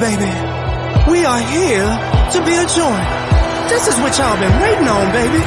baby. We are here to be a joint. This is what y'all been waiting on, baby.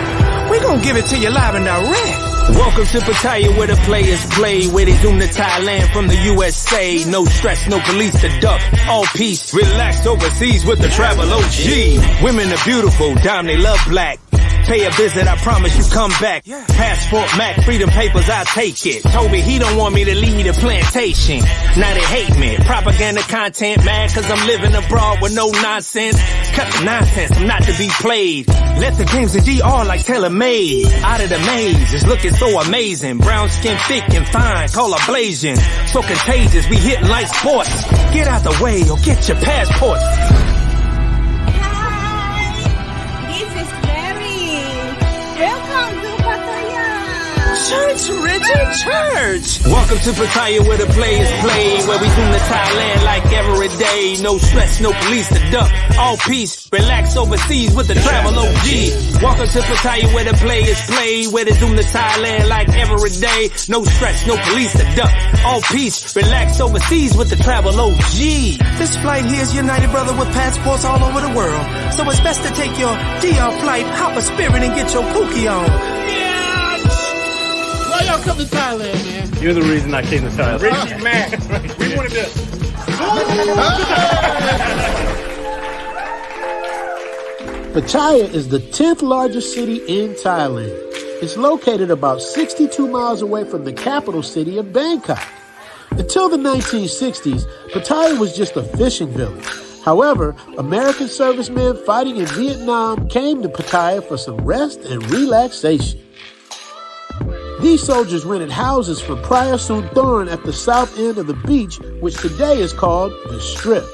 We gonna give it to you live and direct. Welcome to Pattaya, where the players play, where they zoom to Thailand from the USA. No stress, no police to duck, all peace. Relax overseas with the travel OG. Women are beautiful, damn they love black. Pay a visit, I promise you come back. Passport, Mac, freedom papers, I take it. Told me he don't want me to lead a plantation. Now they hate me. Propaganda content, mad cause I'm living abroad with no nonsense. Cut the nonsense, I'm not to be played. Let the games of DR like tailor-made. Out of the maze, it's looking so amazing. Brown skin thick and fine, call a blazing. So contagious, we hitting like sports. Get out the way or get your passports. Welcome to Pattaya. Church, Richard, church. Welcome to Pattaya, where the players play, where we zoom to Thailand like every day. No stress, no police to duck, all peace. Relax overseas with the travel OG. Welcome to Pattaya, where the players play, where they zoom to Thailand like every day. No stress, no police to duck, all peace. Relax overseas with the travel OG. This flight here is United, brother, with passports all over the world. So it's best to take your DR flight, hop a Spirit, and get your pookie on. Why y'all come to Thailand, man? You're the reason I came to Thailand. Richie's mad. We wanted to. Pattaya is the 10th largest city in Thailand. It's located about 62 miles away from the capital city of Bangkok. Until the 1960s, Pattaya was just a fishing village. However, American servicemen fighting in Vietnam came to Pattaya for some rest and relaxation. These soldiers rented houses from Praia Sunthorn at the south end of the beach, which today is called the Strip.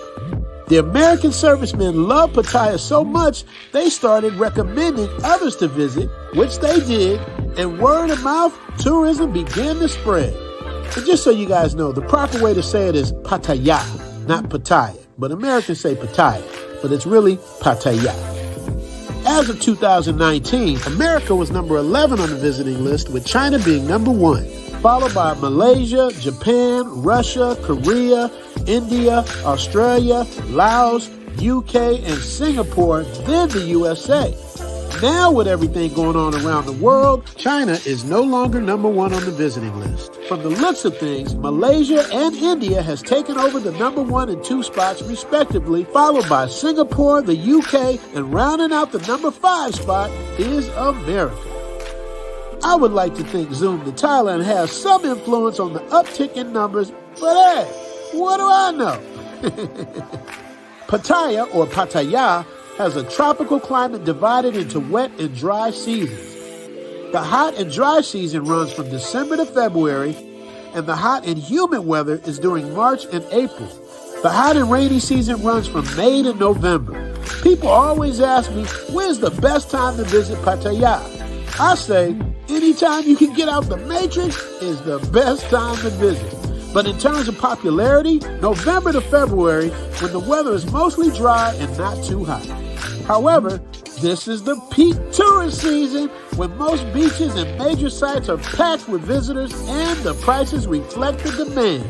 The American servicemen loved Pattaya so much, they started recommending others to visit, which they did, and word of mouth tourism began to spread. And just so you guys know, the proper way to say it is Pattaya, not Pattaya. But Americans say Pattaya, but it's really Pattaya. As of 2019, America was number 11 on the visiting list, with China being number 1, followed by Malaysia, Japan, Russia, Korea, India, Australia, Laos, UK, and Singapore, then the USA. Now, with everything going on around the world, China is no longer number 1 on the visiting list. From the looks of things, Malaysia and India has taken over the number 1 and 2 spots respectively, followed by Singapore, the UK, and rounding out the number 5 spot is America. I would like to think Zoom to Thailand has some influence on the uptick in numbers, but hey, what do I know? Pattaya, or Pattaya, has a tropical climate divided into wet and dry seasons. The hot and dry season runs from December to February, and the hot and humid weather is during March and April. The hot and rainy season runs from May to November. People always ask me, when's the best time to visit Pattaya? I say, anytime you can get out the matrix is the best time to visit. But in terms of popularity, November to February, when the weather is mostly dry and not too hot. However, this is the peak tourist season, when most beaches and major sites are packed with visitors and the prices reflect the demand.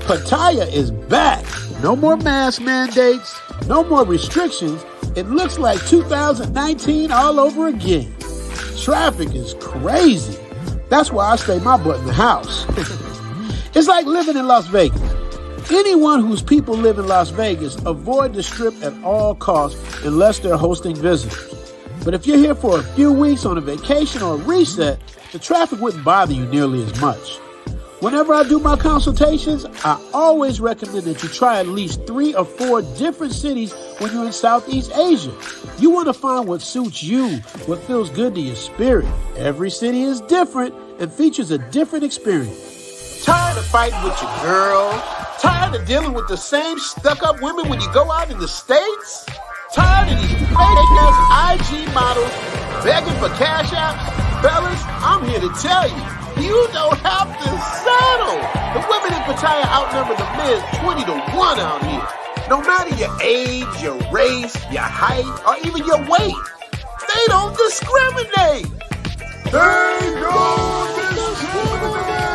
Pattaya is back. No more mask mandates, no more restrictions. It looks like 2019 all over again. Traffic is crazy. That's why I stay my butt in the house. It's like living in Las Vegas. Anyone whose people live in Las Vegas avoid the Strip at all costs unless they're hosting visitors. But if you're here for a few weeks on a vacation or a reset, the traffic wouldn't bother you nearly as much. Whenever I do my consultations, I always recommend that you try at least 3 or 4 different cities when you're in Southeast Asia. You want to find what suits you, what feels good to your spirit. Every city is different and features a different experience. Tired of fighting with your girl? Tired of dealing with the same stuck-up women when you go out in the States? Tired of these fake-ass IG models begging for cash apps? Fellas, I'm here to tell you, you don't have to settle. The women in Pattaya outnumber the men 20 to 1 out here. No matter your age, your race, your height, or even your weight, they don't discriminate. They don't discriminate.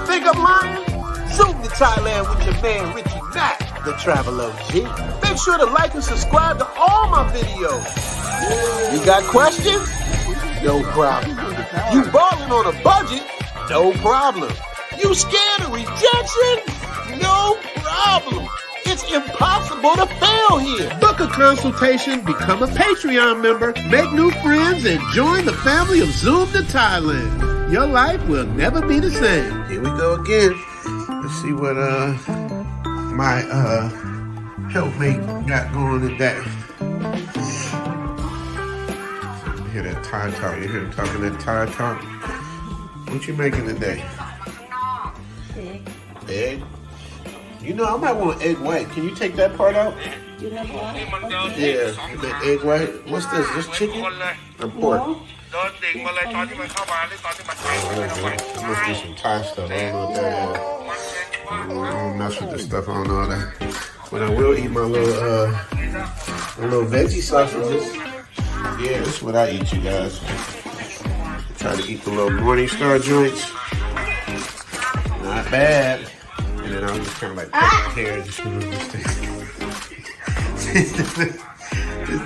Think I'm lying? Zoom to Thailand with your man Richie Mack. the Travel OG. Make sure to like and subscribe to all my videos. You got questions? No problem. You balling on a budget? No problem. You scared of rejection? No problem. It's impossible to fail here. Book a consultation, become a Patreon member, make new friends, and join the family of Zoom to Thailand. Your life will never be the same. Here we go again. Let's see what my helpmate got going today. You hear that Thai talk? You hear him talking that Thai talk? What you making today? Egg. You know, I might want egg white. Can you take that part out? You have what? Yeah, the egg white. What's this? Just chicken? Or pork? No. There must be some Thai stuff. I don't know what that is. I don't mess with this stuff. I don't know that. But I will eat my little veggie sausages. Yeah, this is what I eat, you guys. Try to eat the little Morning Star joints. Not bad. And then I'll just kind of like put my hair just to move this thing. It's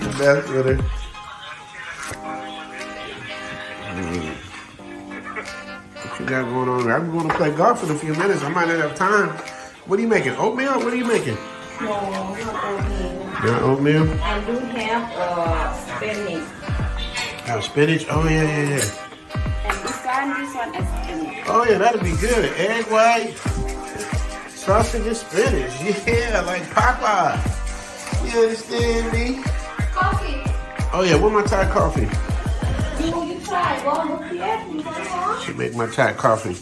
the best with it. What you got going on? I'm going to play golf in a few minutes. I might not have time. What are you making? Oatmeal? What are you making? No, not oatmeal. Not oatmeal? I do have spinach. Oh, spinach? Oh, yeah. And this one is spinach. Oh, yeah, that'll be good. Egg white, sausage and spinach. Yeah, like Popeye. You understand me? Coffee. Oh, yeah, where's my Thai coffee? You try one with here? You want one? She make my Thai coffee.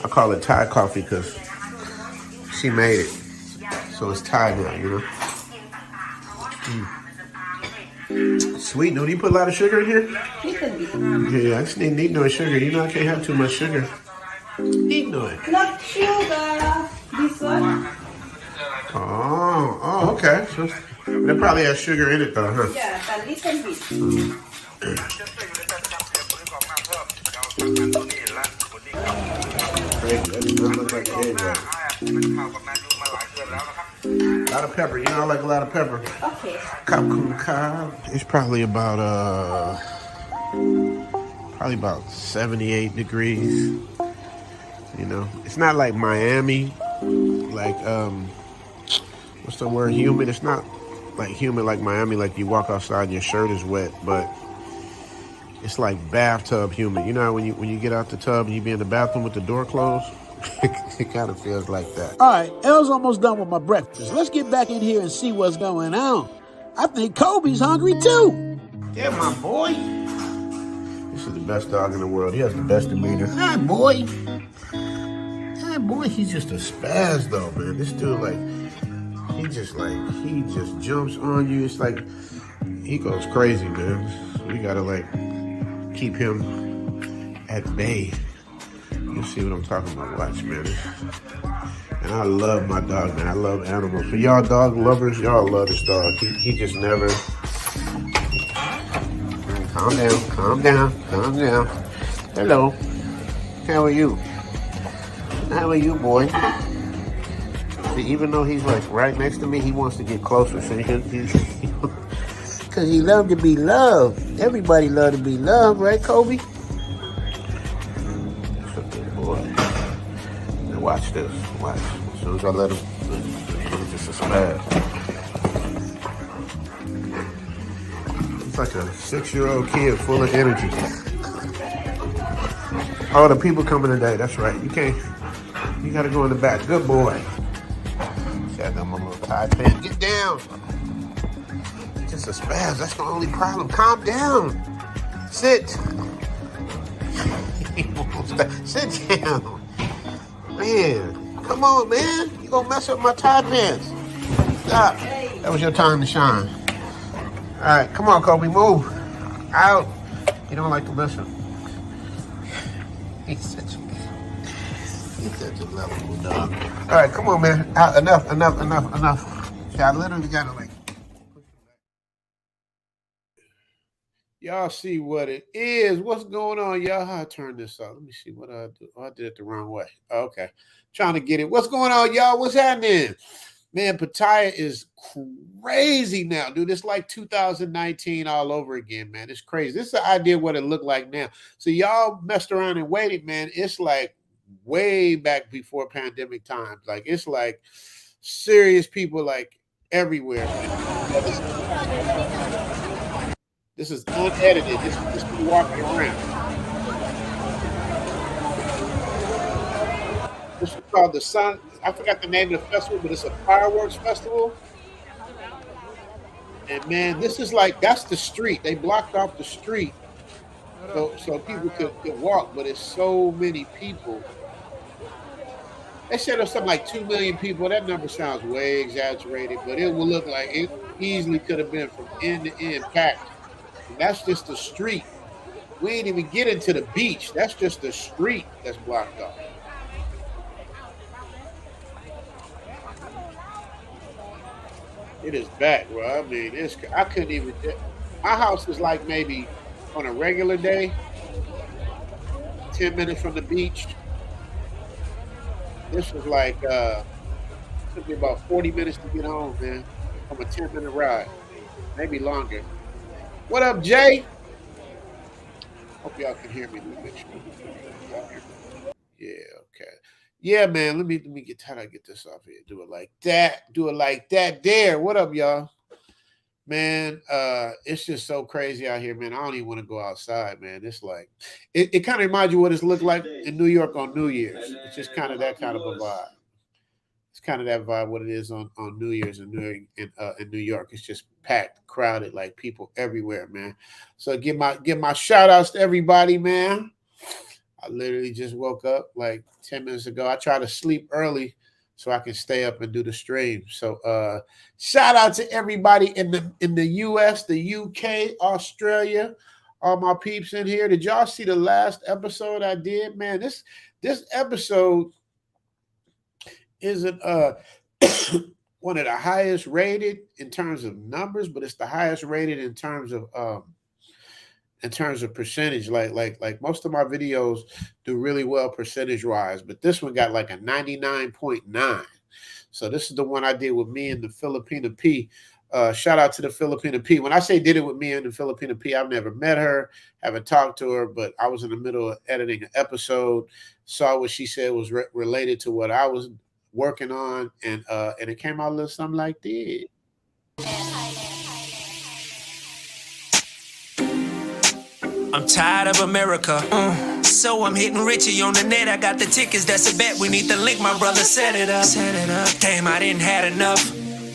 I call it Thai coffee because she made it. So it's Thai now, you know? Sweet. No, do you put a lot of sugar in here? Yeah, I just need no sugar. You know I can't have too much sugar. Need no it. Not sugar. This one? Oh, okay. So that probably has sugar in it though, huh? Yeah, a little bit. Crazy. That does not look like egg white. A lot of pepper. You know I like a lot of pepper. Okay. It's probably about 78 degrees. You know, it's not like Miami, like what's the word? Humid. It's not like humid like Miami, like you walk outside and your shirt is wet, but it's like bathtub humid. You know how when you get out the tub and you be in the bathroom with the door closed? It kind of feels like that. All right, Elle's almost done with my breakfast. Let's get back in here and see what's going on. I think Kobe's hungry too. Yeah, my boy. This is the best dog in the world. He has the best demeanor. Hi, boy. Hi, boy. He's just a spaz, though, man. This dude, he just jumps on you. It's like, he goes crazy, man. So we gotta, keep him at bay. You see what I'm talking about. Watch, man. And I love my dog, man. I love animals. For y'all dog lovers, y'all love this dog. He just never... Calm down. Hello. How are you? How are you, boy? See, even though he's right next to me, he wants to get closer. So because he loves to be loved. Everybody loves to be loved, right, Kobe? Watch this. Watch. As soon as I let him, it's just a spaz. It's like a 6-year-old kid full of energy. Oh, the people coming today. That's right. You gotta go in the back. Good boy. See, I got my little Thai pants. Get down. It's just a spaz. That's the only problem. Calm down. Sit. Sit down. Man, come on, man. You gonna mess up my Thai pants. Stop. That was your time to shine. All right, come on, Kobe, move. Out. You don't like to listen. He's such a lovable dog. All right, come on, man. Out. Enough. See, I literally gotta push him back. Y'all see what it is. What's going on, y'all? How I turn this off? Let me see what I do. Oh, I did it the wrong way. Okay. Trying to get it. What's going on, y'all? What's happening? Man, Pattaya is crazy now, dude. It's like 2019 all over again, man. It's crazy. This is the idea of what it looked like now. So y'all messed around and waited, man. It's like way back before pandemic times. Like it's like serious people like everywhere, man. This is unedited. This is just me walking around. This is called the Sun. I forgot the name of the festival, but it's a fireworks festival. And man, this is like, that's the street. They blocked off the street so people could walk, but it's so many people. They said there's something like 2 million people. That number sounds way exaggerated, but it will look like it easily could have been from end to end packed. And that's just the street. We ain't even get into the beach. That's just the street that's blocked off. It is back, bro. I mean, I couldn't even. My house is like maybe on a regular day, 10 minutes from the beach. This was like, took me about 40 minutes to get home, man, from a 10-minute ride, maybe longer. What up, Jay? Hope y'all can hear me. Yeah, okay. Yeah, man, let me get, how do I get this off here? Do it like that. Do it like that. There. What up, y'all? Man, it's just so crazy out here, man. I don't even want to go outside, man. It's like, it kind of reminds you what it's looked like in New York on New Year's. It's just kind of that kind of a vibe. It's kind of that vibe, what it is on New Year's in New York. It's just packed, crowded, like people everywhere, man. So give my shout outs to everybody, man. I literally just woke up like 10 minutes ago. I try to sleep early so I can stay up and do the stream. So shout out to everybody in the US, the UK, Australia, all my peeps in here. Did y'all see the last episode I did? Man, this episode isn't one of the highest rated in terms of numbers, but it's the highest rated in terms of percentage. Like most of my videos do really well percentage wise, but this one got like a 99.9. So this is the one I did with me and the Filipina P. Shout out to the Filipina P. When I say did it with me and the Filipina P, I've never met her, haven't talked to her, but I was in the middle of editing an episode, saw what she said was related to what I was working on, and it came out a little something like this. I'm tired of America, so I'm hitting Richie on the net. I got the tickets, that's a bet. We need the link, my brother set it up. Damn, I didn't had enough.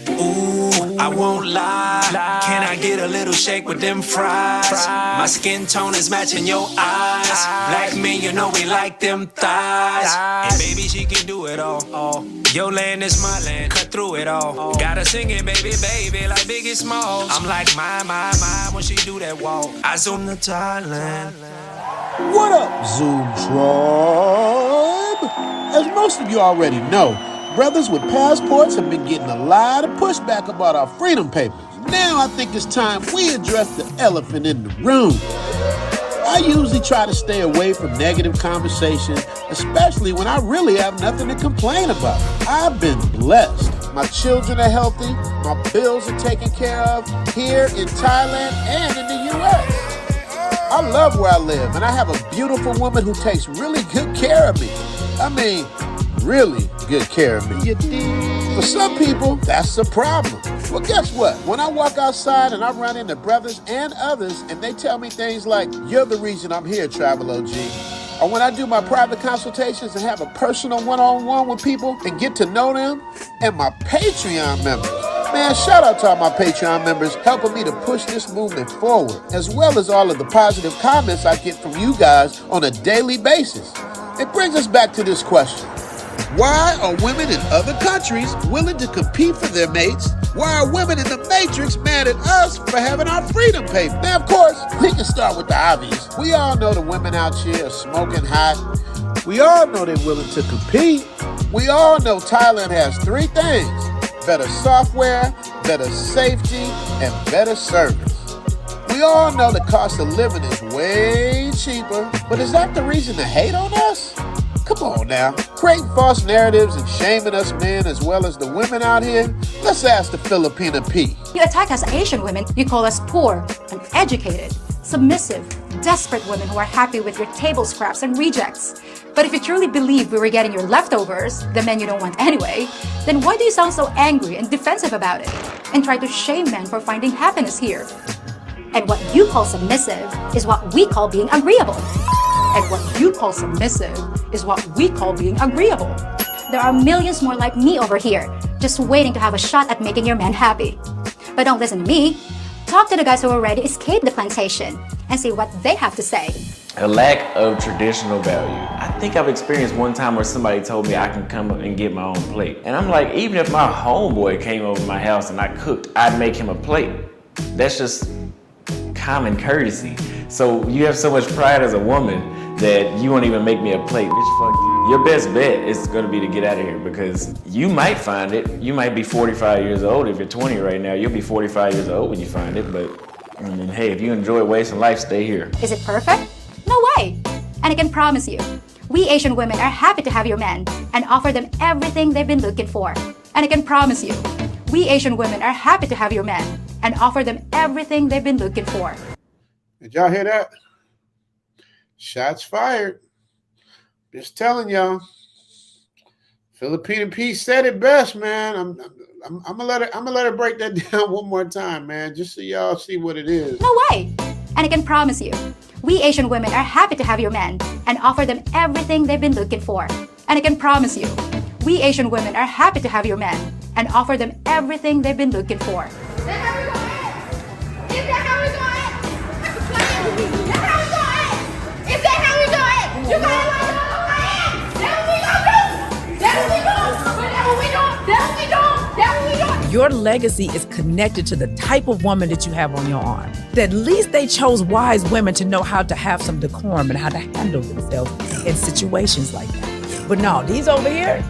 Ooh, I won't lie. Can I get a little shake with them fries? My skin tone is matching your eyes. Black men, you know we like them thighs. And baby, she can do it all. Your land is my land, cut through it all. Gotta sing it, baby, baby, like Biggie Smalls. I'm like, my, when she do that walk. I zoom to Thailand. What up, Zoom Tribe? As most of you already know, brothers with passports have been getting a lot of pushback about our freedom papers. Now I think it's time we address the elephant in the room. I usually try to stay away from negative conversation, especially when I really have nothing to complain about. I've been blessed. My children are healthy, my bills are taken care of here in Thailand and in the US. I love where I live, and I have a beautiful woman who takes really good care of me. I mean, really good care of me. For some people, that's a problem. Well, guess what? When I walk outside and I run into brothers and others and they tell me things like, you're the reason I'm here, Travel OG. Or when I do my private consultations and have a personal one-on-one with people and get to know them, and my Patreon members. Man, shout out to all my Patreon members helping me to push this movement forward, as well as all of the positive comments I get from you guys on a daily basis. It brings us back to this question. Why are women in other countries willing to compete for their mates? Why are women in the Matrix mad at us for having our freedom paper? Now, of course, we can start with the obvious. We all know the women out here are smoking hot. We all know they're willing to compete. We all know Thailand has three things: better software, better safety, and better service. We all know the cost of living is way cheaper, but is that the reason to hate on us? Come on now. Creating false narratives and shaming us men as well as the women out here? Let's ask the Filipina P. You attack us Asian women, you call us poor, uneducated, submissive, desperate women who are happy with your table scraps and rejects. But if you truly believe we were getting your leftovers, the men you don't want anyway, then why do you sound so angry and defensive about it and try to shame men for finding happiness here? And what you call submissive is what we call being agreeable. And what you call submissive is what we call being agreeable. There are millions more like me over here, just waiting to have a shot at making your men happy. But don't listen to me. Talk to the guys who already escaped the plantation and see what they have to say. A lack of traditional value. I think I've experienced one time where somebody told me I can come up and get my own plate. And I'm like, even if my homeboy came over my house and I cooked, I'd make him a plate. That's just common courtesy. So you have so much pride as a woman that you won't even make me a plate. Bitch, fuck you. Your best bet is gonna be to get out of here because you might find it. You might be 45 years old. If you're 20 right now, you'll be 45 years old when you find it. But I mean, hey, if you enjoy wasting life, stay here. Is it perfect? No way. And I can promise you, we Asian women are happy to have your men and offer them everything they've been looking for. And I can promise you, we Asian women are happy to have your men and offer them everything they've been looking for. Did y'all hear that? Shots fired. Just telling y'all. Filipina P said it best, man. I'm gonna let her break that down one more time, man, just so y'all see what it is. No way. And I can promise you, we Asian women are happy to have your men and offer them everything they've been looking for. And I can promise you, we Asian women are happy to have your men and offer them everything they've been looking for. Is that how we going? Is that how we going? Is that how we going? Is that how we going? You got it. That's what we gonna do. That's what we do. That's what we do. That's what we do. That's what we do. Your legacy is connected to the type of woman that you have on your arm. At least they chose wise women to know how to have some decorum and how to handle themselves in situations like that. But no, these over here,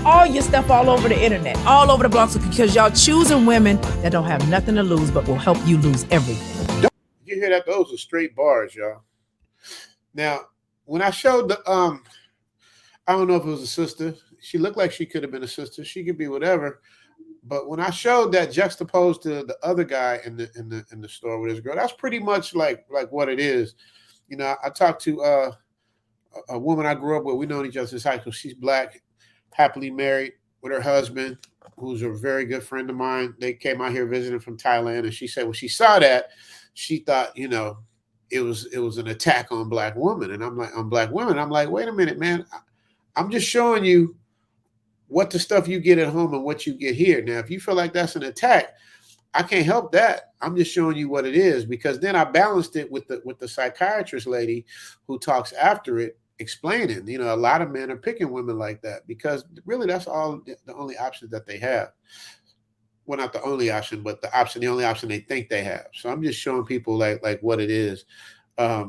all your stuff all over the internet, all over the blogs, because y'all choosing women that don't have nothing to lose but will help you lose everything. You hear that? Those are straight bars, y'all. Now, when I showed the I don't know if it was a sister. She looked like she could have been a sister. She could be whatever. But when I showed that juxtaposed to the other guy in the store with his girl, that's pretty much like what it is. You know, I talked to a woman I grew up with. We known each other since high school. She's black, happily married with her husband, who's a very good friend of mine. They came out here visiting from Thailand, and she said when she saw that, she thought, you know, it was an attack on black women. And I'm like, on black women. I'm like, wait a minute, man. I'm just showing you what the stuff you get at home and what you get here. Now, if you feel like that's an attack, I can't help that. I'm just showing you what it is, because then I balanced it with the psychiatrist lady who talks after it, explaining, you know, a lot of men are picking women like that because really that's all the only option that they have. Well, not the only option, but the only option they think they have. So I'm just showing people like what it is. I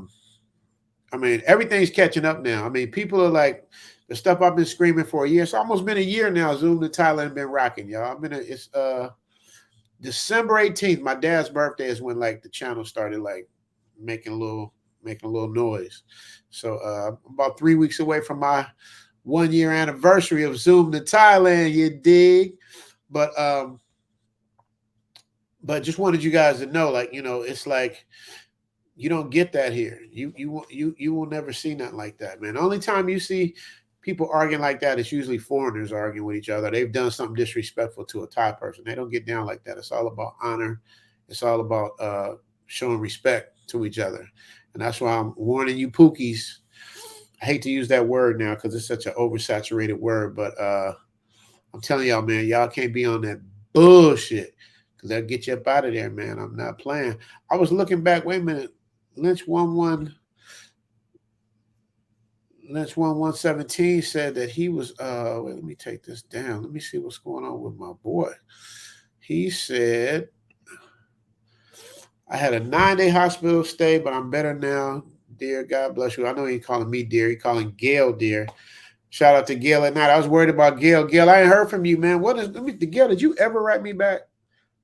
mean, everything's catching up now. I mean, people are like, the stuff I've been screaming for a year. It's almost been a year now. Zoom to Thailand been rocking, y'all. It's December 18th. My dad's birthday is when like the channel started like making a little noise. So I'm about 3 weeks away from my 1 year anniversary of Zoom to Thailand. You dig? But just wanted you guys to know, like, you know, it's like you don't get that here. You will never see nothing like that, man. The only time you see people arguing like that, it's usually foreigners arguing with each other. They've done something disrespectful to a Thai person. They don't get down like that. It's all about honor. It's all about showing respect to each other. And that's why I'm warning you pookies. I hate to use that word now because it's such an oversaturated word, but I'm telling y'all, man, y'all can't be on that bullshit because they'll get you up out of there, man. I'm not playing. I was looking back. Wait a minute. Lynch 1117 said that he was wait, let me take this down. Let me see what's going on with my boy. He said, I had a 9-day hospital stay, but I'm better now. Dear, God bless you. I know he ain't calling me dear. He calling Gail dear. Shout out to Gail at night. I was worried about Gail. Gail, I ain't heard from you, man. Gail, did you ever write me back?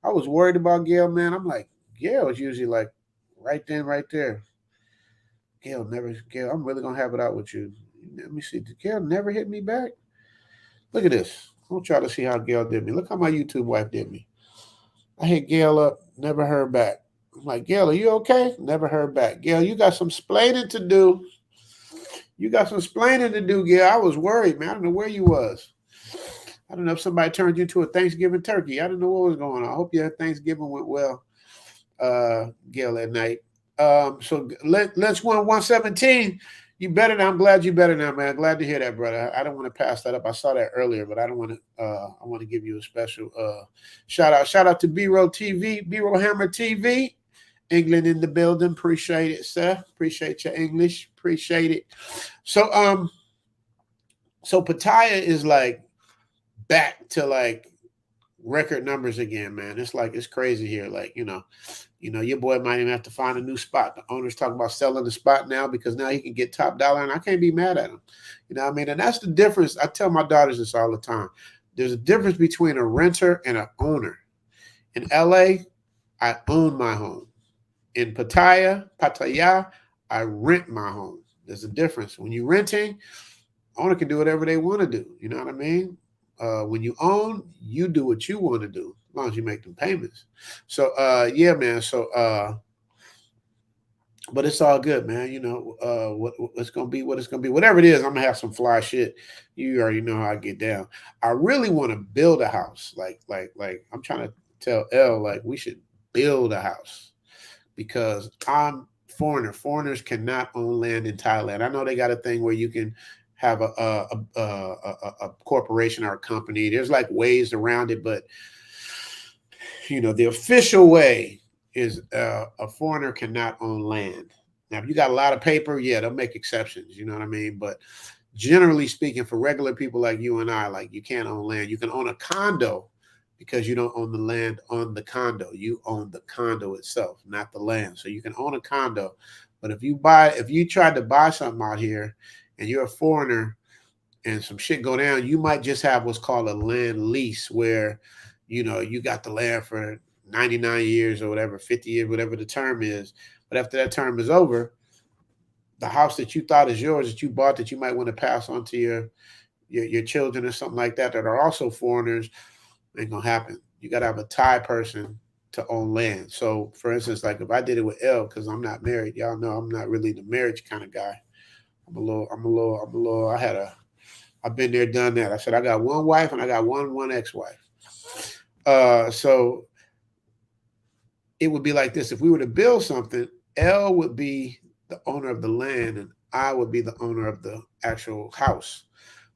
I was worried about Gail, man. I'm like, Gail is usually like right then, right there. Gail, I'm really going to have it out with you. Let me see. Did Gail never hit me back? Look at this. I want y'all to see how Gail did me. Look how my YouTube wife did me. I hit Gail up, never heard back. I'm like, Gail, are you okay? Never heard back. Gail, you got some splaining to do. You got some splaining to do, Gail. I was worried, man. I don't know where you was. I don't know if somebody turned you into a Thanksgiving turkey. I don't know what was going on. I hope your Thanksgiving went well, Gail, that night. So let's win 117. You better now. I'm glad you better now, man. Glad to hear that, brother. I don't want to pass that up. I saw that earlier, but I don't want to. I want to give you a special shout out. Shout out to B-Roll TV, B-Roll Hammer TV, England in the building. Appreciate it, sir. Appreciate your English. Appreciate it. So Pattaya is like back to like record numbers again, man. It's like it's crazy here. Like your boy might even have to find a new spot. The owner's talking about selling the spot now because now he can get top dollar, and I can't be mad at him. You know what I mean? And that's the difference. I tell my daughters this all the time. There's a difference between a renter and an owner. In LA, I own my home. In Pattaya, I rent my home. There's a difference. When you're renting, owner can do whatever they want to do. You know what I mean? When you own, you do what you want to do, as long as you make them payments. So, yeah, man. So, but it's all good, man. You know, what it's going to be, what it's going to be. Whatever it is, I'm going to have some fly shit. You already know how I get down. I really want to build a house. Like I'm trying to tell Elle, like, we should build a house because I'm foreigner. Foreigners cannot own land in Thailand. I know they got a thing where you can have a corporation or a company. There's like ways around it, but the official way is a foreigner cannot own land. Now, if you got a lot of paper, yeah, they'll make exceptions. You know what I mean? But generally speaking, for regular people like you and I, like you can't own land. You can own a condo because you don't own the land on the condo. You own the condo itself, not the land. So you can own a condo, but if you tried to buy something out here and you're a foreigner and some shit go down, you might just have what's called a land lease where, you got the land for 99 years or whatever, 50 years, whatever the term is. But after that term is over, the house that you thought is yours, that you bought, that you might want to pass on to your children or something like that are also foreigners, ain't gonna happen. You got to have a Thai person to own land. So for instance, like if I did it with Elle, because I'm not married, y'all know I'm not really the marriage kind of guy. I've been there, done that. I said, I got one wife and I got one ex-wife. So it would be like this. If we were to build something, Elle would be the owner of the land and I would be the owner of the actual house.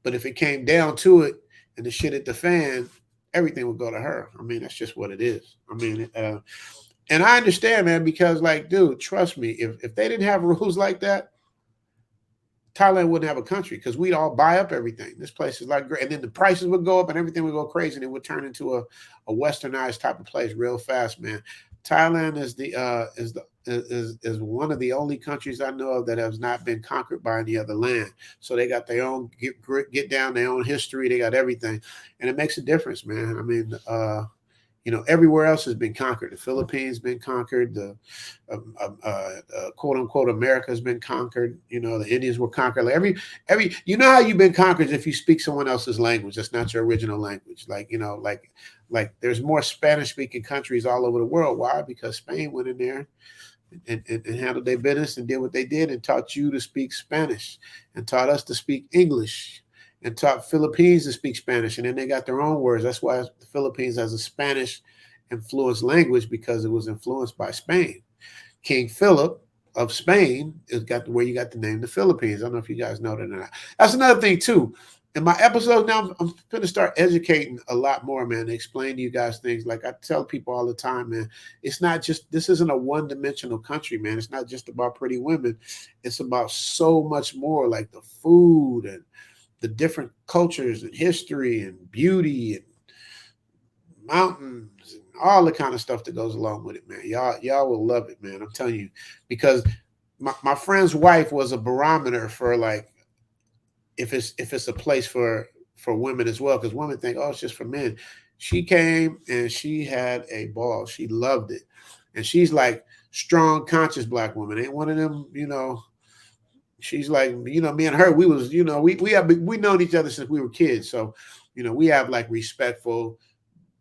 But if it came down to it and the shit hit the fan, everything would go to her. I mean, that's just what it is. I mean, and I understand, man, because like, dude, trust me, if they didn't have rules like that, Thailand wouldn't have a country because we'd all buy up everything. This place is like great. And then the prices would go up and everything would go crazy and it would turn into a westernized type of place real fast, man. Thailand is one of the only countries I know of that has not been conquered by any other land. So they got their own get down, their own history. They got everything. And it makes a difference, man. I mean, everywhere else has been conquered. The Philippines been conquered. The quote unquote America has been conquered. The Indians were conquered. Like every how you've been conquered if you speak someone else's language. That's not your original language. Like there's more Spanish speaking countries all over the world. Why? Because Spain went in there and handled their business and did what they did and taught you to speak Spanish and taught us to speak English. And taught Philippines to speak Spanish. And then they got their own words. That's why the Philippines has a Spanish influenced language because it was influenced by Spain. King Philip of Spain is got where you got the name the Philippines. I don't know if you guys know that or not. That's another thing too. In my episode now, I'm going to start educating a lot more, man, to explain to you guys things. Like I tell people all the time, man, it's not just, this isn't a one-dimensional country, man. It's not just about pretty women. It's about so much more, like the food and the different cultures and history and beauty and mountains and all the kind of stuff that goes along with it, man. Y'all will love it, man. I'm telling you, because my friend's wife was a barometer for like if it's a place for women as well, because women think, oh, it's just for men. She came and she had a ball. She loved it. And she's like strong, conscious black woman. Ain't one of them, She's like, you know, me and her, we was, you know, we known each other since we were kids. So, you know, we have like respectful,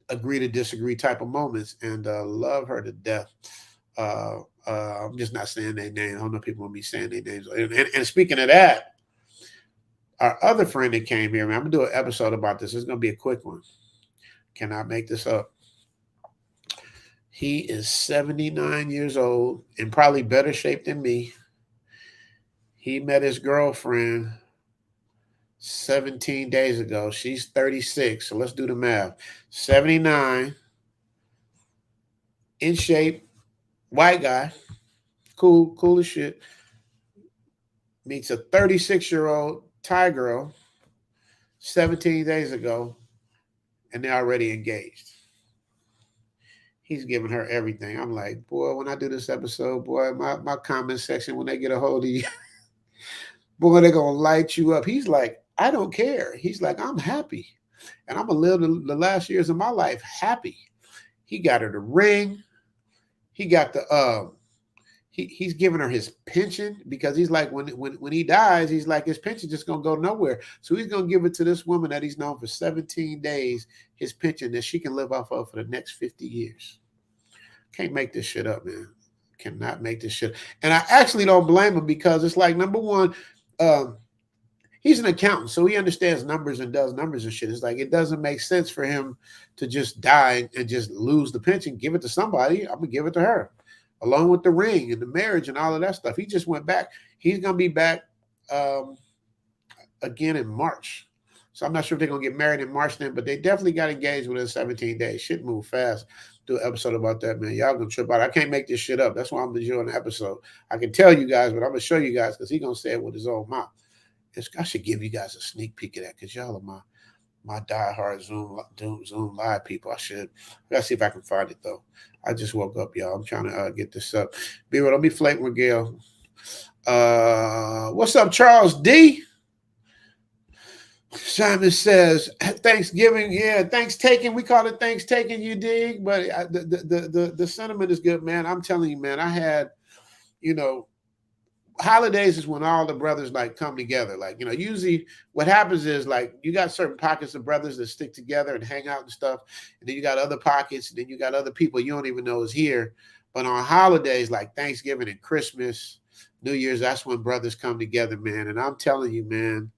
agree to disagree type of moments, and love her to death. I'm just not saying their name. I don't know if people want me saying their names. And speaking of that, our other friend that came here, man, I'm gonna do an episode about this. It's gonna be a quick one. Cannot make this up. He is 79 years old in probably better shape than me. He met his girlfriend 17 days ago. She's 36. So let's do the math. 79, in shape, white guy, cool as shit. Meets a 36-year-old Thai girl 17 days ago, and they're already engaged. He's giving her everything. I'm like, boy, when I do this episode, boy, my comment section, when they get a hold of you, boy, they're going to light you up. He's like, I don't care. He's like, I'm happy. And I'm going to live the last years of my life happy. He got her the ring. He got the, he's giving her his pension, because he's like, when he dies, he's like, his pension just going to go nowhere. So he's going to give it to this woman that he's known for 17 days, his pension that she can live off of for the next 50 years. Can't make this shit up, man. Cannot make this shit. And I actually don't blame him, because it's like, number one, he's an accountant, so he understands numbers and does numbers and shit. It's like, it doesn't make sense for him to just die and just lose the pension. Give it to somebody. I'm going to give it to her, along with the ring and the marriage and all of that stuff. He just went back. He's going to be back again in March. So I'm not sure if they're going to get married in March then, but they definitely got engaged within 17 days. Shit moved fast. Do an episode about that, man. Y'all going to trip out. I can't make this shit up. That's why I'm doing the episode. I can tell you guys, but I'm going to show you guys, because he's going to say it with his own mouth. I should give you guys a sneak peek of that, because y'all are my diehard Zoom live people. I gotta see if I can find it though. I just woke up, y'all. I'm trying to get this up. B-roll, don't be flirting with Gail. What's up, Charles D? Simon says Thanksgiving. Yeah, thanks taking. We call it thanks taking. You dig? But the sentiment is good, man. I'm telling you, man. I had, you know, holidays is when all the brothers like come together. Like, you know, usually what happens is like you got certain pockets of brothers that stick together and hang out and stuff, and then you got other pockets, and then you got other people you don't even know is here. But on holidays like Thanksgiving and Christmas, New Year's, that's when brothers come together, man. And I'm telling you, man,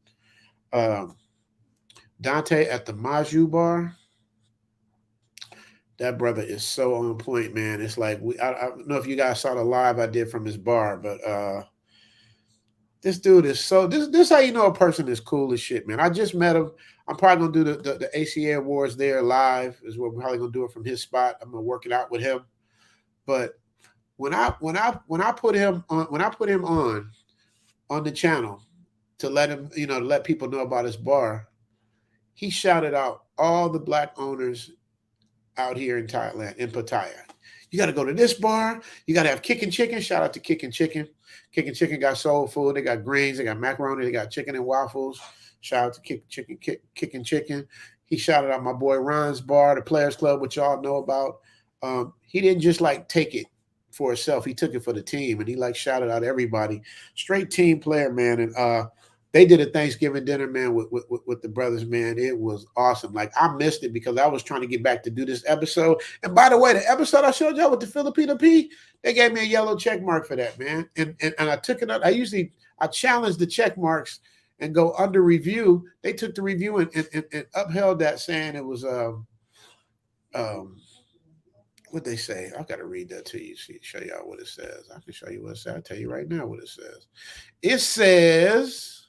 Dante at the Maju bar, that brother is so on point, man. It's like I don't know if you guys saw the live I did from his bar, but this dude is so this how you know a person is cool as shit, man. I just met him. I'm probably gonna do the ACA awards there live. Is what we're probably gonna do it from his spot. I'm gonna work it out with him. But when I put him on the channel to let him, you know, to let people know about his bar, he shouted out all the black owners out here in Thailand, in Pattaya. You got to go to this bar. You got to have Kickin' Chicken. Shout out to Kickin' Chicken. Kickin' Chicken got soul food. They got greens. They got macaroni. They got chicken and waffles. Shout out to Kickin' Chicken. He shouted out my boy Ron's bar, the Players Club, which y'all know about. He didn't just like take it for himself. He took it for the team, and he like shouted out everybody. Straight team player, man. And they did a Thanksgiving dinner, man, with the brothers, man. It was awesome. Like, I missed it because I was trying to get back to do this episode. And by the way, the episode I showed y'all with the Filipino P, they gave me a yellow check mark for that, man. And I took it up. I challenged the check marks and go under review. They took the review and upheld that, saying it was what they say. I got to read that to you, show y'all what it says. I can show you what it says. I'll tell you right now what it says. It says,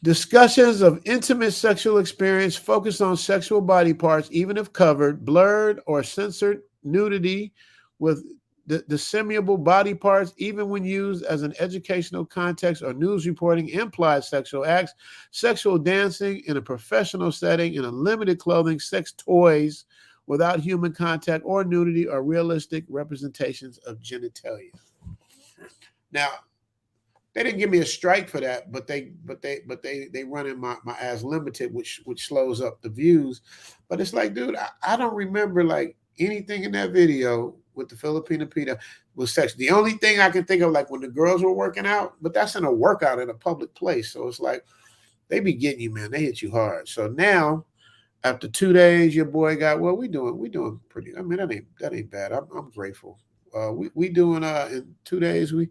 discussions of intimate sexual experience focused on sexual body parts, even if covered, blurred, or censored nudity with dissemblable body parts, even when used as an educational context or news reporting, implied sexual acts, sexual dancing in a professional setting, in a limited clothing, sex toys without human contact or nudity, or realistic representations of genitalia. Now, they didn't give me a strike for that, but they run in my as limited, which slows up the views. But it's like, dude, I don't remember like anything in that video with the Filipino Pita was sex. The only thing I can think of, like when the girls were working out, but that's in a workout in a public place. So it's like they be getting you, man. They hit you hard. So now, after 2 days, your boy got, well, we doing pretty. I mean, that ain't bad. I'm grateful. We doing in 2 days, we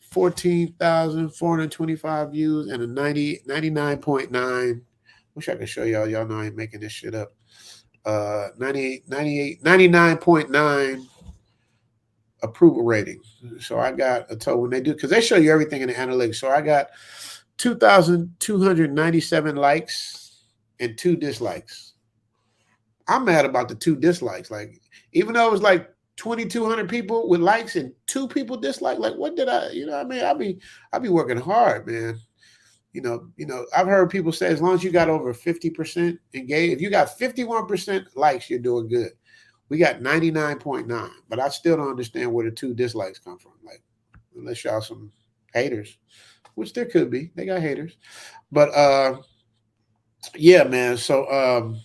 14,425 views and a 99.9. Wish I could show y'all. Y'all know I ain't making this shit up. 99.9 approval rating. So I got a total when they do, because they show you everything in the analytics. So I got 2,297 likes and 2 dislikes. I'm mad about the 2 dislikes. Like, even though it was like 2,200 people with likes and 2 people dislike, like, what did I, you know what I mean? I be working hard, man. You know, I've heard people say as long as you got over 50% engaged, if you got 51% likes, you're doing good. We got 99.9, but I still don't understand where the 2 dislikes come from. Like, unless y'all some haters, which there could be. They got haters. But yeah, man. So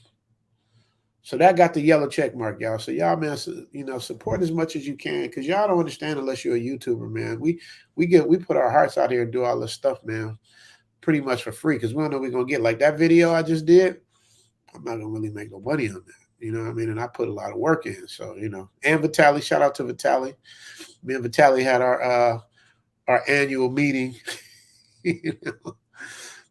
so that got the yellow check mark, y'all. So y'all, man, support as much as you can, because y'all don't understand unless you're a YouTuber, man. We put our hearts out here and do all this stuff, man, pretty much for free, because we don't know what we're gonna get. Like that video I just did, I'm not gonna really make no money on that. You know what I mean? And I put a lot of work in. So, and Vitaly, shout out to Vitaly. Me and Vitaly had our annual meeting.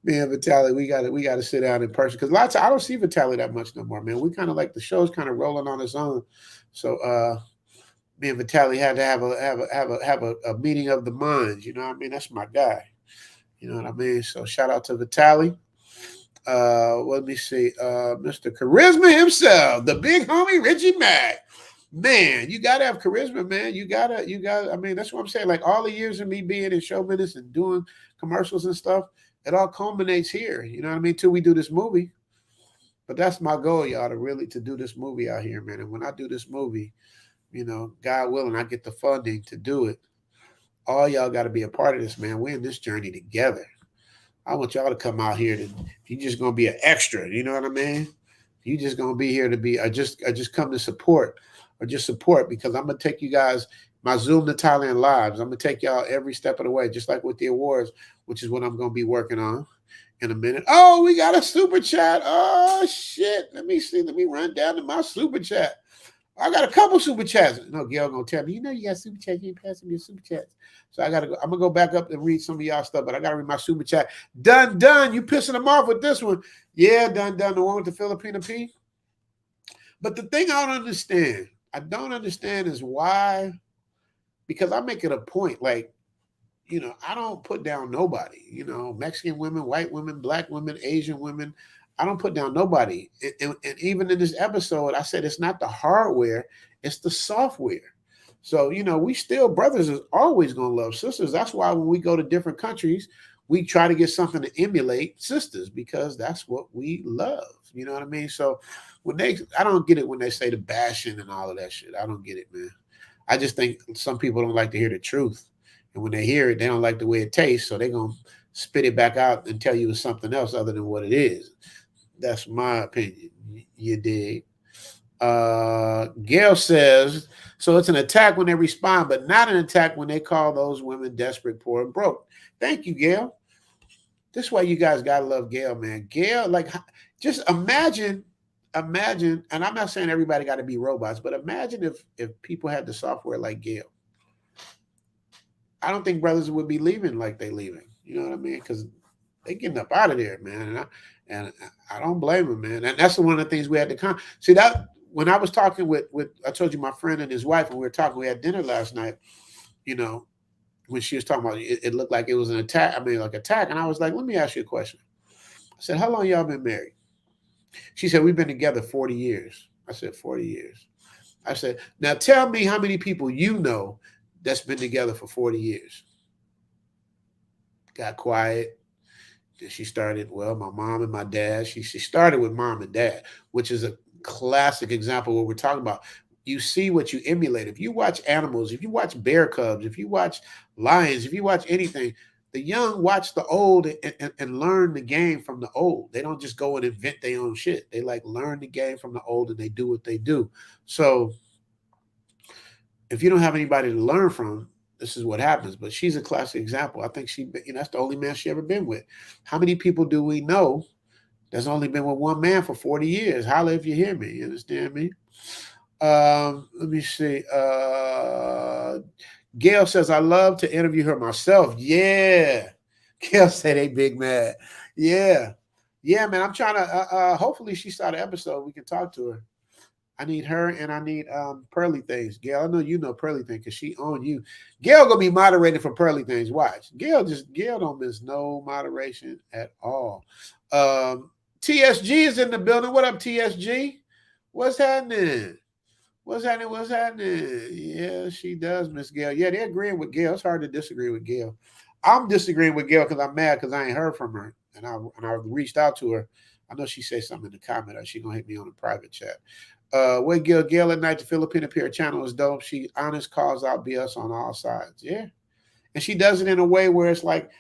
Me and Vitaly, we gotta sit down in person, because a lot of times I don't see Vitaly that much no more, man. We kind of like the show's kind of rolling on its own. So me and Vitaly had to have a meeting of the minds. You know what I mean? That's my guy. You know what I mean? So shout out to Vitaly. Let me see. Mr. Charisma himself, the big homie Richie Mack. Man, you gotta have charisma, man. You gotta, I mean, that's what I'm saying. Like, all the years of me being in show business and doing commercials and stuff, it all culminates here. You know what I mean? Till we do this movie. But that's my goal, y'all, to do this movie out here, man. And when I do this movie, God willing, I get the funding to do it. All y'all got to be a part of this, man. We're in this journey together. I want y'all to come out here. If you're just gonna be an extra, you know what I mean? You just gonna be here to be, I just come to support, or just support, because I'm gonna take you guys, my Zoom to Thailand lives. I'm gonna take y'all every step of the way, just like with the awards, which is what I'm gonna be working on in a minute. Oh, we got a super chat. Oh shit! Let me see. Let me run down to my super chat. I got a couple super chats. No, Gail gonna tell me, you got super chats. You ain't passing me your super chats. So I gotta go. I'm gonna go back up and read some of y'all stuff, but I gotta read my super chat. Done. You pissing them off with this one? Yeah, done. The one with the Filipino P. But the thing I don't understand is why. Because I make it a point, like, I don't put down nobody. Mexican women, white women, black women, Asian women. I don't put down nobody. And even in this episode, I said it's not the hardware, it's the software. So, we still, brothers is always going to love sisters. That's why when we go to different countries, we try to get something to emulate sisters, because that's what we love. You know what I mean? So I don't get it when they say the bashing and all of that shit. I don't get it, man. I just think some people don't like to hear the truth. And when they hear it, they don't like the way it tastes. So they're going to spit it back out and tell you it's something else other than what it is. That's my opinion. You dig? Gail says, so it's an attack when they respond, but not an attack when they call those women desperate, poor, and broke. Thank you, Gail. This is why you guys gotta love Gail, man. Gail, like, just imagine, and I'm not saying everybody got to be robots, but imagine if people had the software like Gail. I don't think brothers would be leaving like they leaving. You know what I mean? Because they getting up out of there, man. And I don't blame them, man. And that's one of the things we had to see. That when I was talking with I told you my friend and his wife, and we had dinner last night, when she was talking about it looked like it was an attack. I mean, like attack. And I was like, let me ask you a question. I said, how long y'all been married? She said, we've been together 40 years. I said, 40 years. I said, now tell me how many people you know that's been together for 40 years. Got quiet. Then she started, well, my mom and my dad. She started with mom and dad, which is a classic example of what we're talking about. You see what you emulate. If you watch animals, if you watch bear cubs, if you watch lions, if you watch anything, the young watch the old and learn the game from the old. They don't just go and invent their own shit. They like learn the game from the old and they do what they do. So if you don't have anybody to learn from, this is what happens. But she's a classic example. I think that's the only man she ever been with. How many people do we know that's only been with one man for 40 years? Holla if you hear me. You understand me? Let me see. Gail says, I love to interview her myself. Yeah. Gail said, hey, big man. Yeah. Yeah, man. I'm trying to, hopefully she saw the episode. We can talk to her. I need her and I need Pearly Things. Gail, I know you know Pearly Things because she on you. Gail gonna be moderating for Pearly Things. Watch. Gail don't miss no moderation at all. TSG is in the building. What up, TSG? What's happening? What's happening? Yeah, she does, Miss Gail. Yeah, they're agreeing with Gail. It's hard to disagree with Gail. I'm disagreeing with Gail because I'm mad because I ain't heard from her. And I reached out to her. I know she said something in the comment or she gonna hit me on a private chat. Wait, Gail at night, the Philippine Appear channel is dope. She honest, calls out BS on all sides. Yeah. And she does it in a way where it's like,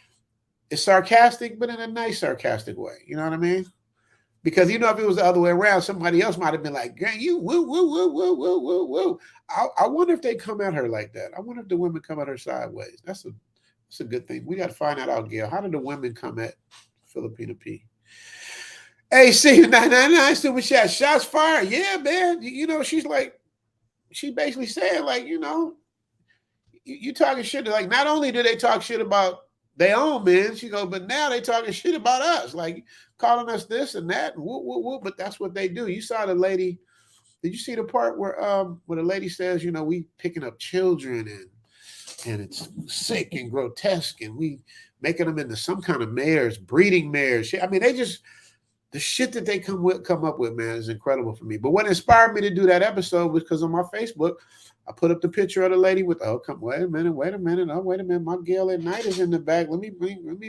it's sarcastic, but in a nice sarcastic way. You know what I mean? Because if it was the other way around, somebody else might have been like, "Gang, you woo, woo, woo, woo, woo, woo, woo." I wonder if they come at her like that. I wonder if the women come at her sideways. That's a good thing. We got to find that out, Gail. How did the women come at Filipina P? Hey, see, 999 super chat. Shots fired. Yeah, man. She's like, she basically said, like, you talking shit. Like, not only do they talk shit about their own men, she goes, but now they talking shit about us. Like, calling us this and that, and whoop, whoop, whoop. But that's what they do. You saw the lady. Did you see the part where the lady says, we picking up children and it's sick and grotesque, and we making them into some kind of mares, breeding mares. I mean, the shit that they come up with, man, is incredible for me. But what inspired me to do that episode was because on my Facebook, I put up the picture of the lady with, wait a minute. Oh, wait a minute. My Gail at night is in the back. Let me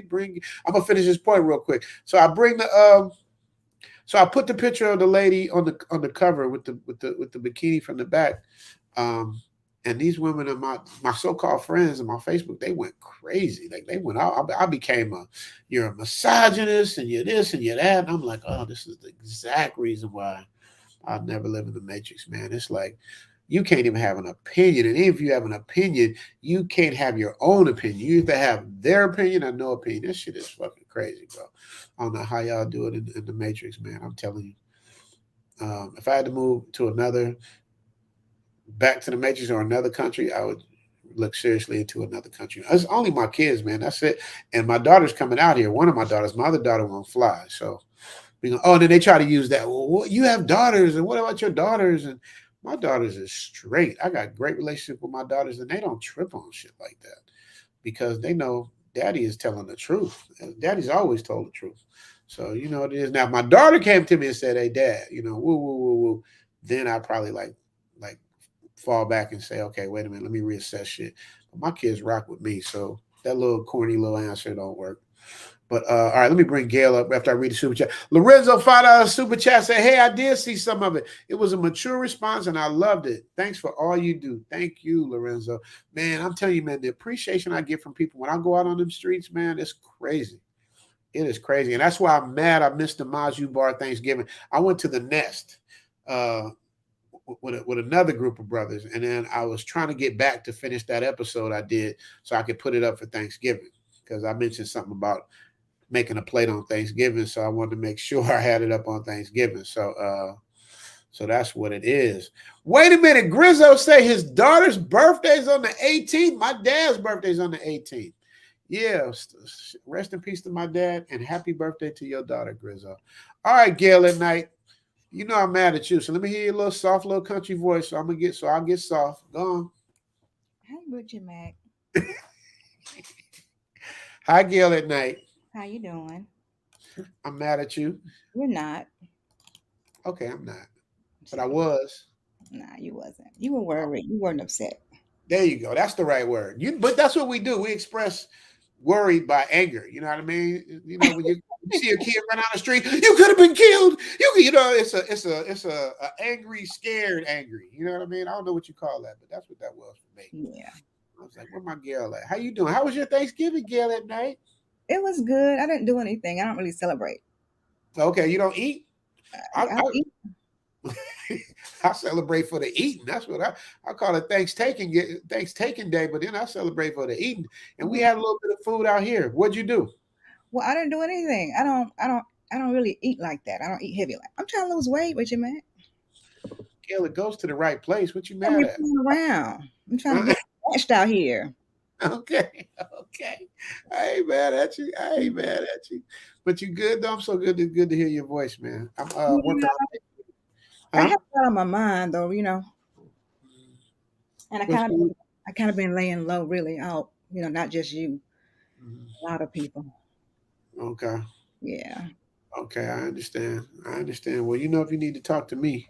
bring. I'm gonna finish this point real quick. So I bring so I put the picture of the lady on the cover with the bikini from the back. And these women are my so-called friends on my Facebook. They went crazy. Like they went out. I became you're a misogynist and you're this and you're that. And I'm like, oh, this is the exact reason why I'll never live in the Matrix, man. It's like you can't even have an opinion. And even if you have an opinion, you can't have your own opinion. You either have their opinion or no opinion. This shit is fucking crazy, bro. I don't know how y'all do it in the Matrix, man. I'm telling you. If I had to move to back to the Matrix or another country, I would look seriously into another country. It's only my kids, man. That's it. And my daughter's coming out here. One of my daughters, my other daughter won't fly. So, and then they try to use that. Well, you have daughters, and what about your daughters? And my daughters is straight. I got great relationship with my daughters, and they don't trip on shit like that because they know daddy is telling the truth. Daddy's always told the truth. So, you know what it is. Now, if my daughter came to me and said, hey, dad, woo, woo, woo, woo, then I probably like fall back and say, okay, wait a minute, let me reassess shit. But my kids rock with me, so that little corny little answer don't work. But all right, let me bring Gail up after I read the super chat. Lorenzo $5 super chat said, hey, I did see some of it. It was a mature response and I loved it. Thanks for all you do. Thank you, Lorenzo. Man, I'm telling you, man, the appreciation I get from people when I go out on them streets, man, it's crazy. It is crazy. And that's why I'm mad I missed the Maju Bar Thanksgiving. I went to the Nest with another group of brothers, and then I was trying to get back to finish that episode I did so I could put it up for Thanksgiving because I mentioned something about making a plate on Thanksgiving, so I wanted to make sure I had it up on Thanksgiving. So that's what it is. Wait a minute, Grizzo say his daughter's birthday's on the 18th. My dad's birthday's on the 18th. Yeah, rest in peace to my dad, and happy birthday to your daughter, Grizzo. All right, Gail at night. You know I'm mad at you, so let me hear your little soft little country voice. So I'll get soft. Go on. Hey, Butcher Mac. Hi, Gail at night. How you doing? I'm mad at you. You're not. Okay, I'm not. But I was. Nah, you wasn't. You were worried. You weren't upset. There you go. That's the right word. But that's what we do. We express worry by anger. You know what I mean? When you see a kid run out the street, you could have been killed. It's a angry, scared, angry. You know what I mean? I don't know what you call that, but that's what that was for me. Yeah. I was like, where my Gail at? How you doing? How was your Thanksgiving, Gail, at night? It was good. I didn't do anything. I don't really celebrate. Okay, you don't eat? I eat. I celebrate for the eating. That's what I call it Thanksgiving Day, but then I celebrate for the eating. And we had a little bit of food out here. What'd you do? Well, I didn't do anything. I don't really eat like that. I don't eat heavy. Like I'm trying to lose weight. What you mad? Gail, it goes to the right place. What you I'm mad at? playing around. I'm trying to get snatched out here. Okay, okay. I ain't mad at you. I ain't mad at you. But you good though? I'm so good to hear your voice, man. I'm working Yeah, on I huh? have that on my mind though, and What's going I kind of been laying low, really. Out, not just you, on? a lot of people. Okay. Yeah. Okay, I understand. I understand. Well, if you need to talk to me,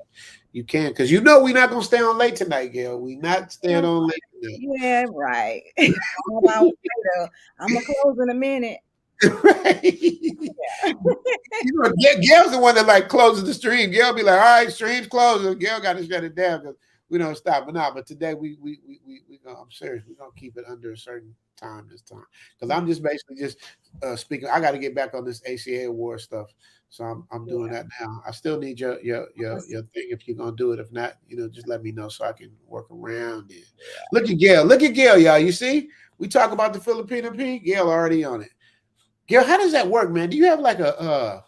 you can, because we're not gonna stay on late tonight, Gail. We not staying on late tonight. Yeah, right. I'm about later. I'm gonna close in a minute. Right. Gail's the one that like closes the stream. Gail be like, all right, stream's closed. And Gail got to shut it down because we don't stop. But today we gonna, I'm serious. We're gonna keep it under a certain time this time because I'm just basically just speaking. I got to get back on this ACA award stuff, so I'm doing that now. I still need your thing if you're gonna do it. If not, just let me know so I can work around it. Look at Gail. Look at Gail, y'all. You see, we talk about the Filipino P. Gail already on it. Gail, how does that work, man? Do you have like a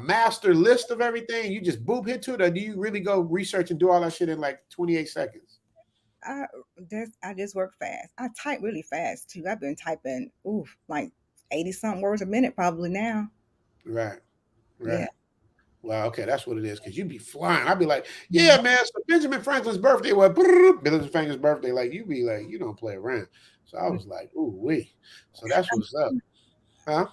master list of everything? You just boop hit to it, or do you really go research and do all that shit in like 28 seconds? I just work fast. I type really fast too. I've been typing like 80 something words a minute probably now. Right. Yeah. Well, okay, that's what it is. Because you be flying. I'd be like, yeah, man. So Benjamin Franklin's birthday was Benjamin Franklin's birthday. Like you be like, you don't play around. So I was like, ooh wee. So that's what's up, huh?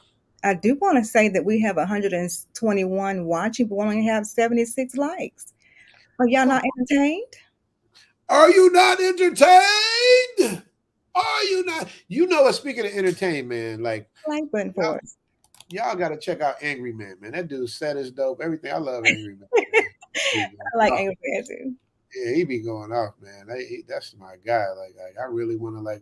I do want to say that we have 121 watching, but we only have 76 likes. Are y'all not entertained? Are you not entertained? Are you not? Speaking of entertainment, man, like Like button for us. y'all got to check out Angry Man, man. That dude's set is dope. Everything. I love Angry Man. I like Angry Man too. Yeah, he be going off, man. That's my guy. Like I really want to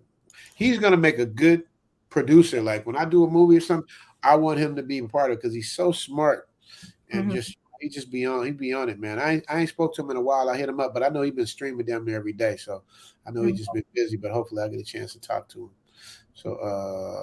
he's gonna make a good producer. Like when I do a movie or something, I want him to be a part of it because he's so smart and he be on it, man. I ain't spoke to him in a while. I hit him up, but I know he's been streaming down there every day, so I know he's just been busy. But hopefully, I get a chance to talk to him. So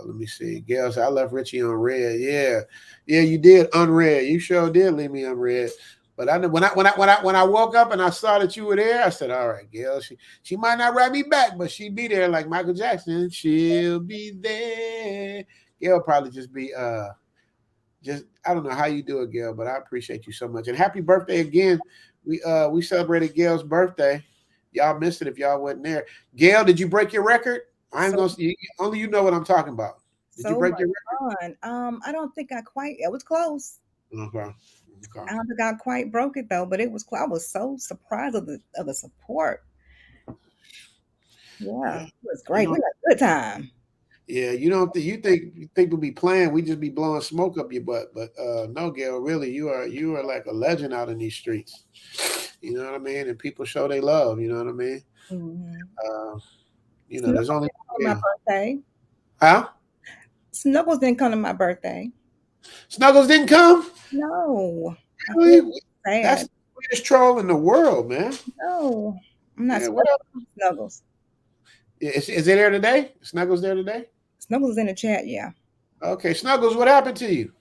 let me see. Gail said I left Richie on red. Yeah, you did unread. You sure did leave me unread. But I know when I woke up and I saw that you were there, I said, all right, Gail, she might not write me back, but she'd be there like Michael Jackson. She'll be there. Gail probably just be just I don't know how you do it, Gail, but I appreciate you so much. And happy birthday again. We celebrated Gail's birthday. Y'all missed it if y'all wasn't there. Gail, did you break your record? I ain't gonna only you know what I'm talking about. Did you break your record? I don't think it was close. Okay. I don't think I quite broke it though, but it was close. I was so surprised of the support. Yeah, it was great. We had a good time. Yeah, you think people be playing, we just be blowing smoke up your butt. But no, Gail, really, you are like a legend out in these streets. You know what I mean? And people show they love, you know what I mean? Mm-hmm. There's only my birthday. Huh? Snuggles didn't come to my birthday. Snuggles didn't come? No. Really? That's the greatest troll in the world, man. No. I'm not Snuggles. Is it there today? Snuggles there today? Snuggles is in the chat, yeah. Okay, Snuggles, what happened to you?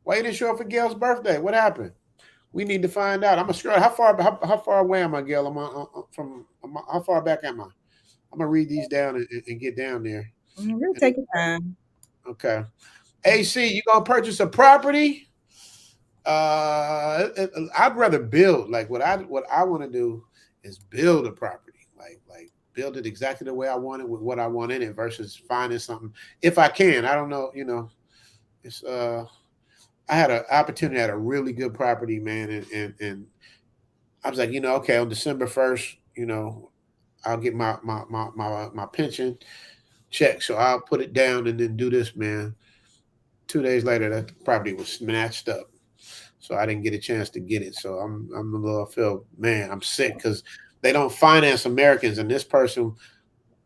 Why you didn't show up for Gail's birthday? What happened? We need to find out. I'm gonna scroll. How far away am I, Gail? How far back am I? I'm gonna read these down and get down there. Really take your time. Okay. AC, you gonna purchase a property? I'd rather build. Like what I want to do is build a property. Like build it exactly the way I want it with what I want in it versus finding something. If I can, I don't know. It's I had an opportunity at a really good property, man, and I was like, okay, on December 1st, I'll get my pension check, so I'll put it down and then do this, man. 2 days later, that property was snatched up, so I didn't get a chance to get it. So I'm sick because they don't finance Americans, and this person,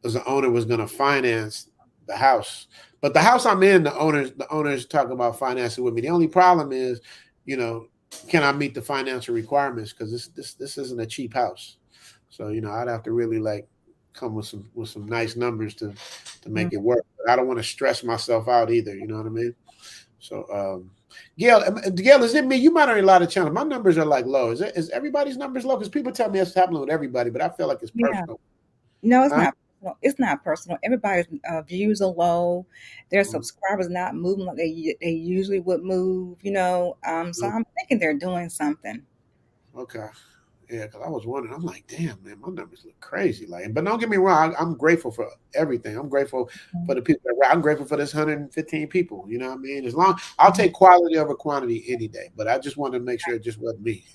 as the owner, was going to finance the house. But the house I'm in, the owners talk about financing with me. The only problem is, can I meet the financial requirements? Because this isn't a cheap house. So I'd have to really like come with some nice numbers to make it work. But I don't want to stress myself out either. You know what I mean? So Gail, is it me? You monitor a lot of channels. My numbers are like low. Is everybody's numbers low? Because people tell me it's happening with everybody, but I feel like it's Yeah. personal. No, it's Huh? not personal. It's not personal. Everybody's views are low. Their Mhm. subscribers not moving like they usually would move. So I'm thinking they're doing something. Okay. Yeah, because I was wondering, I'm like, damn, man, my numbers look crazy. Like, but don't get me wrong, I'm grateful for everything. I'm grateful for the people I'm grateful for this 115 people. You know what I mean? I'll take quality over quantity any day, but I just wanted to make sure it just wasn't me.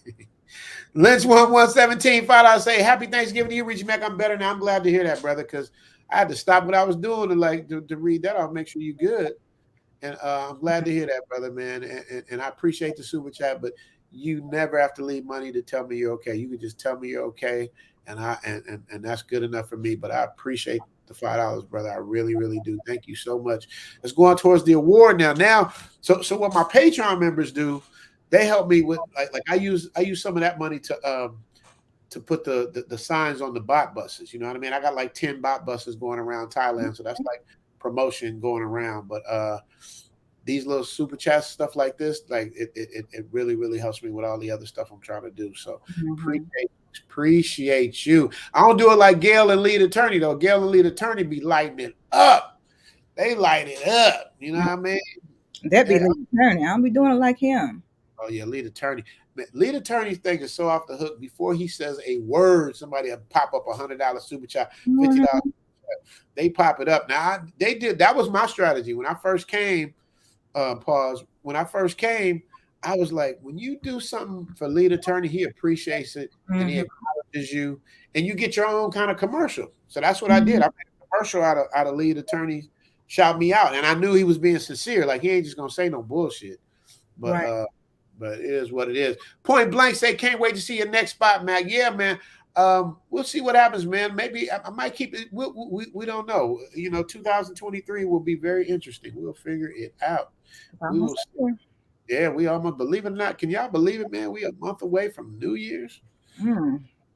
Lynch 1117, $5 say, happy Thanksgiving to you, Richie Mac. I'm better now. I'm glad to hear that, brother, because I had to stop what I was doing to read that off, make sure you're good. And I'm glad to hear that, brother, man. And I appreciate the super chat, but you never have to leave money to tell me you're okay. You can just tell me you're okay, and that's good enough for me. But I appreciate the $5, brother. I really, really do. Thank you so much. Let's go on towards the award now. So what my Patreon members do, they help me with like I use some of that money to put the signs on the bot buses. You know what I mean? I got like 10 bot buses going around Thailand, so that's like promotion going around. But these little super chats, stuff like this, like it really, really helps me with all the other stuff I'm trying to do. So appreciate you. I don't do it like Gail and Lead Attorney though. Gail and Lead Attorney be lighting it up. They light it up. You know what I mean? That'd be Lead Attorney. I don't be doing it like him. Oh yeah, Lead Attorney. Lead Attorney's thing is so off the hook. Before he says a word, somebody will pop up $100 super chat, $50. They pop it up. Now they did. That was my strategy when I first came. Pause. When I first came, I was like, when you do something for Lead Attorney, he appreciates it and he acknowledges you, and you get your own kind of commercial. So that's what I did. I made a commercial out of Lead Attorney shout me out, and I knew he was being sincere. Like he ain't just gonna say no bullshit. But but it is what it is. Point blank say, can't wait to see your next spot, Mac. Yeah, man. We'll see what happens, man. Maybe I might keep it. We don't know. 2023 will be very interesting. We'll figure it out. We will see. Yeah, we almost, believe it or not. Can y'all believe it, man? We a month away from New Year's.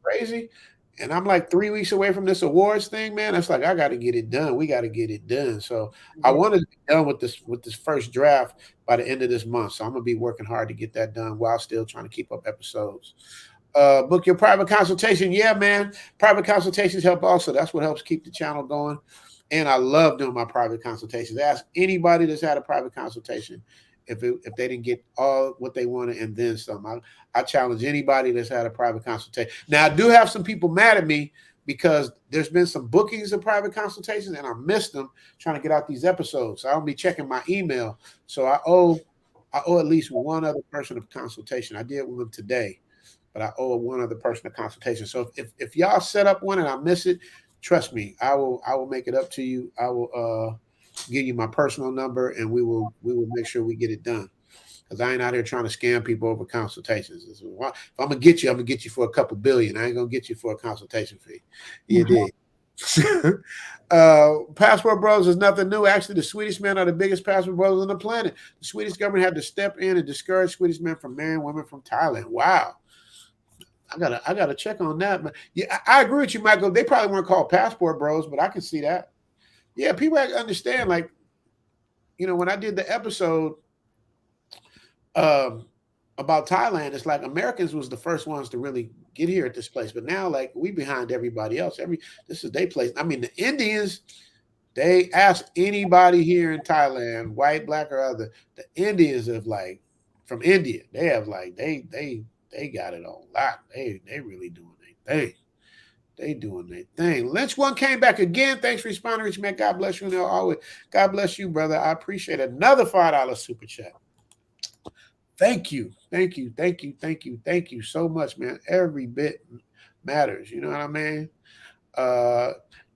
Crazy. And I'm like 3 weeks away from this awards thing, man. It's like I got to get it done. We got to get it done. So I wanted to be done with this first draft by the end of this month. So I'm gonna be working hard to get that done while still trying to keep up episodes. Book your private consultation. Yeah, man. Private consultations help also. That's what helps keep the channel going. And I love doing my private consultations. Ask anybody that's had a private consultation if they didn't get all what they wanted and then some. I challenge anybody that's had a private consultation. Now, I do have some people mad at me because there's been some bookings of private consultations and I missed them trying to get out these episodes. So I'll be checking my email. So I owe at least one other person a consultation. I did with them today, but I owe one other person a consultation. So if y'all set up one and I miss it, trust me, I will make it up to you. I will give you my personal number and we will make sure we get it done. Because I ain't out here trying to scam people over consultations. If I'm gonna get you for a couple billion. I ain't gonna get you for a consultation fee. You did. Passport Bros is nothing new. Actually, the Swedish men are the biggest passport bros on the planet. The Swedish government had to step in and discourage Swedish men from marrying women from Thailand. Wow. I gotta check on that. But yeah, I agree with you, Michael. They probably weren't called passport bros, but I can see that. Yeah, people have to understand, like, when I did the episode about Thailand, it's like Americans was the first ones to really get here at this place. But now, like, we behind everybody else. This is their place. I mean, the Indians, they ask anybody here in Thailand, white, black, or other, the Indians have like from India, they have like they got it on lock. They really doing their thing. They doing their thing. Lynch one came back again. Thanks for responding, Rich man. God bless you. Always. God bless you, brother. I appreciate another $5 super chat. Thank you. Thank you. Thank you. Thank you. Thank you so much, man. Every bit matters. You know what I mean?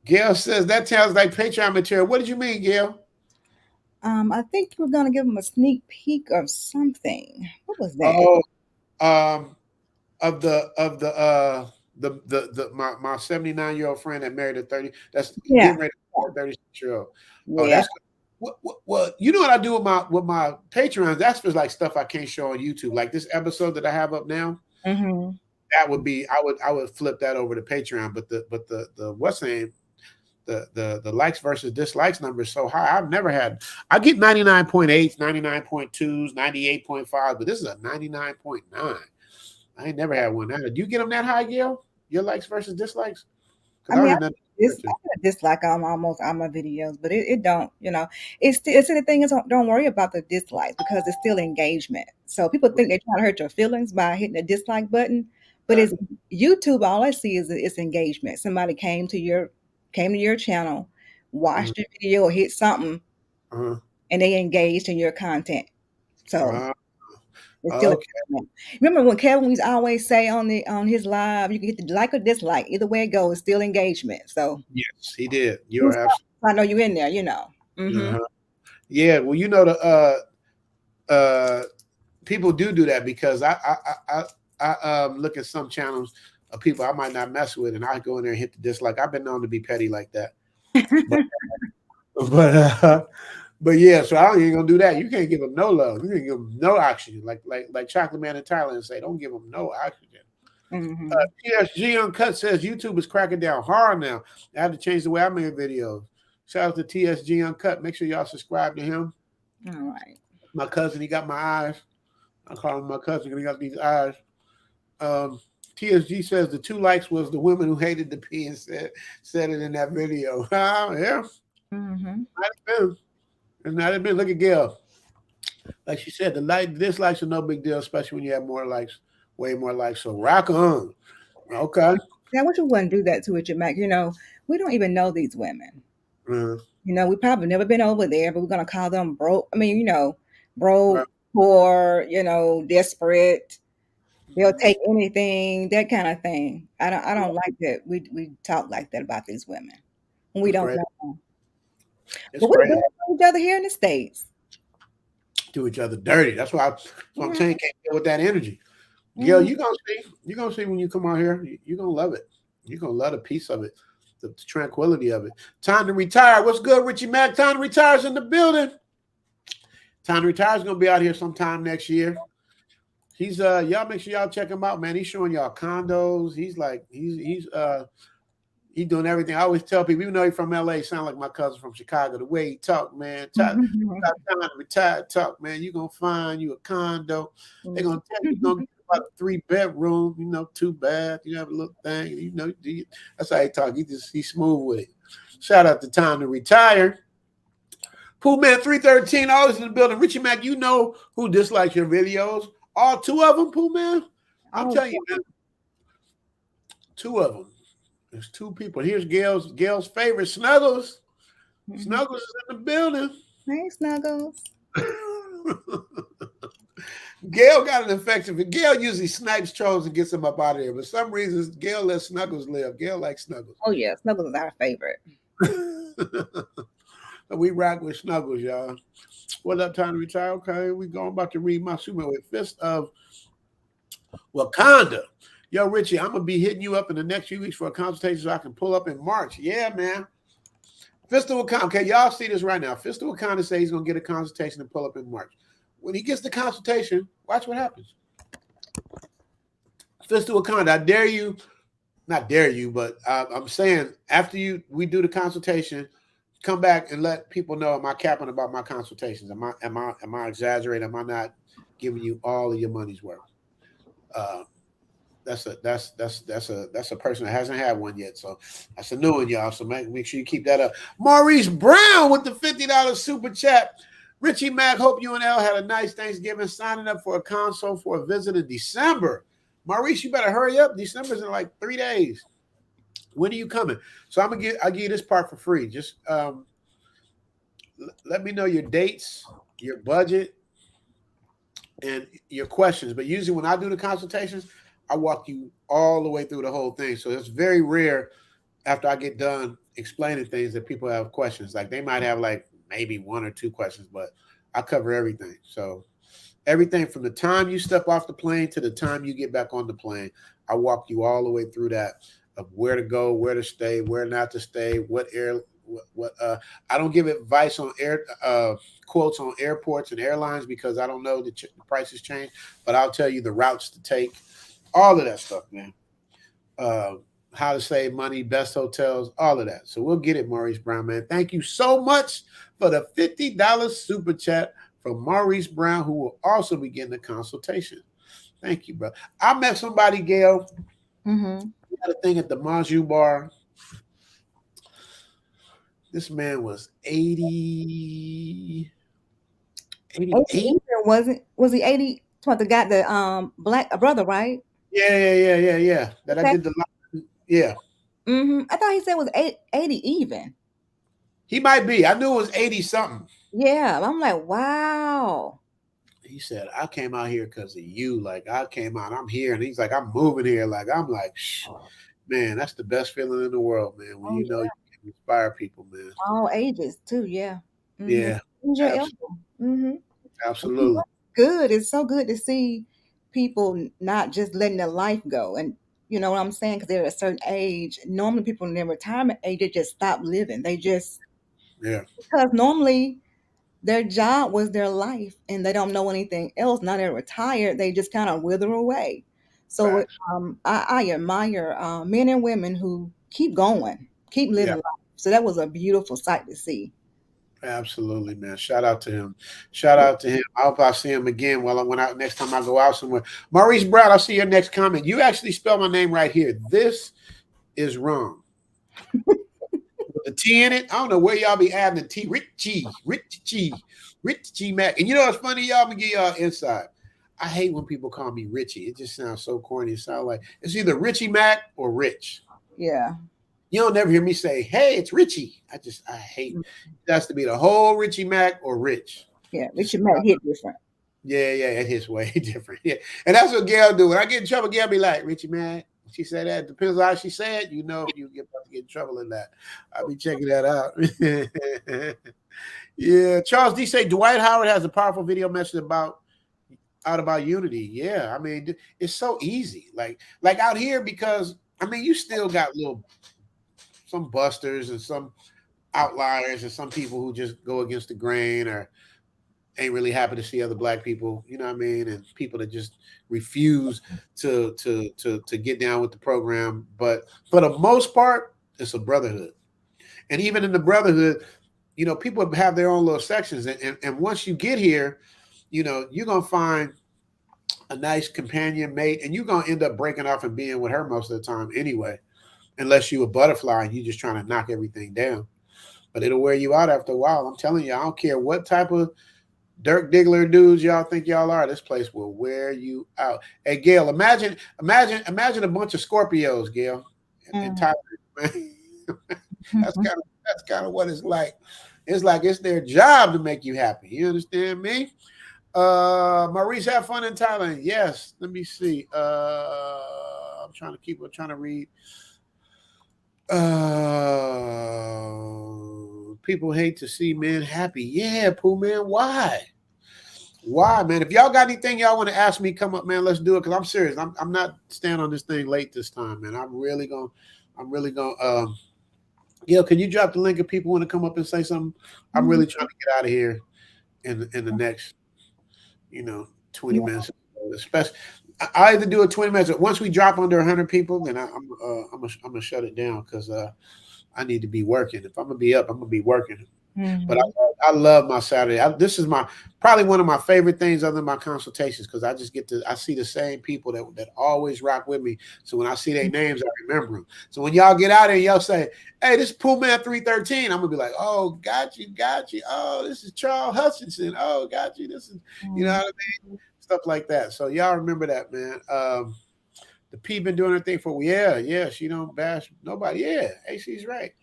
Gail says that sounds like Patreon material. What did you mean, Gail? I think you were gonna give them a sneak peek of something. What was that? My 79-year-old friend that married a 30. That's Yeah. getting ready to 36-year-old. Yeah. Oh, that's Well, you know what I do with my Patreons? That's for like stuff I can't show on YouTube. Like this episode that I have up now, Mm-hmm. that would be I would flip that over to Patreon. But the what's the name? The likes versus dislikes number is so high. I get 99.8s, 99.2s, 98.5, but this is a 99.9. I ain't never had one. Do you get them that high, Gail? Your likes versus dislikes? I mean, I Because dislike almost all my videos, but it don't, it's the thing is don't worry about the dislikes because it's still engagement. So people think they're trying to hurt your feelings by hitting the dislike button, but it's YouTube. All I see is it's engagement. Somebody came to your channel, watched the video, or hit something, and they engaged in your content. So it's still okay. engagement. Remember when Kevin used to always say on his live, you can hit the like or dislike. Either way it goes, it's still engagement. So Yes, he did. You are absolutely. I know you in there, Mm-hmm. Yeah, well, people do that because I look at some channels of people I might not mess with, and I go in there and hit the dislike. I've been known to be petty like that, but yeah, so I ain't gonna do that. You can't give them no love. You can't give them no oxygen. Like Chocolate Man in Thailand say, don't give them no oxygen. Mm-hmm. TSG Uncut says YouTube is cracking down hard now. I have to change the way I make videos. Shout out to TSG Uncut. Make sure y'all subscribe to him. All right. My cousin, he got my eyes. I call him my cousin because he got these eyes. TSG says the 2 likes was the women who hated the P and said it in that video. Yeah. Mm-hmm. Not been. Look at Gail. Like she said, the dislikes are no big deal, especially when you have more likes, way more likes. So rock on. Okay. Now, what you wouldn't do that to Richard Mack? We don't even know these women. We probably never been over there, but we're gonna call them broke. I mean, broke, poor, desperate. They'll take anything, that kind of thing. I don't like that. We talk like that about these women. We don't know them. But we're doing each other here in the States. Do each other dirty. That's why I'm saying can't deal with that energy. Gail, you're gonna see when you come out here, you're gonna love it. You're gonna love a piece of it, the tranquility of it. Time to retire. What's good, Richie Mack? Time to retire is in the building. Time to retire is gonna be out here sometime next year. He's y'all make sure y'all check him out, man. He's showing y'all condos. He's doing everything. I always tell people, even though he's from LA, he sound like my cousin from Chicago. The way he talk, man. Time to retire talk, man. You're gonna find you a condo. They're gonna tell you you're gonna get about a 3-bedroom, 2 bath, you have a little thing, that's how he talk. He's smooth with it. Shout out to Time to Retire. Pool Man 313, always in the building. Richie Mack, you know who dislikes your videos. All 2 of them, Pool Man. I'm telling you, man. 2 of them. There's 2 people. Here's Gail's favorite, Snuggles. Snuggles is in the building. Hey, Snuggles. Gail got an infection. Gail usually snipes trolls and gets them up out of here. But for some reasons, Gail lets Snuggles live. Gail likes Snuggles. Oh, yeah. Snuggles is our favorite. We rock with Snuggles, y'all. What up, Time to Retire? Okay, we going about to read my Superman with Fist of Wakanda. Yo, Richie, I'm going to be hitting you up in the next few weeks for a consultation so I can pull up in March. Yeah, man. Fist of Wakanda. Okay, y'all see this right now. Fist of Wakanda says he's going to get a consultation and pull up in March. When he gets the consultation, watch what happens. Fist of Wakanda, I dare you, not dare you, but I'm saying after we do the consultation, come back and let people know, am I capping about my consultations? Am I exaggerating? Am I not giving you all of your money's worth? That's a person that hasn't had one yet. So that's a new one, y'all. So make sure you keep that up. Maurice Brown with the $50 super chat. Richie Mack, hope you and Elle had a nice Thanksgiving. Signing up for a console for a visit in December. Maurice, you better hurry up. December's in like 3 days. When are you coming? So I'll give you this part for free. Just let me know your dates, your budget, and your questions. But usually when I do the consultations, I walk you all the way through the whole thing. So it's very rare after I get done explaining things that people have questions. Like they might have like maybe 1 or 2 questions, but I cover everything. So everything from the time you step off the plane to the time you get back on the plane, I walk you all the way through that of where to go, where to stay, where not to stay, what I don't give advice on quotes on airports and airlines because I don't know the prices change, but I'll tell you the routes to take, all of that stuff, man. Uh, how to save money, best hotels, all of that. So we'll get it, Maurice Brown, man. Thank you so much for the $50 super chat from Maurice Brown, who will also be getting a consultation. Thank you, bro. I met somebody, Gail. Mm-hmm. We had a thing at the Manju bar. This man was 80, 88. Was he 80? What the guy, the black brother, right? Yeah. That I Okay. did the yeah. Mm-hmm. I thought he said it was 80 even. He might be. I knew it was 80 something. Yeah, I'm like, wow. He said, I came out here because of you. Like, I came out, I'm here. And he's like, I'm moving here. Like, I'm like, man, that's the best feeling in the world, man. When you know you can inspire people, man. All ages, too, yeah. Mm-hmm. Yeah. Your elbow. Mm-hmm. Absolutely. Good. It's so good to see people not just letting their life go. And you know what I'm saying? Because they're at a certain age. Normally, people in their retirement age, they just stop living. They just, because normally their job was their life and they don't know anything else. Now they're retired, they just kind of wither away. So I admire men and women who keep going, keep living life. So that was a beautiful sight to see. Absolutely, man. Shout out to him. Shout out to him. I hope I see him again next time I go out somewhere. Maurice Brown, I'll see your next comment. You actually spell my name right here. This is wrong. With the T in it, I don't know where y'all be adding the T. Richie Mac. And you know what's funny, y'all? I'm gonna give y'all inside. I hate when people call me Richie. It just sounds so corny. It sounds like it's either Richie Mac or Rich. Yeah. You don't never hear me say, hey, it's Richie. I hate it. It has to be the whole Richie Mac or Rich. Yeah, Richie Mac hit different. Yeah, it hits way different. Yeah. And that's what Gail do. When I get in trouble, Gail be like, Richie Mac. She said that. Depends on how she said, you know, you get about to get in trouble in that. I'll be checking that out. Yeah. Charles D say Dwight Howard has a powerful video message about unity. Yeah. I mean, it's so easy. Like out here, because I mean, you still got some busters and some outliers and some people who just go against the grain or ain't really happy to see other black people, you know what I mean? And people that just refuse to get down with the program. But for the most part, it's a brotherhood. And even in the brotherhood, you know, people have their own little sections. And once you get here, you know, you're going to find a nice companion mate and you're going to end up breaking off and being with her most of the time anyway. Unless you a butterfly and you're just trying to knock everything down. But it'll wear you out after a while. I'm telling you, I don't care what type of Dirk Diggler dudes y'all think y'all are. This place will wear you out. Hey, Gail, imagine a bunch of Scorpios, Gail, in Thailand. That's kind of what it's like. It's like it's their job to make you happy. You understand me? Maurice, have fun in Thailand. Yes. Let me see. I'm trying to read. People hate to see men happy. Yeah, Pooh, man. Why, man? If y'all got anything y'all want to ask me, come up, man. Let's do it. Because I'm serious. I'm not staying on this thing late this time, man. I'm really gonna. Gail, can you drop the link if people want to come up and say something? I'm really trying to get out of here in the next, 20 minutes. Especially, I either do it 20 minutes. Once we drop under 100 people, then I'm gonna shut it down because I need to be working. If I'm gonna be up, I'm gonna be working. Mm-hmm. But I love my Saturday. This is probably one of my favorite things other than my consultations because I just I see the same people that always rock with me. So when I see their names, I remember them. So when y'all get out there and y'all say, "Hey, this is Pooh Man 313," I'm gonna be like, "Oh, got you. Oh, this is Charles Hutchinson. Oh, got you. This is you know what I mean." Stuff like that. So y'all remember that, man. The P been doing her thing for yeah. She don't bash nobody. Yeah, AC's right.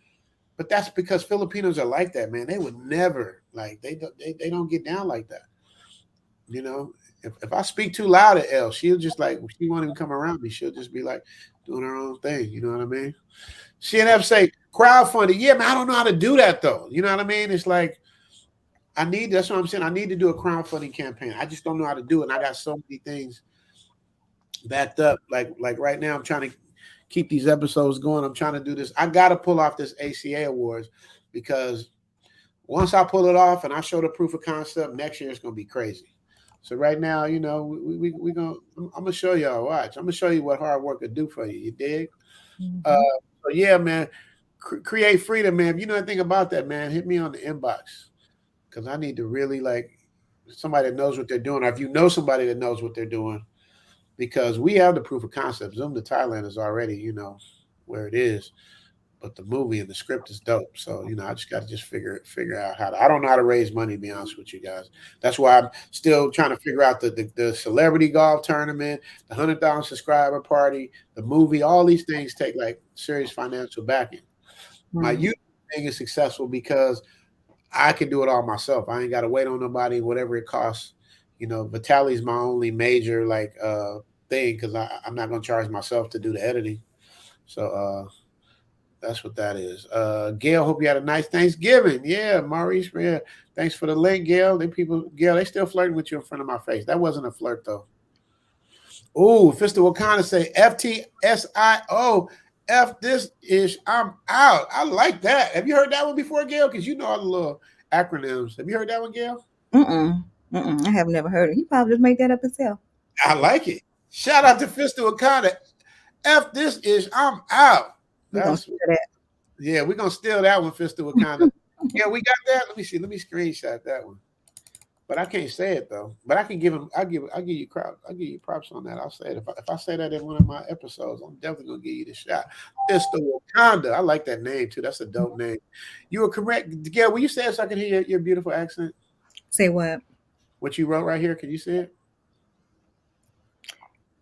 But that's because Filipinos are like that, man. They would never they don't get down like that. You know, if I speak too loud at Elle, she'll just she won't even come around me. She'll just be like doing her own thing. You know what I mean? CNF say crowdfunding. Yeah, man, I don't know how to do that though. You know what I mean? It's like that's what I'm saying. I need to do a crowdfunding campaign. I just don't know how to do it. And I got so many things backed up. Like right now, I'm trying to keep these episodes going. I'm trying to do this. I got to pull off this ACA awards, because once I pull it off and I show the proof of concept, next year it's gonna be crazy. So right now, you know, we gonna I'm gonna show y'all. Watch, I'm gonna show you what hard work could do for you. You dig? So yeah, man, create freedom, man. If you know anything about that, man, hit me on the inbox because I need to really like somebody that knows what they're doing, or if you know somebody that knows what they're doing, because we have the proof of concept. Zoom to Thailand is already, you know, where it is, but the movie and the script is dope. So you know, I just got to just figure out how to. I don't know how to raise money. To be honest with you guys, that's why I'm still trying to figure out the celebrity golf tournament, the 100,000 subscriber party, the movie. All these things take like serious financial backing. My YouTube thing is successful because I can do it all myself. I ain't got to wait on nobody, whatever it costs. You know, Vitali's my only major like thing because I'm not gonna charge myself to do the editing. So that's what that is. Gail, hope you had a nice Thanksgiving. Yeah, Maurice, yeah. Thanks for the link, Gail. Gail, they still flirting with you in front of my face. That wasn't a flirt though. Oh, Fister Wakanda say FTSIO. F this ish. I'm out. I like that. Have you heard that one before, Gail? Because you know all the little acronyms. Have you heard that one, Gail? I have never heard it. He probably just made that up himself. I like it. Shout out to Fister Wakanda. F this ish. I'm out. That's yeah, we're gonna steal that one, Fister Wakanda. Yeah, we got that. Let me see. Let me screenshot that one. But I can't say it though. But I can give him. I'll give you props on that. I'll say it if I say that in one of my episodes. I'm definitely gonna give you the shot. Fister Wakanda. I like that name too. That's a dope name. You were correct, Gail. Will you say it so I can hear your beautiful accent? Say what? What you wrote right here? Can you see it?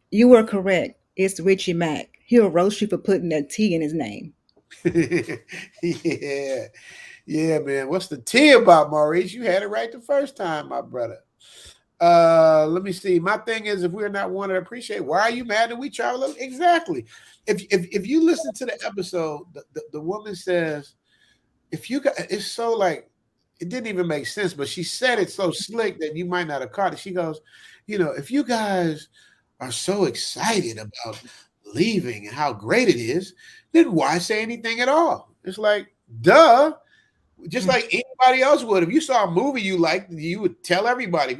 You were correct. It's Richie Mack. He'll roast you for putting that T in his name. Yeah. Yeah, man. What's the T about, Maurice? You had it right the first time, my brother. Let me see. My thing is, if we're not one to appreciate, why are you mad that we travel? Exactly. If you listen to the episode, the woman says, if you got, it's so like, it didn't even make sense, but she said it so slick that you might not have caught it. She goes, you know, if you guys are so excited about leaving and how great it is, then why say anything at all? It's like, duh. Just like anybody else would. If you saw a movie you liked, you would tell everybody. If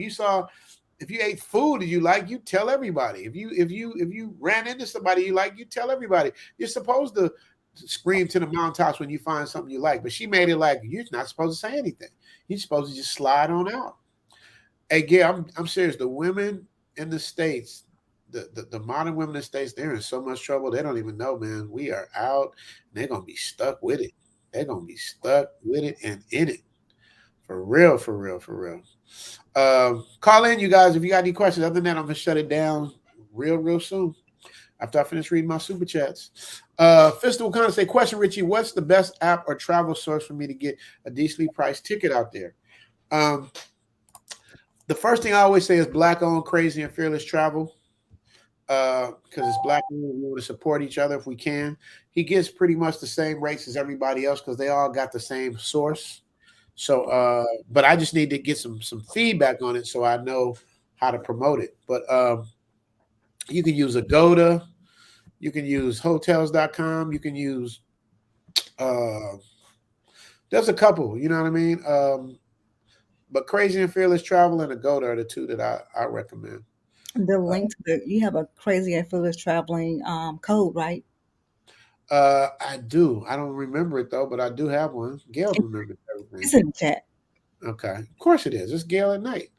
you ate food that you like, you tell everybody. If you ran into somebody you like, you tell everybody. You're supposed to scream to the mountaintops when you find something you like. But she made it like you're not supposed to say anything. You're supposed to just slide on out. Hey, Gail, I'm serious. The women in the States, the modern women in the States, they're in so much trouble. They don't even know, man. We are out and they're gonna be stuck with it. They're gonna be stuck with it and in it. For real, for real, for real. Call in, you guys, if you got any questions. Other than that, I'm gonna shut it down real soon. After I finish reading my super chats. Fister will kind of say, question, Richie, what's the best app or travel source for me to get a decently priced ticket out there? The first thing I always say is Black owned, crazy, and fearless travel. Because it's Black owned, we want to support each other if we can. He gets pretty much the same rates as everybody else because they all got the same source. So, but I just need to get some feedback on it so I know how to promote it. But you can use Agoda, you can use hotels.com, you can use there's a couple, you know what I mean? But Crazy and Fearless Travel and Agoda are the two that I recommend. The link to you have a Crazy and Fearless Traveling code, right? I do. I don't remember it though, but I do have one. Gail remembers everything. It's in the chat. Okay. Of course it is. It's Gail at night.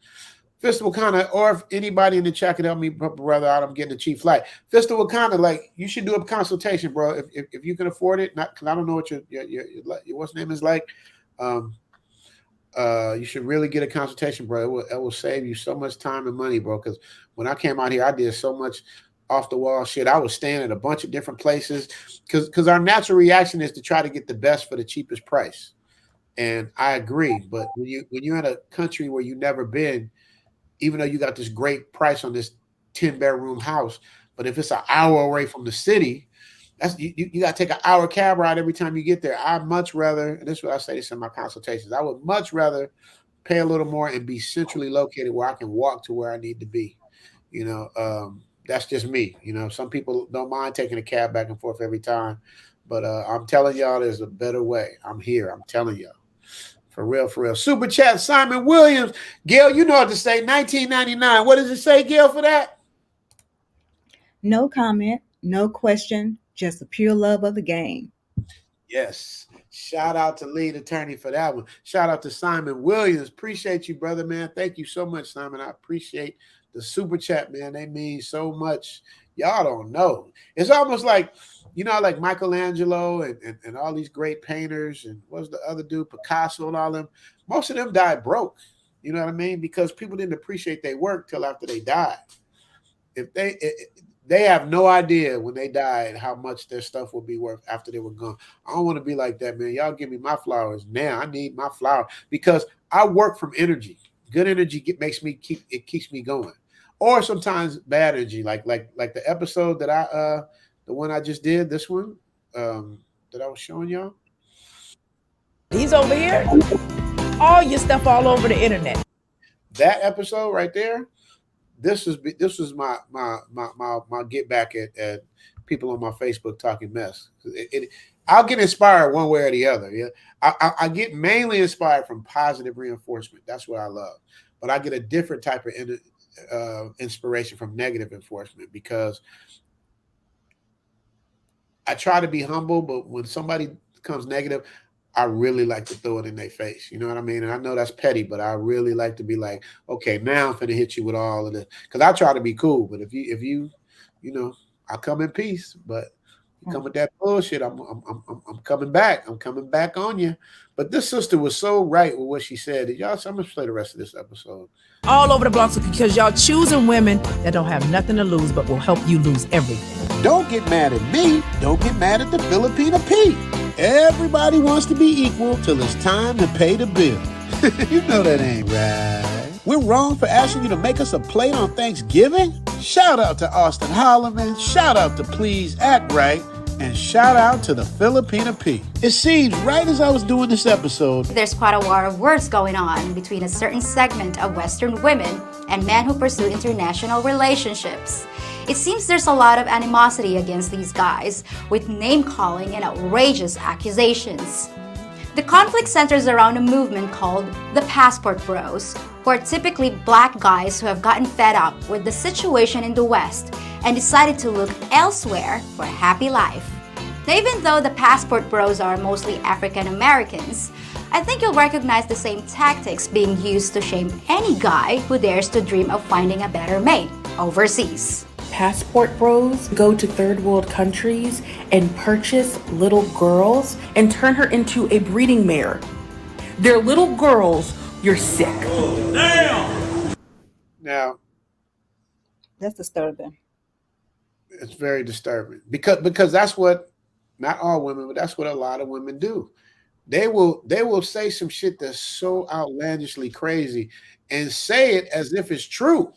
Fister Wakanda, or if anybody in the chat could help me, brother, out, I'm getting a cheap flight. Fister Wakanda, like, you should do a consultation, bro. If you can afford it, not because I don't know what your what's name is like. You should really get a consultation, bro. It will save you so much time and money, bro. Because when I came out here, I did so much off the wall shit. I was staying at a bunch of different places because our natural reaction is to try to get the best for the cheapest price. And I agree, but when you're in a country where you've never been, even though you got this great price on this 10-bedroom house, but if it's an hour away from the city, that's you got to take an hour cab ride every time you get there. I'd much rather, and this is what I say this in my consultations, I would much rather pay a little more and be centrally located where I can walk to where I need to be. You know, that's just me. You know, some people don't mind taking a cab back and forth every time, But I'm telling y'all, there's a better way. I'm here. I'm telling y'all. For real, for real. Super chat, Simon Williams. Gail, you know what to say. 1999. What does it say, Gail, for that? No comment, no question, just the pure love of the game. Yes. Shout out to lead attorney for that one. Shout out to Simon Williams. Appreciate you, brother, man. Thank you so much, Simon. I appreciate the super chat, man. They mean so much. Y'all don't know. It's almost like, you know, like Michelangelo and all these great painters, and what's the other dude, Picasso and all them. Most of them died broke. You know what I mean? Because people didn't appreciate their work till after they died. If they have no idea when they died how much their stuff would be worth after they were gone. I don't want to be like that, man. Y'all give me my flowers now. I need my flower because I work from energy. Good energy keeps me going. Or sometimes bad energy, like the episode that the one I just did, this one that I was showing y'all. He's over here. All your stuff all over the internet. That episode right there. This was my get back at people on my Facebook talking mess. I'll get inspired one way or the other. Yeah, I get mainly inspired from positive reinforcement. That's what I love. But I get a different type of inspiration from negative enforcement because I try to be humble, but when somebody becomes negative, I really like to throw it in their face. You know what I mean? And I know that's petty, but I really like to be like, okay, now I'm finna hit you with all of this. Because I try to be cool, but if you know, I come in peace. But you come with that bullshit, I'm coming back. I'm coming back on you. But this sister was so right with what she said. Y'all, so I'm gonna play the rest of this episode. All over the block because y'all choosing women that don't have nothing to lose but will help you lose everything. Don't get mad at me. Don't get mad at the Filipina P. Everybody wants to be equal till it's time to pay the bill. You know that ain't right. We're wrong for asking you to make us a plate on Thanksgiving? Shout out to Austin Holloman. Shout out to Please Act Right. And shout out to the Filipina P. It seems right as I was doing this episode, There's quite a war of words going on between a certain segment of Western women and men who pursue international relationships. It seems there's a lot of animosity against these guys, with name-calling and outrageous accusations. The conflict centers around a movement called the Passport Bros, who are typically black guys who have gotten fed up with the situation in the West and decided to look elsewhere for a happy life. Now, even though the Passport Bros are mostly African Americans, I think you'll recognize the same tactics being used to shame any guy who dares to dream of finding a better mate overseas. Passport bros go to third world countries and purchase little girls and turn her into a breeding mare. They're little girls, you're sick. Now, That's disturbing. it's very disturbing because that's what, not all women, but that's what a lot of women do. They will say some shit that's so outlandishly crazy and say it as if it's true.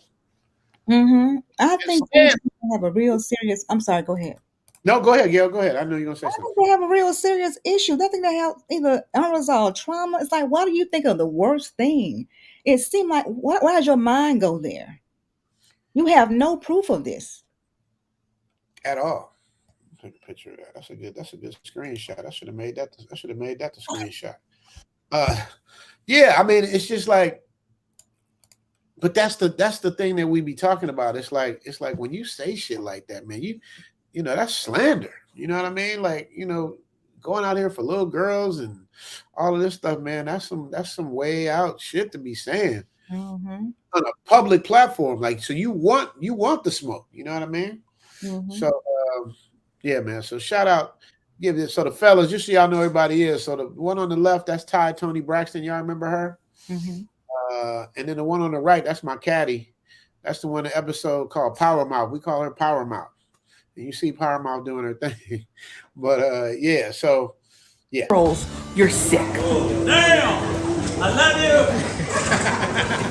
Mm-hmm. I think they have a real serious. I'm sorry. Go ahead. No, go ahead, Gail. Go ahead. I know you're gonna say I something. think they have a real serious issue. I think they have either unresolved trauma. It's like, why do you think of the worst thing? It seemed like, why does your mind go there? You have no proof of this At all. Take a picture of that. That's a good screenshot. I should have made that the screenshot. Yeah, I mean, it's just like, but that's the thing that we be talking about. It's like when you say shit like that, man, you know, that's slander. You know what I mean? Like, you know, going out here for little girls and all of this stuff, man, that's some way out shit to be saying on a public platform. Like, so you want the smoke, you know what I mean? So yeah, man. So shout out, give this. So the fellas, just so y'all know everybody is. So the one on the left, that's Ty Tony Braxton. Y'all remember her? And then the one on the right, that's my caddy. That's the one, the episode called Power Mouth. We call her Power Mouth. And you see Power Mouth doing her thing. But yeah, so yeah. Girls, you're sick. Damn! I love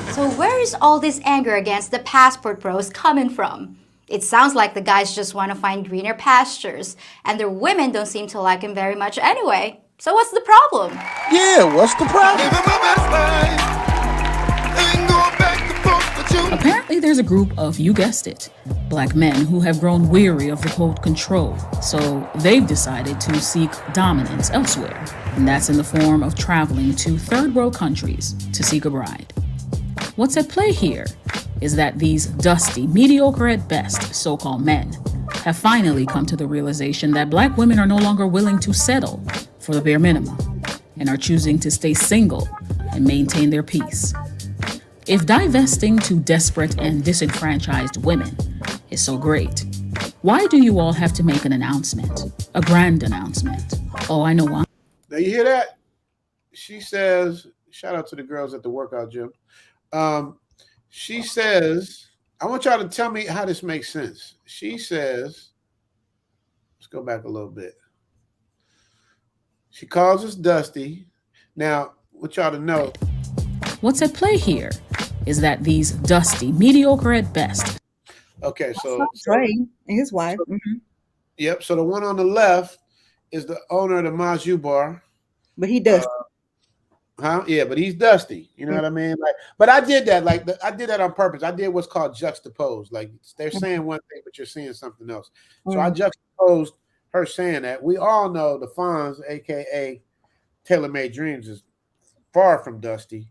you! So where is all this anger against the Passport Bros coming from? It sounds like the guys just want to find greener pastures, and their women don't seem to like him very much anyway. So what's the problem? Yeah, what's the problem? Apparently, there's a group of, you guessed it, black men who have grown weary of the quote control, so they've decided to seek dominance elsewhere, and that's in the form of traveling to third world countries to seek a bride. What's at play here is that these dusty, mediocre at best so-called men have finally come to the realization that black women are no longer willing to settle for the bare minimum and are choosing to stay single and maintain their peace. If divesting to desperate and disenfranchised women is so great, why do you all have to make an announcement? A grand announcement? Oh, I know why. Now you hear that? She says, shout out to the girls at the workout gym. She says, I want y'all to tell me how this makes sense. She says, let's go back a little bit. She calls us Dusty. Now, what y'all to know. What's at play here is that these dusty, mediocre at best. Okay, so Trey and his wife. Yep. So the one on the left is the owner of the Maju Bar. But he does. Yeah, but he's dusty. You know what I mean? Like, but I did that. Like, I did that on purpose. I did what's called juxtapose. Like, they're saying one thing, but you're seeing something else. So I juxtaposed her saying that. We all know the Fonz, aka Tailor Made Dreams, is far from dusty.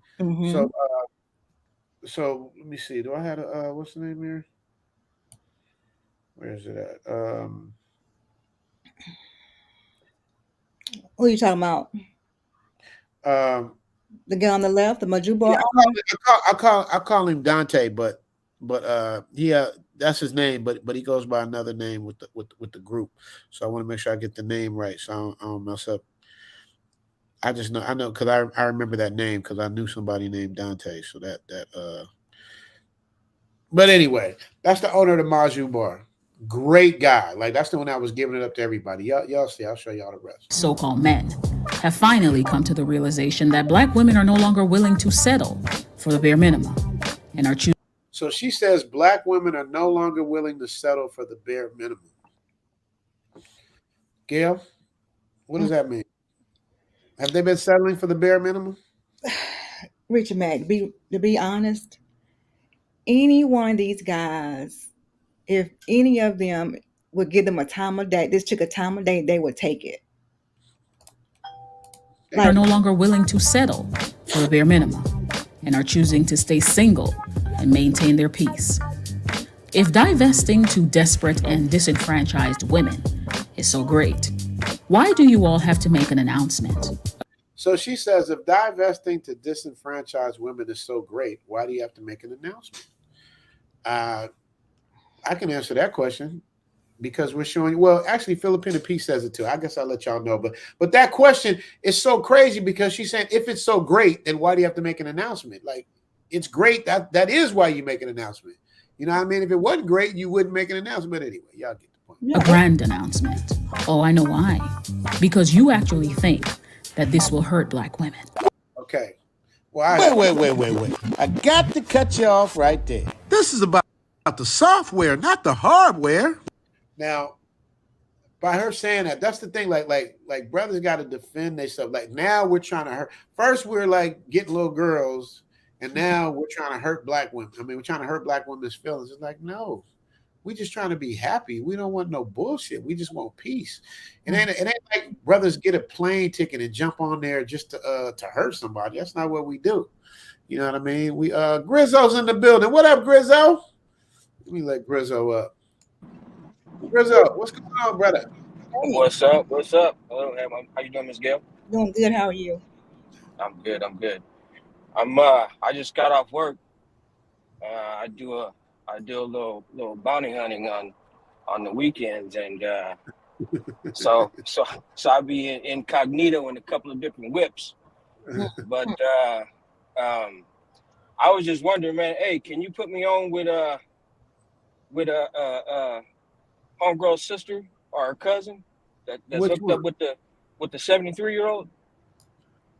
So let me see. Do I have a what's the name here? Where is it at? Who are you talking about? The guy on the left, the Majuba. Yeah, I call him Dante, but that's his name, but he goes by another name with the group. So I want to make sure I get the name right, so I don't mess up. I know because I remember that name because I knew somebody named Dante. So but anyway, that's the owner of the Maju Bar. Great guy. Like, that's the one I was giving it up to everybody. Y'all see. I'll show y'all the rest. So-called men have finally come to the realization that black women are no longer willing to settle for the bare minimum and are choosing. So she says black women are no longer willing to settle for the bare minimum. Gail, what does that mean? Have they been settling for the bare minimum? Richard Mack, to be honest, any one of these guys, if any of them would give them a time of day, this took a time of day, they would take it. Are no longer willing to settle for the bare minimum and are choosing to stay single and maintain their peace. If divesting to desperate and disenfranchised women is so great, why do you all have to make an announcement? So she says, if divesting to disenfranchised women is so great, why do you have to make an announcement? I can answer that question because we're showing. Well, actually, Filipina P says it too. I guess I'll let y'all know. But that question is so crazy because she's saying, if it's so great, then why do you have to make an announcement? Like, it's great. That is why you make an announcement. You know what I mean? If it wasn't great, you wouldn't make an announcement anyway. Y'all get the point. A grand announcement. Oh, I know why. Because you actually think that this will hurt black women. Okay. Well, Wait. I got to cut you off right there. This is about the software, not the hardware. Now, by her saying that, that's the thing. Like brothers got to defend themselves. Like, now we're trying to hurt. First, we're like getting little girls, and now we're trying to hurt black women. I mean, we're trying to hurt black women's feelings. It's like, no, we just trying to be happy. We don't want no bullshit. We just want peace. It ain't like brothers get a plane ticket and jump on there just to hurt somebody. That's not what we do. You know what I mean? We Grizzo's in the building. What up, Grizzo? Let me let Grizzo up. Grizzo, what's going on, brother? What's up? Hello, how you doing, Miss Gail? Doing good. How are you? I'm good. I just got off work. I do a little bounty hunting on the weekends, and so I be incognito in a couple of different whips. But I was just wondering, man. Hey, can you put me on with a homegirl's sister or her cousin that's hooked up with the 73-year-old?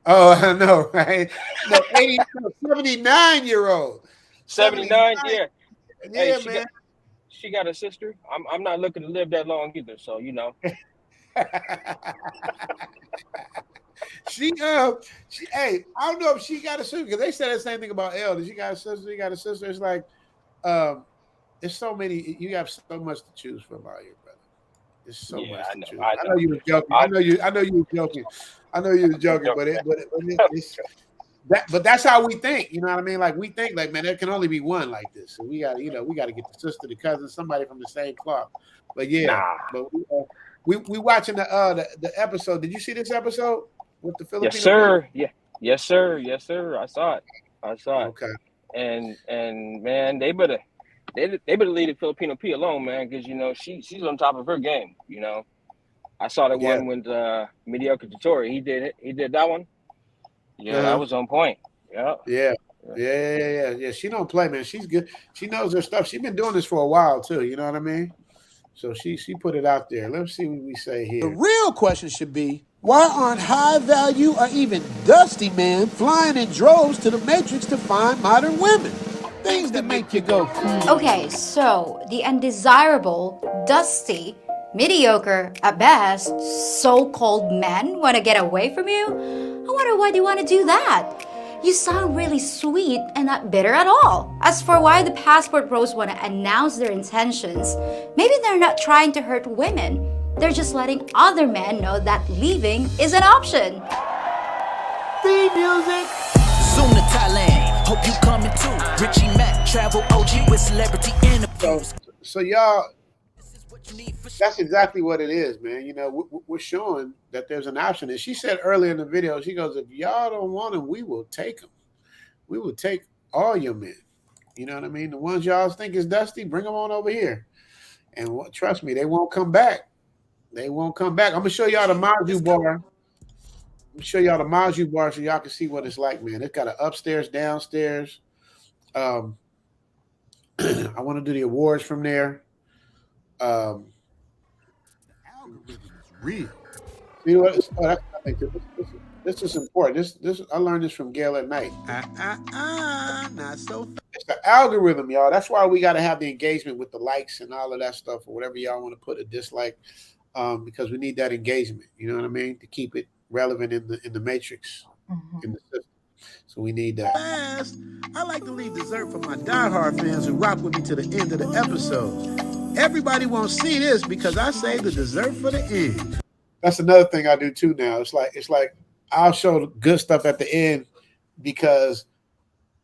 Oh, I know, right? No, 79-year-old. 79, yeah. Yeah, hey, man. She got a sister. I'm not looking to live that long either, so you know. She hey, I don't know if she got a sister because they said the same thing about Elle. Did she got a sister? She got a sister. It's like, There's so many. You have so much to choose from out here, brother. There's so Yeah, much I to know. choose. I I know. know you were joking. I, I know you were joking. I know you were joking, but it's that. But that's how we think. You know what I mean? Like we think, like man, there can only be one like this. So we got, we got to get the sister, the cousin, somebody from the same cloth. But yeah, nah. but we watching the episode. Did you see this episode with the Yes, Filipino people? sir. Yeah. Yes, sir. Yes, sir. I saw it. I saw it. Okay. And man, they better leave the Filipino P alone, man, because she's on top of her game. I saw the Yeah. one with mediocre tutorial. He did that one. Yeah, that Uh-huh. was on point. Yeah. Yeah. Yeah. She don't play, man. She's good. She knows her stuff. She's been doing this for a while too. You know what I mean? So she put it out there. Let's see what we say here. The real question should be, why aren't high value or even dusty men flying in droves to the Matrix to find modern women? Things that make you go, Okay, so the undesirable, dusty, mediocre, at best, so-called men want to get away from you? I wonder why they want to do that. You sound really sweet and not bitter at all. As for why the passport pros want to announce their intentions, maybe they're not trying to hurt women. They're just letting other men know that leaving is an option. theme music. Zoom to Thailand. Hope you coming too. Richie Mack, travel OG with celebrity interviews. So y'all, that's exactly what it is, man. We're showing that there's an option. And she said earlier in the video, she goes, if y'all don't want them, we will take them. We will take all your men. You know what I mean? The ones y'all think is dusty, bring them on over here. And trust me, they won't come back. They won't come back. I'm going to show y'all the Maju bar. I'm going to show y'all the Maju bar so y'all can see what it's like, man. It's got an upstairs, downstairs. I want to do the awards from there. The algorithm is real. You know what? I think this is important. This I learned this from Gail at night. Not so fast. It's the algorithm, y'all. That's why we got to have the engagement with the likes and all of that stuff, or whatever y'all want to put a dislike, because we need that engagement. You know what I mean? To keep it relevant in the matrix, in the system. So we need that. Fast. I like to leave dessert for my diehard fans who rock with me to the end of the episode. Everybody won't see this because I save the dessert for the end. That's another thing I do too now. It's like I'll show good stuff at the end because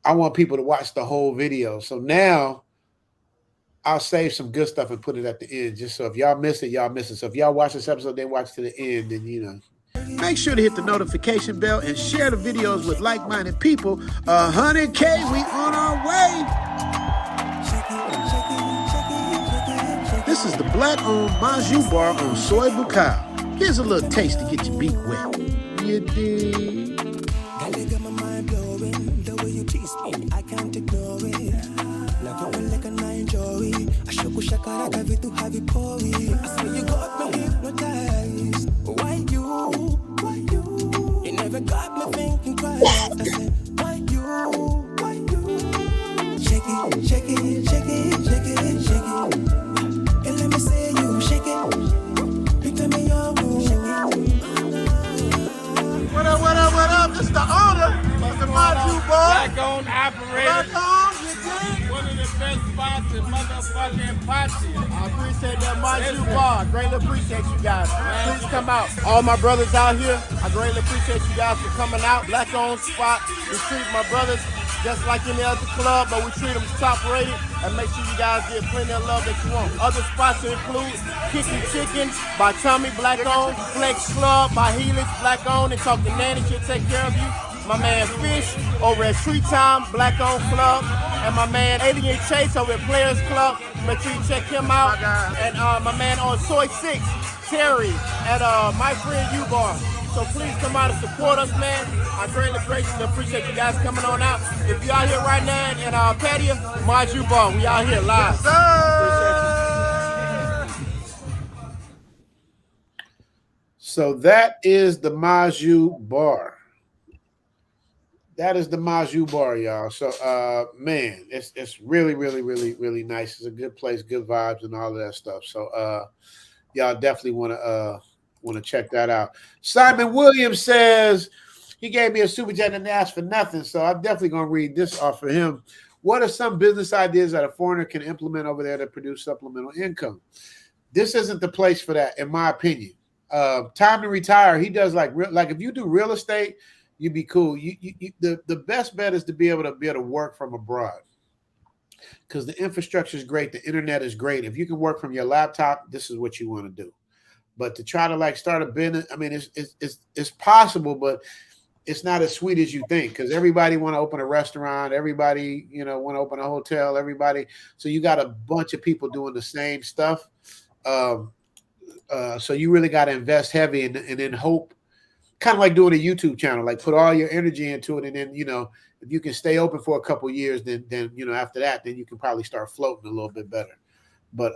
I want people to watch the whole video. So now I'll save some good stuff and put it at the end, just so if y'all miss it, y'all miss it. So if y'all watch this episode, then watch to the end, then Make sure to hit the notification bell and share the videos with like-minded people. 100K, we on our way. This is the black-owned Maju bar on Soy Bucal. Here's a little taste to get your beak wet. You dig? Got my mind blowing. The way you tease me, I can't ignore it. Love you like an enjoy. I show you shakara kavi to have it pori. I swear you got me hypnotized. Why you? You never got me thinking twice. I said, why you? Shake it, shake it, shake it, shake it, shake it. And let me say you shake it. You tell me your What up? This is the owner of the Maju bar. Black-owned operator. Black-owned, you dig? One of the best spots in motherfucking Pattaya. I appreciate that Maju bar. Greatly appreciate you guys. Please come out. All my brothers out here, I greatly appreciate you guys for coming out. Black-owned spot. We treat my brothers just like any other club, but we treat them top rated and make sure you guys get plenty of love that you want. Other spots include Kicking Chicken by Tommy, black-owned, Flex Club by Helix, black-owned, and Talk to Nanny, she'll take care of you. My man Fish over at Tree Time, black-owned club, and my man Alien Chase over at Players Club. Make sure you check him out. And my man on Soy 6, Terry, at My Friend U Bar. So please come out and support us, man. I greatly appreciate you guys coming on out. If you're out here right now in Pattaya, Maju Bar, we out here live. So that is the Maju bar. That is the Maju bar, y'all. So man, it's really, really, really, really nice. It's a good place, good vibes, and all of that stuff. So y'all definitely want to check that out. Simon Williams says he gave me a super chat and asked for nothing. So I'm definitely gonna read this off of him. What are some business ideas that a foreigner can implement over there to produce supplemental income? This isn't the place for that, in my opinion. Time to retire. He does like if you do real estate, you'd be cool. The best bet is to be able to work from abroad, because the infrastructure is great, the internet is great. If you can work from your laptop, this is what you want to do. But to try to like start a business, I mean, it's possible, but it's not as sweet as you think, because everybody want to open a restaurant, everybody want to open a hotel, everybody. So you got a bunch of people doing the same stuff. So you really got to invest heavy and then hope, kind of like doing a YouTube channel, like put all your energy into it, and then if you can stay open for a couple of years, then after that, then you can probably start floating a little bit better. But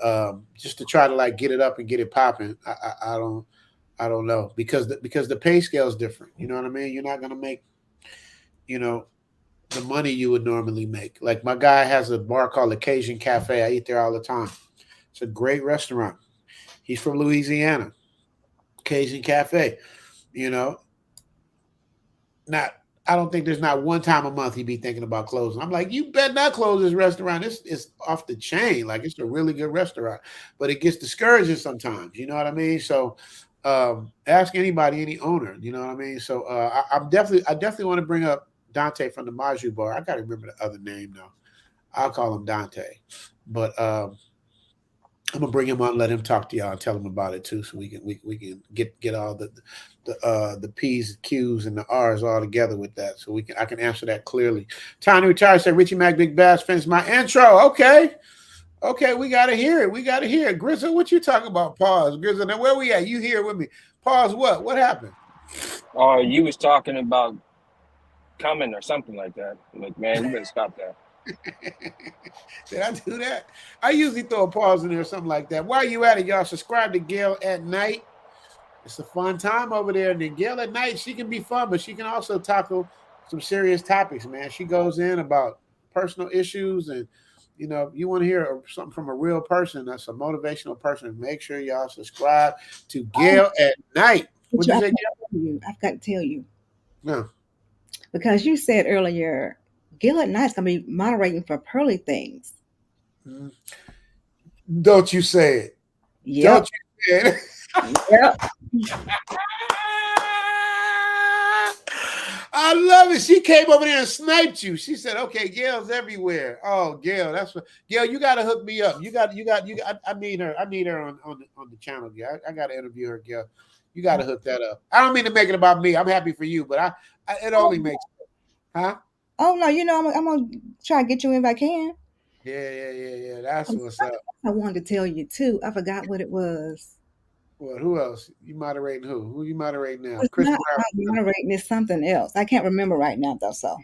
just to try to like get it up and get it popping, I don't know, because the pay scale is different. You know what I mean? You're not gonna make the money you would normally make. Like my guy has a bar called Occasion Cafe. I eat there all the time. It's a great restaurant. He's from Louisiana. Occasion Cafe. I don't think there's not one time a month he'd be thinking about closing. I'm like, you better not close this restaurant. It's off the chain. Like, it's a really good restaurant, but it gets discouraging sometimes. You know what I mean? So ask anybody, any owner. You know what I mean? So I definitely want to bring up Dante from the Maju Bar. I got to remember the other name now. I'll call him Dante. But I'm gonna bring him on and let him talk to y'all and tell him about it too, so we can get all the P's, Q's, and the R's all together with that, so I can answer that clearly. Time to retire, said Richie Mac Big Bass. Finish my intro. Okay, we gotta hear it. Grizzle, what you talking about? Pause, Grizzle. Now where we at? You here with me? Pause. What happened? Oh, you was talking about coming or something like that. Like, man, you better stop that. Did I do that? I usually throw a pause in there or something like that. While you at it, y'all, subscribe to Gail at Night. It's a fun time over there. And then Gail at Night, she can be fun, but she can also tackle some serious topics, man. She goes in about personal issues, and you want to hear something from a real person that's a motivational person. Make sure y'all subscribe to Gail at Night. What you say, Gail? I've got to tell you. No. Because you said earlier, Gail at Night's gonna be moderating for Pearly Things. Don't you say it? Yep. Don't you say it? Yep. I love it. She came over there and sniped you. She said, "Okay, Gail's everywhere." Oh, Gail, Gail. You got to hook me up. You got. I need her. I need her on the channel, Gail. I got to interview her, Gail. You got to hook that up. I don't mean to make it about me. I'm happy for you, but it only makes sense. Huh? Oh no, I'm gonna try to get you in if I can. Yeah. That's what's up. I wanted to tell you too. I forgot what it was. What? Who else? You moderating who? Who you moderating now? It's Chris not Brown. moderating. It's something else. I can't remember right now though. So.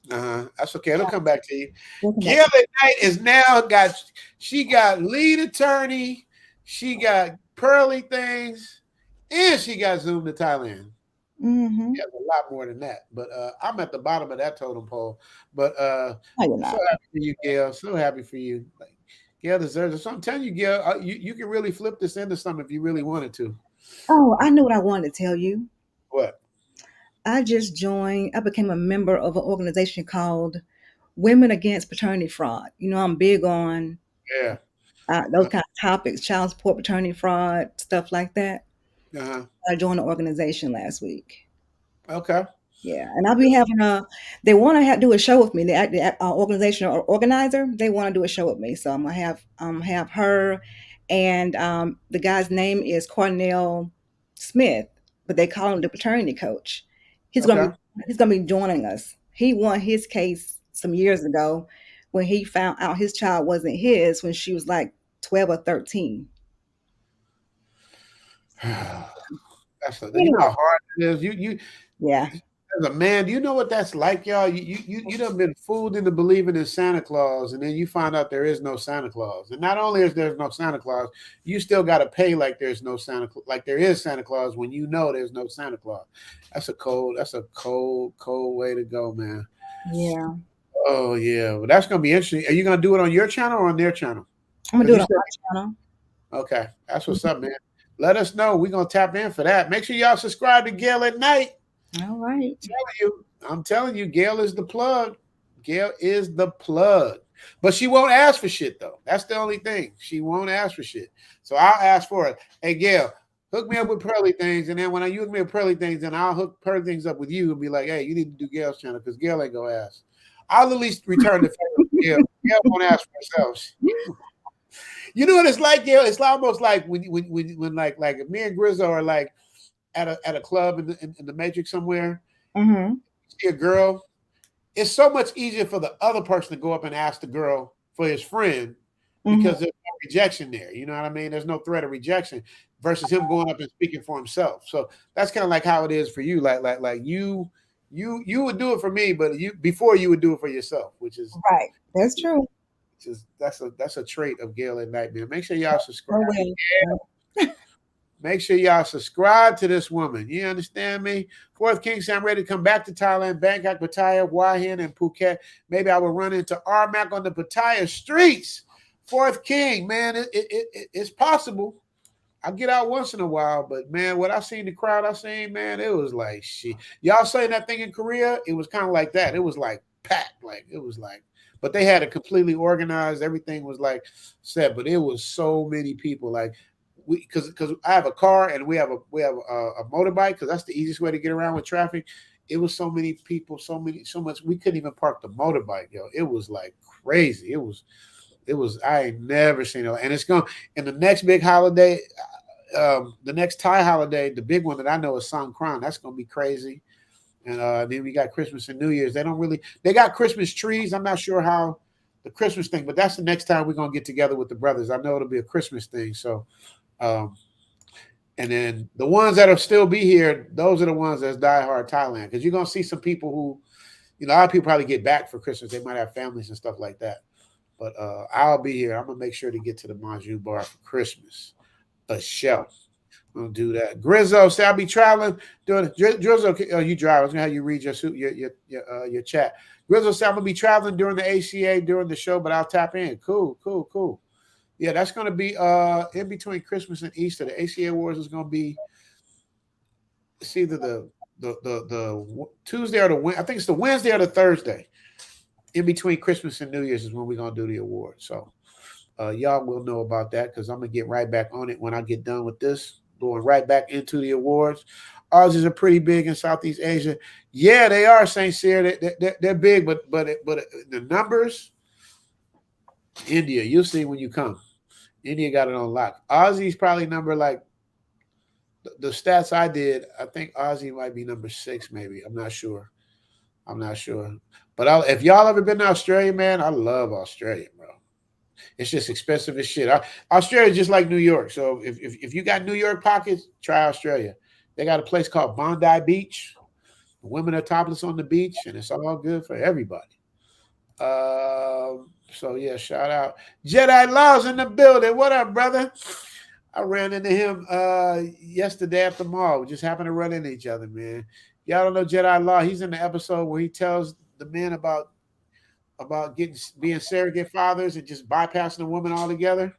That's okay. It'll come back to you. Gail at Night is now she got lead attorney, she got Pearly Things, and she got Zoom to Thailand. Mm-hmm. She has a lot more than that, but I'm at the bottom of that totem pole. But so happy for you, Gail. So happy for you. Like, Gail deserves it. So I'm telling you, Gail, you can really flip this into something if you really wanted to. Oh, I know what I wanted to tell you. What? I became a member of an organization called Women Against Paternity Fraud. I'm big on those kind of topics, child support, paternity fraud, stuff like that. I joined the organization last week. Okay. Yeah, and I'll be having they want to do a show with me. The organization or organizer, they want to do a show with me. So I'm gonna have her, and the guy's name is Cornell Smith, but they call him the paternity coach. He's gonna be joining us. He won his case some years ago when he found out his child wasn't his when she was like 12 or 13. You know how hard it is. Yeah. As a man, do you know what that's like, y'all? You done been fooled into believing in Santa Claus, and then you find out there is no Santa Claus. And not only is there no Santa Claus, you still got to pay like there's no Santa Claus, like there is Santa Claus when you know there's no Santa Claus. That's a cold way to go, man. Yeah. Oh yeah, well that's gonna be interesting. Are you gonna do it on your channel or on their channel? I'm gonna do it on my channel. Okay, that's what's up, man. Let us know. We're gonna tap in for that. Make sure y'all subscribe to Gail at Night. All right. I'm telling you, Gail is the plug. Gail is the plug. But she won't ask for shit though. That's the only thing. She won't ask for shit. So I'll ask for it. Hey Gail, hook me up with Pearly Things, and then when you hook me with Pearly Things, then I'll hook Pearly Things up with you and be like, hey, you need to do Gail's channel because Gail ain't gonna ask. I'll at least return the favor to Gail. Gail won't ask for herself. You know what it's like, Gail? It's almost like when like if me and Grizzo are like at a club in the Matrix somewhere, see a girl. It's so much easier for the other person to go up and ask the girl for his friend because there's no rejection there. You know what I mean? There's no threat of rejection versus him going up and speaking for himself. So that's kind of like how it is for you. Like you would do it for me, but before you would do it for yourself, which is right. That's true. That's a trait of Gail at Night, man. Make sure y'all subscribe. Make sure y'all subscribe to this woman. You understand me? Fourth King said, I'm ready to come back to Thailand, Bangkok, Pattaya, Hua Hin, and Phuket. Maybe I will run into Armac on the Pattaya streets. Fourth King, man, it's possible. I get out once in a while, but man, what I seen, the crowd I seen, man, it was like shit. Y'all saying that thing in Korea, it was kind of like that. It was like packed, like it was like, but they had it completely organized. Everything was like set, but it was so many people. Like because I have a car and we have a motorbike because that's the easiest way to get around with traffic. It was so many people, so much we couldn't even park the motorbike, yo. It was like crazy. It was I ain't never seen it, and it's going. And the next big holiday, the next Thai holiday, the big one that I know is Songkran. That's gonna be crazy. And then we got Christmas and New Year's. They got Christmas trees. I'm not sure how the Christmas thing, but that's the next time we're gonna get together with the brothers. I know it'll be a Christmas thing. So, and then the ones that'll still be here, those are the ones that's diehard Thailand. Because you're gonna see some people who, a lot of people probably get back for Christmas. They might have families and stuff like that. But I'll be here. I'm gonna make sure to get to the Manju bar for Christmas. A shelf. I'm gonna do that. Grizzo, say I'll be traveling doing Grizzo. You drive. I was gonna have you read your chat. Grizzo said I'm gonna be traveling during the ACA during the show, but I'll tap in. Cool. Yeah, that's gonna be in between Christmas and Easter. The ACA Awards is gonna be. It's either the Tuesday or I think it's the Wednesday or the Thursday. In between Christmas and New Year's is when we're gonna do the award. So y'all will know about that because I'm gonna get right back on it when I get done with this. Going right back into the awards. Aussies are pretty big in Southeast Asia. Yeah, they are, St. Cyr. They're big, but the numbers, India, you'll see when you come. India got it on lock. Aussie's probably number like the stats I did. I think Aussie might be number 6, maybe. I'm not sure. But if y'all ever been to Australia, man, I love Australia, bro. It's just expensive as shit. Australia is just like New York. So if you got New York pockets, try Australia. They got a place called Bondi Beach. The women are topless on the beach, and it's all good for everybody. So yeah, shout out. Jedi Law's in the building. What up, brother? I ran into him yesterday at the mall. We just happened to run into each other, man. Y'all don't know Jedi Law. He's in the episode where he tells the men about being surrogate fathers and just bypassing the woman altogether.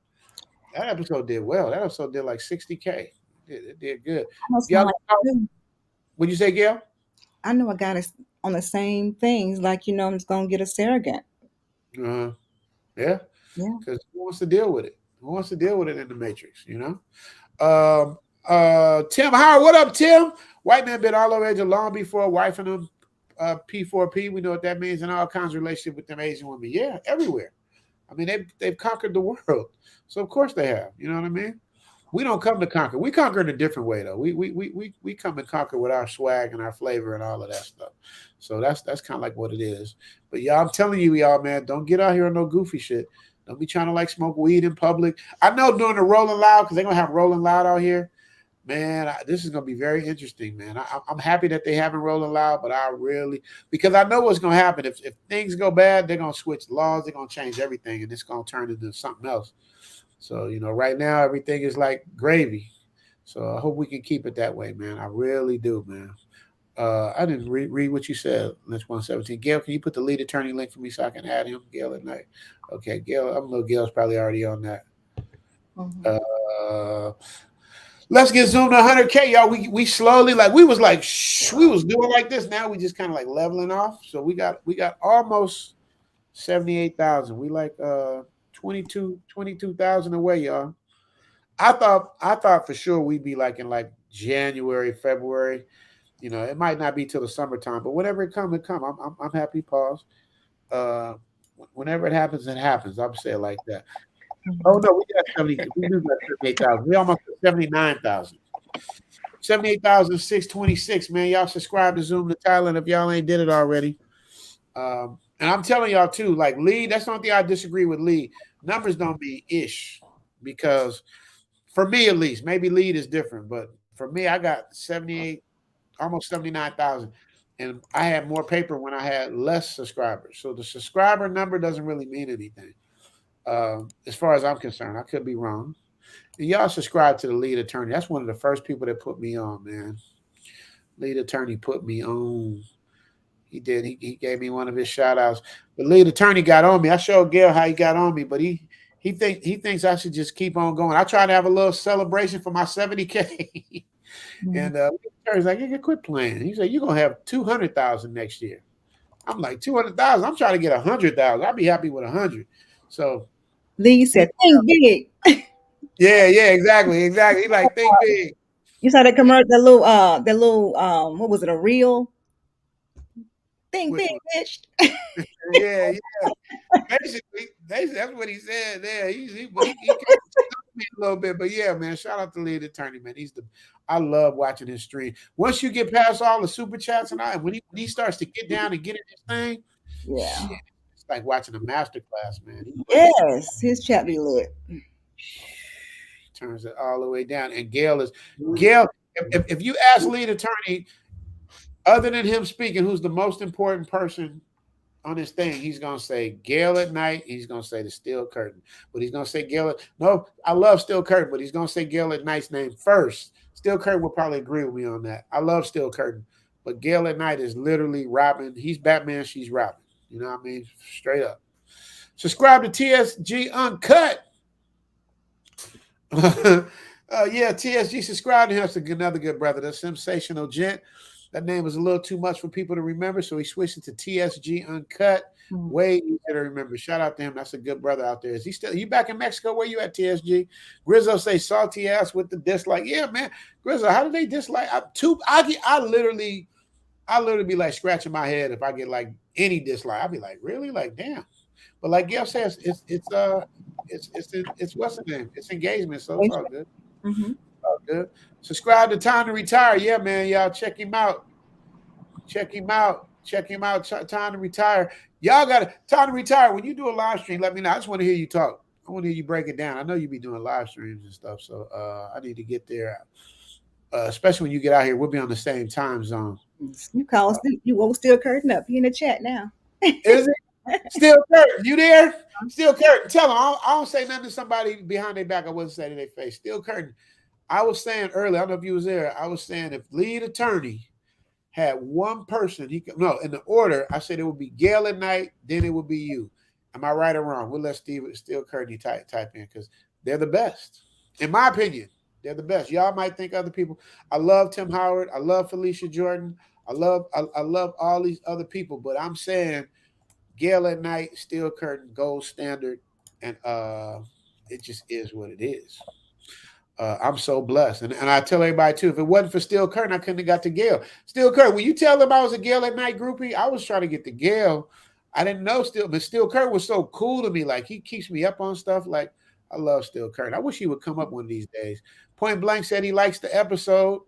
That episode did well. That episode did like 60K. It did good. What'd you say, Gail? I know a guy that's on the same things. Like, I'm just gonna get a surrogate. Yeah. Yeah. Because who wants to deal with it? Who wants to deal with it in the Matrix? Tim Howard, what up, Tim? White man been all over Asia long before wife and them. P4P, we know what that means, and all kinds of relationship with them Asian women. Yeah, everywhere. I mean, they've conquered the world, so of course they have. You know what I mean? We don't come to conquer. We conquer in a different way, though. We come and conquer with our swag and our flavor and all of that stuff. So that's kind of like what it is. But y'all, I'm telling you, y'all, man, don't get out here on no goofy shit. Don't be trying to like smoke weed in public. I know during the Rolling Loud, because they're gonna have Rolling Loud out here. Man, this is going to be very interesting, man. I'm happy that they haven't Rolling Loud, but because I know what's going to happen. If things go bad, they're going to switch laws. They're going to change everything, and it's going to turn into something else. So, right now, everything is like gravy. So I hope we can keep it that way, man. I really do, man. I didn't read what you said. That's 117. Gail, can you put the lead attorney link for me so I can add him? Gail at night. Okay, Gail. Gail's probably already on that. Let's get Zoom to 100K, y'all. We slowly we was doing like this. Now we just kind of like leveling off. So we got almost 78,000. We like 22,000 away, y'all. I thought for sure we'd be like in like January, February. You know, it might not be till the summertime, but whenever it come, it come. I'm happy. Pause. Uh, Whenever it happens, it happens. I'll say it like that. Oh no, we got 70. We do got 78,000. We almost got 79,000. 78,626. Man, y'all subscribe to Zoom to Thailand if y'all ain't did it already. And I'm telling y'all too, like Lee, that's the only thing I disagree with Lee. Numbers don't mean ish, because for me at least, maybe lead is different, but for me, I got 78, almost 79,000. And I had more paper when I had less subscribers. So the subscriber number doesn't really mean anything. As far as I'm concerned, I could be wrong. And y'all subscribe to the lead attorney. That's one of the first people that put me on, man. Lead attorney put me on. He did. He gave me one of his shout outs. The lead attorney got on me. I showed Gail how he got on me, but he thinks I should just keep on going. I tried to have a little celebration for my 70K. And he's like, you quit playing. He's like, you're gonna have 200,000 next year. I'm like, 200,000. I'm trying to get 100,000. I'll be happy with 100. So Lee said, think big. Yeah, exactly. He like, think big. You saw that commercial, that little what was it, a reel? Think big, bitch. Yeah. Basically, that's what he said there. He kind of me a little bit, but yeah, man. Shout out to lead attorney, man. I love watching his stream. Once you get past all the super chats and when he starts to get down and get in this thing, shit, it's like watching a master class, man. Yes, his chat be lit. Turns it all the way down. And Gail, if you ask lead attorney, other than him speaking, who's the most important person on this thing, he's gonna say Gail at night. He's gonna say the Steel Curtain, but he's gonna say Gail. No, I love Steel Curtain, but he's gonna say Gail at night's name first. Steel Curtain will probably agree with me on that. I love Steel Curtain, but Gail at night is literally Robin. He's Batman. She's Robin. You know what I mean? Straight up. Subscribe to TSG Uncut. Yeah, TSG, subscribe to him. That's another good brother. That's Sensational Gent. That name was a little too much for people to remember, so he switched it to TSG Uncut. Way easier to remember. Shout out to him. That's a good brother out there. Is he still? You back in Mexico? Where you at, TSG? Grizzo say salty ass with the dislike. Yeah, man. Grizzo, how do they dislike? I literally be like scratching my head if I get like any dislike. I'll be like, really? Like, damn. But like Gail says, it's what's the name? It's engagement, so it's all good. All good. Subscribe to Time to Retire. Yeah, man. Y'all check him out. Time to Retire. Y'all got Time to Retire. When you do a live stream, let me know. I just want to hear you talk. I want to hear you break it down. I know you be doing live streams and stuff, so I need to get there. Especially when you get out here, we'll be on the same time zone. You call you won't Steel Curtain up. He in the chat now. Is it? Steel Curtain, you there? Steel Curtain, tell them. I don't say nothing to somebody behind their back. I wouldn't say to their face. Steel Curtain. I was saying earlier, I don't know if you was there. I was saying if lead attorney had one person, in the order, I said it would be Gail at night, then it would be you. Am I right or wrong? We'll let Steel Curtain type in because they're the best. In my opinion, they're the best. Y'all might think other people. I love Tim Howard. I love Felicia Jordan. I love all these other people, but I'm saying Gail at night, Steel Curtain, gold standard, and it just is what it is. I'm so blessed. And I tell everybody too, if it wasn't for Steel Curtain, I couldn't have got to Gail. Steel Curtain, when you tell them I was a Gail at night groupie, I was trying to get to Gail. I didn't know but Steel Curtain was so cool to me. Like he keeps me up on stuff. Like I love Steel Curtain. I wish he would come up one of these days. Point Blank said he likes the episode.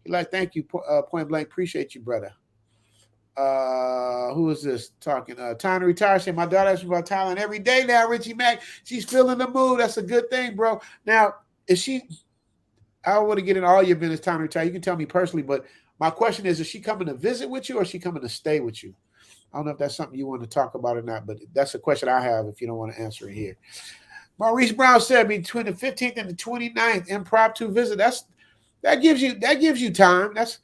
He like, thank you, Point Blank. Appreciate you, brother. Who is this talking? Time to Retire. Say my daughter asks me about Thailand every day now. Richie Mack, she's feeling the mood. That's a good thing, bro. Now, is she? I don't want to get into all your business. Time to Retire. You can tell me personally, but my question is she coming to visit with you or is she coming to stay with you? I don't know if that's something you want to talk about or not, but that's a question I have if you don't want to answer it here. Maurice Brown said between the 15th and the 29th, impromptu visit. That gives you time. That's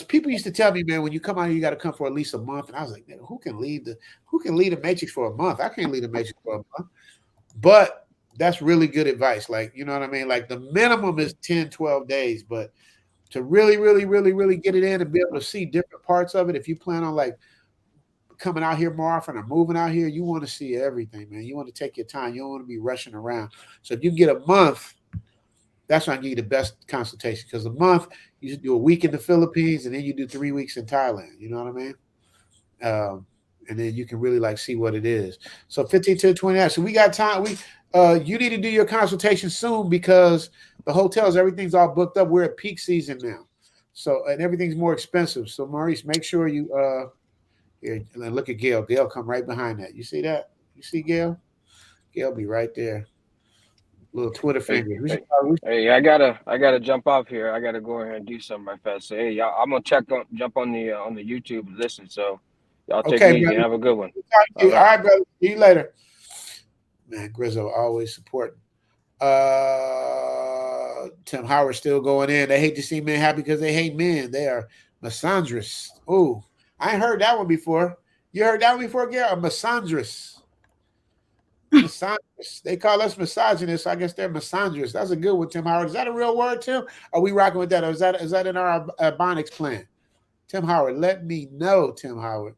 people used to tell me, man, when you come out here, you got to come for at least a month. And I was like, man, who can leave the Matrix for a month? I can't leave the Matrix for a month. But That's really good advice. Like, you know what I mean? Like the minimum is 10, 12 days, but to really, really, really, really get it in and be able to see different parts of it, if you plan on like coming out here more often or moving out here, you want to see everything, man. You want to take your time. You don't want to be rushing around. So if you get a month, that's when I give you the best consultation, because a month you should do a week in the Philippines and then you do 3 weeks in Thailand. You know what I mean? And then you can really like see what it is. So 15 to 20 hours. So we got time. You need to do your consultation soon because the hotels, everything's all booked up. We're at peak season now. So and everything's more expensive. So Maurice, make sure you here, and look at Gail. Gail come right behind that. You see that? You see Gail? Gail be right there. Little Twitter Hey, finger. hey, hey, I gotta jump off here. I gotta go ahead and do something right fast. So hey, y'all, I'm gonna jump on the YouTube and listen. So y'all take it Okay, easy and brother. have a good one. All Bye bye. right, brother. See you later. Man, Grizzo always supporting. Tim Howard still going in. They hate to see men happy because they hate men. They are misandrous. Ooh, I ain't heard that one before. You heard that one before, Gary? A misandrous. Misandrous. They call us misogynists. So I guess they're misandrous. That's a good one, Tim Howard. Is that a real word, Tim? Are we rocking with that? Or is that in our Ebonics plan? Tim Howard, let me know, Tim Howard.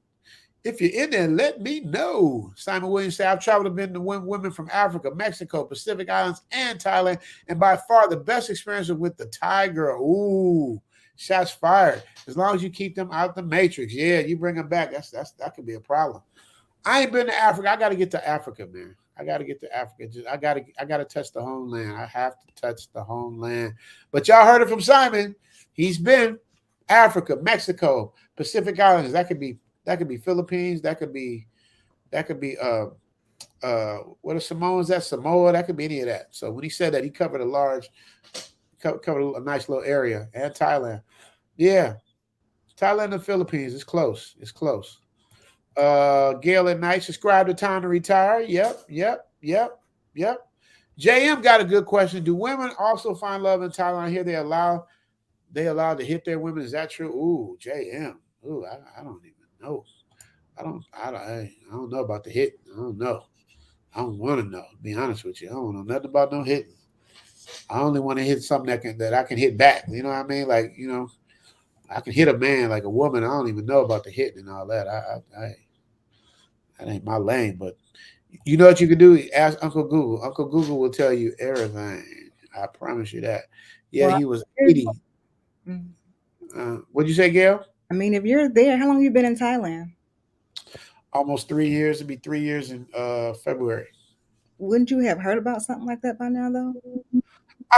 If you're in there, let me know. Simon Williams said, I've traveled and been to women from Africa, Mexico, Pacific Islands, and Thailand. And by far the best experience was with the Thai girl. Ooh, shots fired. As long as you keep them out the matrix. Yeah, you bring them back. That could be a problem. I ain't been to Africa. I got to get to Africa, man. I got to get to Africa. I got to touch the homeland. I have to touch the homeland. But y'all heard it from Simon. He's been Africa, Mexico, Pacific Islands. That could be Philippines. That could be what are Samoans? That Samoa. That could be any of that. So when he said that, he covered covered a nice little area. And Thailand. Yeah. Thailand and Philippines. It's close. It's close. Gail at night. Subscribe to Time to Retire. Yep. JM got a good question. Do women also find love in Thailand? Here they allowed to hit their women. Is that true? Ooh, JM. Ooh, I don't even know. I don't know about the hit. I don't know. I don't want to know. To be honest with you, I don't know nothing about no hitting. I only want to hit something that I can hit back. You know what I mean? Like, you know, I can hit a man like a woman. I don't even know about the hitting and all that. That ain't my lane. But you know what you can do? Ask Uncle Google. Uncle Google will tell you everything. I promise you that. Yeah, he was 80. What'd you say, Gail? I mean, if you're there, how long have you been in Thailand? Almost 3 years. It'll be 3 years in February. Wouldn't you have heard about something like that by now, though?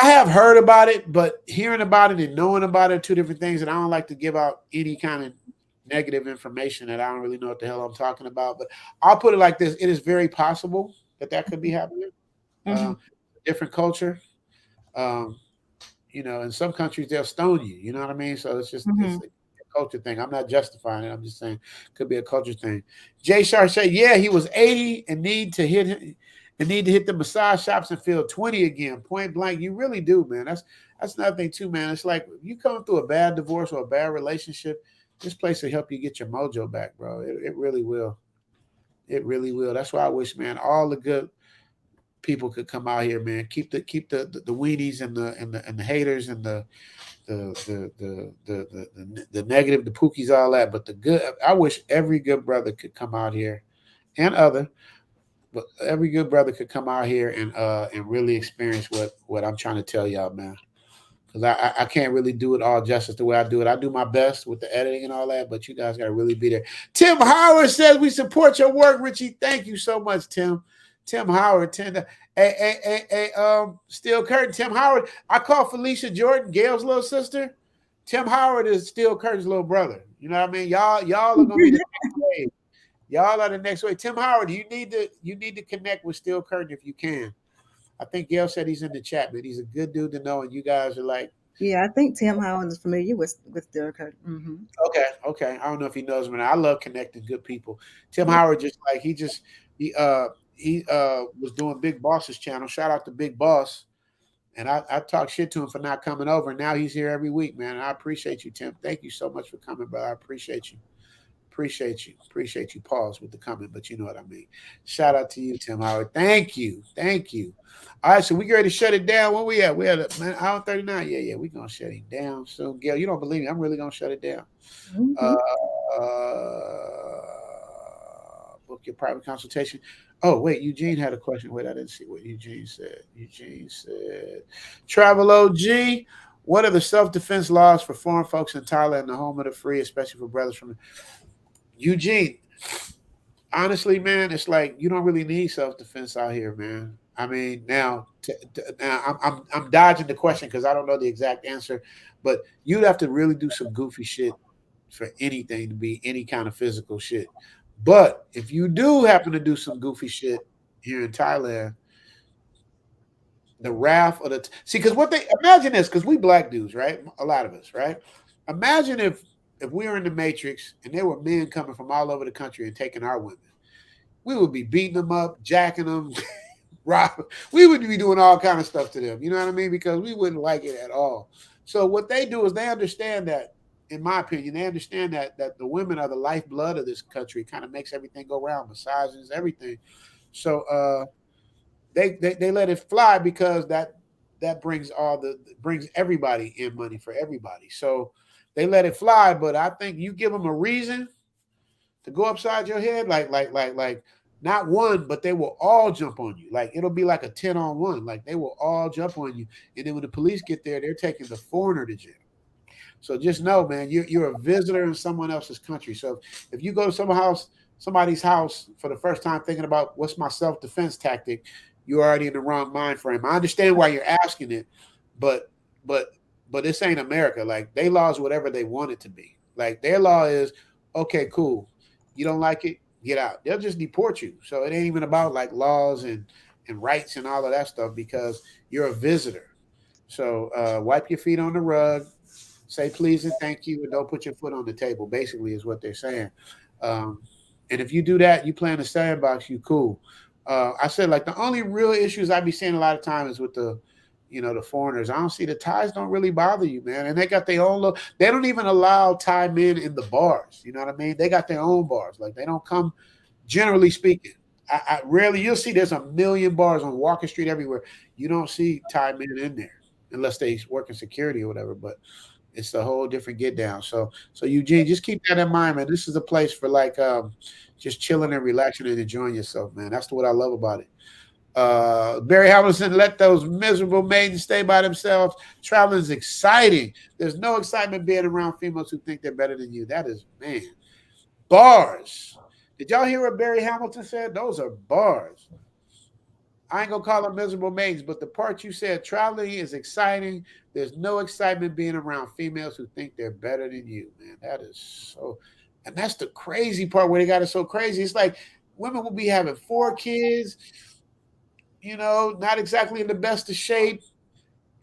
I have heard about it, but hearing about it and knowing about it are two different things. And I don't like to give out any kind of negative information that I don't really know what the hell I'm talking about. But I'll put it like this: it is very possible that could be happening. Different culture. You know, in some countries they'll stone you. You know what I mean? So it's just it's a culture thing. I'm not justifying it. I'm just saying it could be a culture thing. Jay Shar said, yeah, he was 80 and need to hit the massage shops and feel 20 again. Point blank. You really do, man. That's another thing too, man. It's like you come through a bad divorce or a bad relationship, this place will help you get your mojo back, bro. It really will. It really will. That's why I wish, man, all the good people could come out here, man. Keep the weenies and the haters and the negative, the pookies, all that. But the good, I wish every good brother could come out here, but every good brother could come out here and really experience what I'm trying to tell y'all, man. Because I can't really do it all justice the way I do it. I do my best with the editing and all that, but you guys got to really be there. Tim Howard says we support your work, Richie. Thank you so much, Tim. Tim Howard, Steel Curtin. Tim Howard. I call Felicia Jordan, Gail's little sister. Tim Howard is Steel Curtin's little brother. You know what I mean? Y'all are gonna be the next wave. Y'all are the next wave. Tim Howard, you need to connect with Steel Curtin if you can. I think Gail said he's in the chat, but he's a good dude to know, and you guys are like. Yeah, I think Tim Howard is familiar with Steel Curtin. Okay. I don't know if he knows me. I love connecting good people. Tim Howard he was doing Big Boss's channel. Shout out to Big Boss. And I talked shit to him for not coming over. And now he's here every week, man. And I appreciate you, Tim. Thank you so much for coming, bro. I appreciate you. Appreciate you. Appreciate you. Pause with the comment, but you know what I mean. Shout out to you, Tim Howard. Thank you. Thank you. All right, so we ready to shut it down. Where we at? We at man, hour 39. Yeah, we're gonna shut it down soon. Gail, you don't believe me. I'm really gonna shut it down. Mm-hmm. Book your private consultation. Oh, wait, Eugene had a question. Wait, I didn't see what Eugene said. Eugene said, Travel OG, what are the self-defense laws for foreign folks in Thailand, the home of the free, especially for brothers from Eugene? Honestly, man, it's like you don't really need self-defense out here, man. I mean, now I'm dodging the question because I don't know the exact answer, but you'd have to really do some goofy shit for anything to be any kind of physical shit. But if you do happen to do some goofy shit here in Thailand, the wrath of see, because what they imagine this, because we black dudes, right? A lot of us, right? Imagine if we were in the Matrix and there were men coming from all over the country and taking our women, we would be beating them up, jacking them, we would be doing all kind of stuff to them. You know what I mean? Because we wouldn't like it at all. So what they do is they understand that, in my opinion, they understand that the women are the lifeblood of this country. Kind of makes everything go round, massages, everything. So they let it fly because that brings brings everybody in money for everybody. So they let it fly. But I think you give them a reason to go upside your head, like not one, but they will all jump on you. Like it'll be like a 10-on-1. Like they will all jump on you. And then when the police get there, they're taking the foreigner to jail. So just know, man, you're a visitor in someone else's country. So if you go to somebody's house for the first time thinking about what's my self-defense tactic, you're already in the wrong mind frame. I understand why you're asking it, but this ain't America. Like they law is whatever they want it to be. Like their law is, okay, cool. You don't like it, get out. They'll just deport you. So it ain't even about like laws and rights and all of that stuff because you're a visitor. So wipe your feet on the rug, say please and thank you, and don't put your foot on the table, basically is what they're saying. And if you do that, you play in the sandbox, you cool. I said like the only real issues I be seeing a lot of times is with the foreigners. I don't see the Thais don't really bother you, man. And they got their own they don't even allow Thai men in the bars. You know what I mean? They got their own bars. Like they don't come, generally speaking. I rarely, you'll see there's a million bars on Walker Street everywhere. You don't see Thai men in there unless they work in security or whatever. But it's a whole different get down. So Eugene, just keep that in mind, man. This is a place for like just chilling and relaxing and enjoying yourself, man. That's what I love about it. Barry Hamilton, let those miserable maidens stay by themselves. Traveling is exciting. There's no excitement being around females who think they're better than you. That is, man, bars. Did y'all hear what Barry Hamilton said? Those are bars. I ain't gonna call them miserable maidens, but the part you said, traveling is exciting. There's no excitement being around females who think they're better than you, man. That is so, and that's the crazy part where they got it so crazy. It's like women will be having 4 kids, not exactly in the best of shape,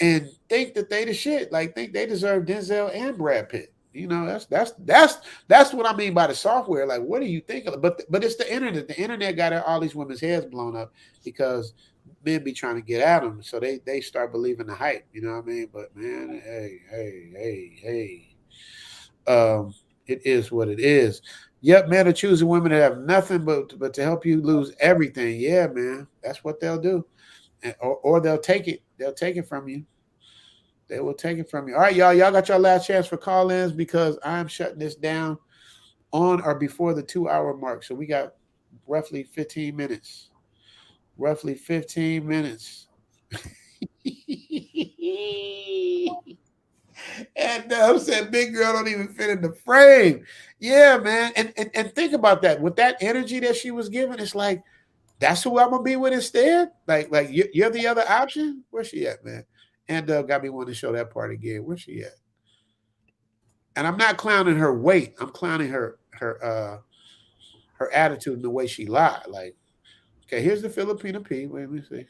and think that they the shit. Like think they deserve Denzel and Brad Pitt. That's what I mean by the software. Like, what do you think of it? But it's the internet. The internet got all these women's heads blown up because men be trying to get at them, so they start believing the hype. You know what I mean? But man, hey. It is what it is. Yep, men are choosing women that have nothing but to help you lose everything. Yeah, man, that's what they'll do, or they'll take it. They'll take it from you. They will take it from you. All right, y'all. Y'all got your last chance for call-ins because I'm shutting this down on or before the 2-hour mark. So we got roughly 15 minutes. Roughly 15 minutes. And I'm saying big girl don't even fit in the frame. Yeah, man. And think about that. With that energy that she was giving, it's like, that's who I'm gonna be with instead. Like you're the other option. Where's she at, man? And got me wanting to show that part again. Where's she at? And I'm not clowning her weight. I'm clowning her attitude and the way she lied. Like, okay, here's the Filipina P. Wait, let me see.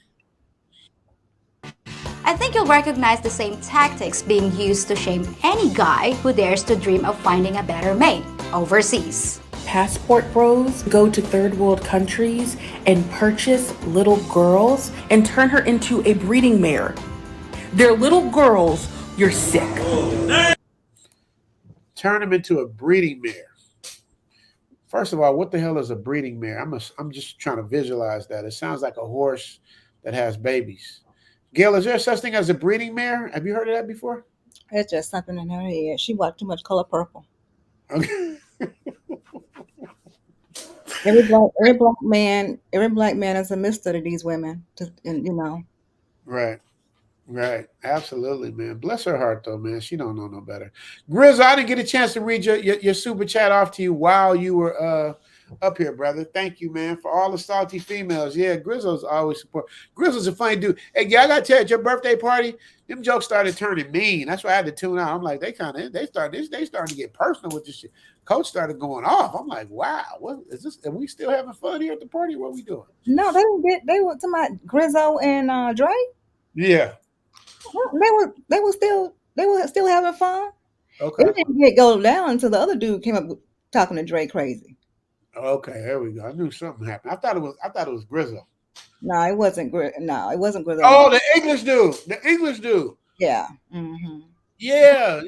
I think you'll recognize the same tactics being used to shame any guy who dares to dream of finding a better mate overseas. Passport bros go to third world countries and purchase little girls and turn her into a breeding mare. They're little girls, you're sick. Turn them into a breeding mare. First of all, what the hell is a breeding mare? I'm just trying to visualize that. It sounds like a horse that has babies. Gail, is there such thing as a breeding mare? Have you heard of that before? It's just something in her head. She watched too much Color Purple. Okay. Every black man is a mister to these women. And you know, Right. Right. Absolutely, man. Bless her heart, though, man. She don't know no better. Grizz, I didn't get a chance to read your super chat off to you while you were up here, brother. Thank you, man, for all the salty females. Yeah, Grizzle's always support. Grizzle's a funny dude. Hey, yeah, I got to tell you, at your birthday party, them jokes started turning mean. That's why I had to tune out. I'm like, they starting to get personal with this shit. Coach started going off. I'm like, wow, what is this? Are we still having fun here at the party? What are we doing? no, they didn't get. They were talking about Grizzo and Dre. Yeah. They were still having fun. Okay. It didn't get go down until the other dude came up talking to Dre crazy. Okay, there we go. I knew something happened. I thought it was Grizzo. No, it wasn't No, it wasn't Grizzo. Oh, the English dude. The English dude. Yeah. Mm-hmm. Yeah.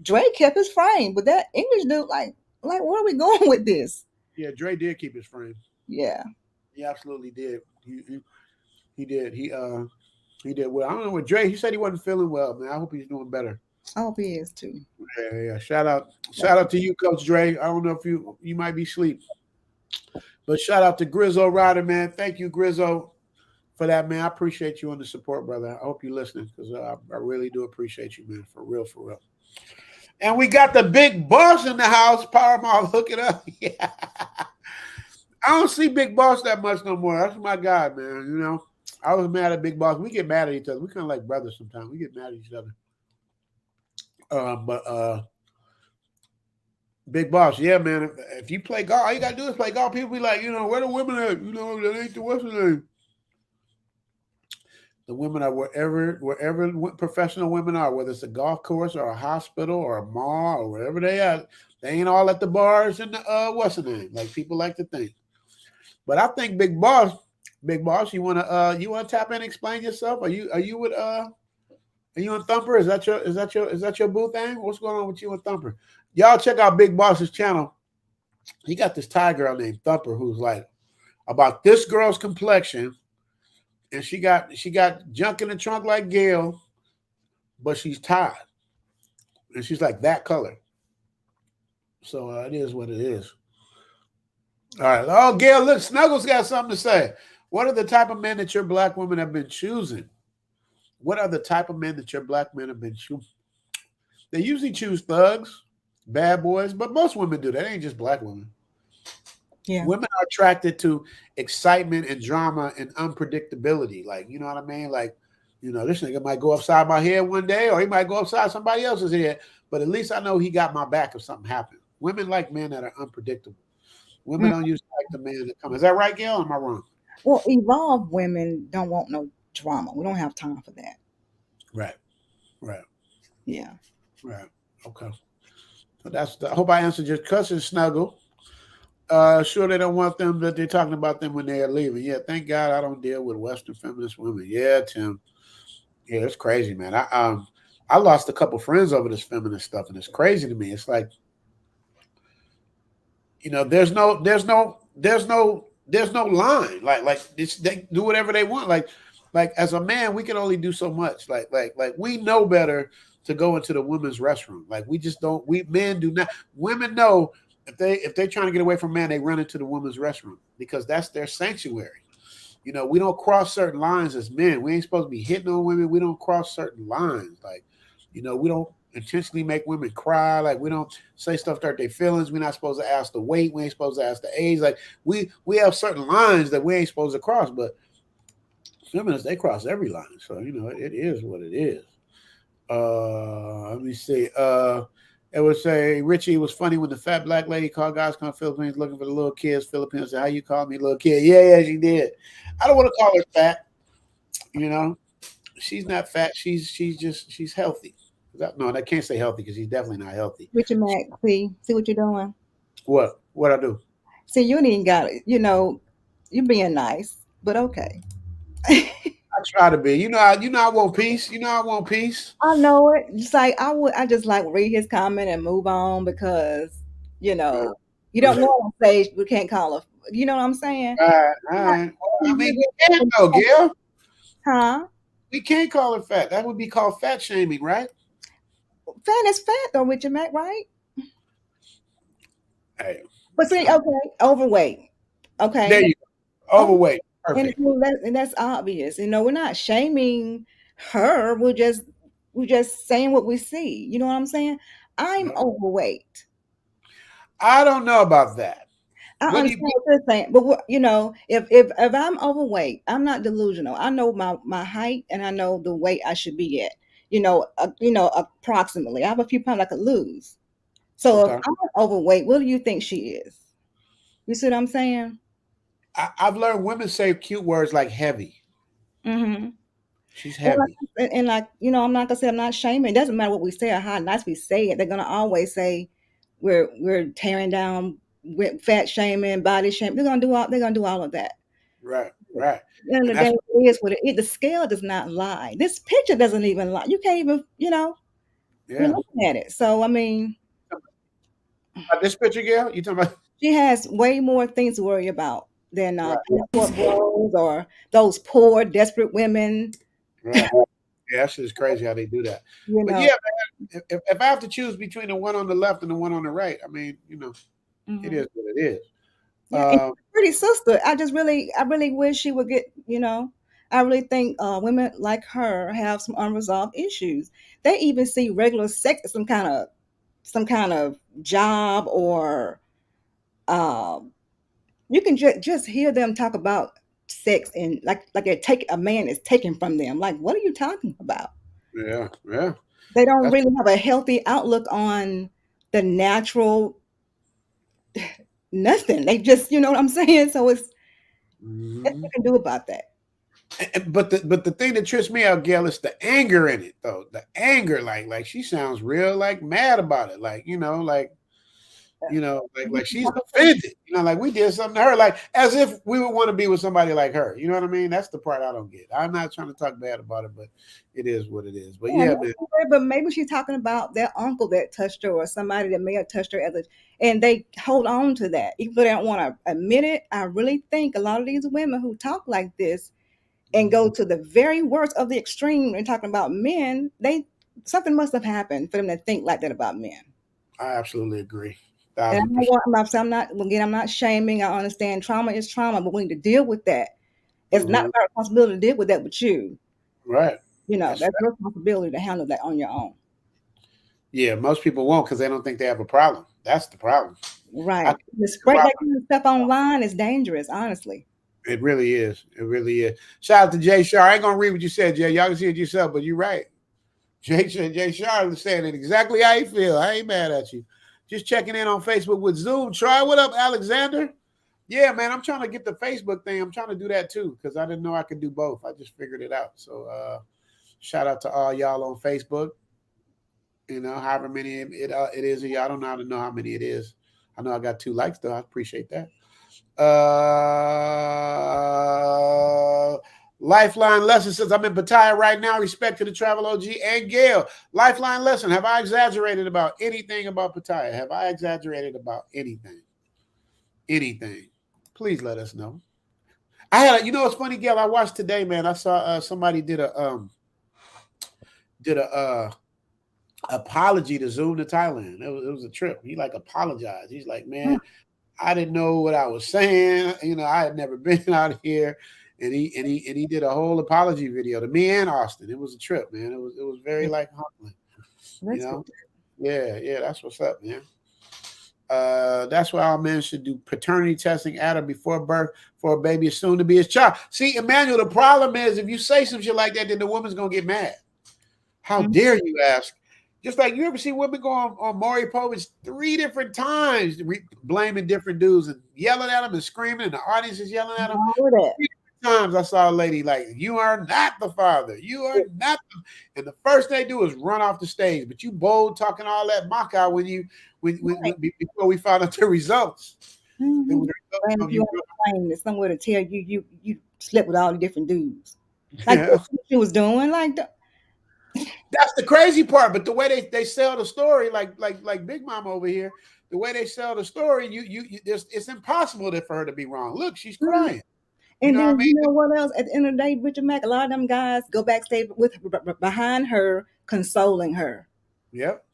Dre kept his frame, but that English dude, like, where are we going with this? Yeah, Dre did keep his frame. Yeah. He absolutely did. He did. He did well. I don't know what Dre. He said he wasn't feeling well, man. I hope he's doing better. I hope he is too. Yeah. Shout out to you, Coach Dre. I don't know if you might be asleep, but shout out to Grizzo Ryder, man. Thank you, Grizzo, for that, man. I appreciate you and the support, brother. I hope you're listening because I really do appreciate you, man. For real, for real. And we got the big boss in the house. Power Mall, hook it up. Yeah. I don't see Big Boss that much no more. That's my guy, man. You know, I was mad at Big Boss. We get mad at each other. We kind of like brothers sometimes. We get mad at each other. But Big Boss, yeah, man. If you play golf, all you gotta do is play golf. People be like, where the women at? That ain't the what's the name. The women are wherever professional women are, whether it's a golf course or a hospital or a mall or wherever they are. They ain't all at the bars and the what's the name, like people like to think. But I think Big Boss, you wanna tap in and explain yourself? Are you with Thumper? Is that your boo thing? What's going on with you and Thumper? Y'all check out Big Boss's channel. He got this Thai girl named Thumper who's like about this girl's complexion, and she got junk in the trunk like Gail, but she's Thai, and she's like that color. So it is what it is. All right. Oh, Gail, look, Snuggles got something to say. What are the type of men that your black women have been choosing? What are the type of men that your black men have been choosing? They usually choose thugs, bad boys, but most women do. That ain't just black women. Yeah. Women are attracted to excitement and drama and unpredictability. Like, you know what I mean? Like, this nigga might go upside my head one day, or he might go upside somebody else's head, but at least I know he got my back if something happens. Women like men that are unpredictable. Women don't usually like the man that comes. Is that right, Gail, or am I wrong? Well, evolved women don't want no drama. We don't have time for that. Right. Yeah. Right. Okay. So I hope I answered your cousin Snuggle. Sure, they don't want them, but they're talking about them when they're leaving. Yeah, thank God I don't deal with Western feminist women. Yeah, Tim. Yeah, it's crazy, man. I lost a couple friends over this feminist stuff, and it's crazy to me. It's like, there's no line. Like they do whatever they want. Like as a man, we can only do so much. Like we know better to go into the women's restroom. Like we just don't. We men do not. Women know if they're trying to get away from man, they run into the women's restroom because that's their sanctuary. We don't cross certain lines as men. We ain't supposed to be hitting on women. We don't cross certain lines. Like, we don't intentionally make women cry. Like, we don't say stuff to hurt their feelings. We're not supposed to ask the weight. We ain't supposed to ask the age. Like, we have certain lines that we ain't supposed to cross. But feminists, they cross every line. So, it is what it is. Let me see. It would say, Richie, it was funny when the fat black lady called guys come to Philippines looking for the little kids. Philippines said, how you call me little kid? Yeah, she did. I don't want to call her fat. She's not fat. She's healthy. No, I can't say healthy because she's definitely not healthy. Richard Mack, see what you're doing? What I do? See, you ain't even got it. You're being nice, but okay. I try to be. I want peace. I want peace. I know it. Just like I just like read his comment and move on because You don't go on stage. We can't call her. You know what I'm saying? All right. I mean, we can't though, Gail. Huh? We can't call her fat. That would be called fat shaming, right? Fat is fat though, Richard Mack, right? Hey, But see, okay, overweight. Okay. there you go. Overweight. And, Perfect. and that's obvious. You know, we're not shaming her. We're just saying what we see. You know what I'm saying? I'm overweight. I don't know about that. I What do understand you? what you're saying, but you know, if I'm overweight, I'm not delusional. I know my height and I know the weight I should be at. You know, approximately. I have a few pounds I could lose. So if Okay. I'm overweight, what do you think she is? You see what I'm saying? I've learned women say cute words like heavy. Mm-hmm. She's And heavy. like, you know, I'm not gonna say I'm not shaming. It doesn't matter what we say or how nice we say it. They're gonna always say we're tearing down, with fat shaming, body shaming. They're gonna do all of that. Right. Right. At the end And of the that's day, it is what it is. The scale does not lie. This picture doesn't even lie. You can't even, you know, we're yeah. looking at it. So I mean, This picture, Gail. You talking about? she has way more things to worry about than Right. passport bros or those poor, desperate women. Right. Yeah, that's just crazy how they do that. You But know. yeah, man, if I have to choose between the one on the left and the one on the right, I mean, you know, it is what it is. Yeah, and she's a pretty sister. I really wish she would get, you know, I really think women like her have some unresolved issues. They even see regular sex as some kind of job or you can just hear them talk about sex and like they take a man is taken from them. Like, what are you talking about? Yeah, yeah. They don't That's really have a healthy outlook on the natural nothing. They just, you know what I'm saying? So it's what you can do about that. but the thing that trips me out, Gail, is the anger in it though. The anger, like she sounds real like mad about it. Like, like she's offended. Like we did something to her, like as if we would want to be with somebody like her. You know what I mean? That's the part I don't get. I'm not trying to talk bad about it, but it is what it is. But Yeah, yeah, man. but maybe she's talking about their uncle that touched her or somebody that may have touched her and they hold on to that. Even though they don't want to admit it, I really think a lot of these women who talk like this and go to the very worst of the extreme and talking about men, something must have happened for them to think like that about men. I absolutely agree. And 1,000%. I'm not shaming. I understand trauma is trauma, but we need to deal with that. It's not Mhm. our responsibility to deal with that with you. Right. You know, That's that's your responsibility to handle that on your own. Yeah, most people won't because they don't think they have a problem. That's the problem. I Right. think To the spread that problem. kind of stuff online is dangerous, honestly. It really is. It really is. Shout out to Jay Shar. I ain't gonna read what you said, Jay. Y'all can see it yourself, but you're right. Jay Shar was saying it exactly how he feel. I ain't mad at you. Just checking in on Facebook with Zoom. Try what up, Alexander? Yeah, man. I'm trying to get the Facebook thing. I'm trying to do that too because I didn't know I could do both. I just figured it out. So shout out to all y'all on Facebook. However many it is of y'all. I don't know how many it is. I know I got 2 likes though. I appreciate that. Lifeline lesson says I'm in Pattaya right now. Respect to the travel OG and Gail. Lifeline lesson. Have I exaggerated about anything about Pattaya? Have I exaggerated about anything? Anything? Please let us know. I had what's funny, Gail? I watched today, man. I saw somebody did a apology to Zoom to Thailand. It was a trip. He like apologized. He's like, man, I didn't know what I was saying. I had never been out here, and he did a whole apology video to me and Austin. It was a trip, man. It was very like humbling. That's good. Yeah, that's what's up, man. That's why all men should do paternity testing at or before birth for a baby is soon to be his child. See, Emmanuel, the problem is if you say some shit like that, then the woman's gonna get mad. How dare you ask? Just like you ever see women go on Maury Povich 3 different times, blaming different dudes and yelling at them and screaming, and the audience is yelling at them. 3 different times I saw a lady like, "You are not the father. You are not." And the first they do is run off the stage. But you bold talking all that mock out before we found out the results. Mm-hmm. And you on a plane, there's somewhere to tell you slept with all the different dudes. Like what she was doing, like that's the crazy part. But the way they sell the story, like Big Mama over here, the way they sell the story, it's impossible for her to be wrong. Look, she's Mhm. crying. You And know what I then mean? you know what else? At the end of the day, Richard Mack, a lot of them guys go backstage with behind her, consoling her. Yep.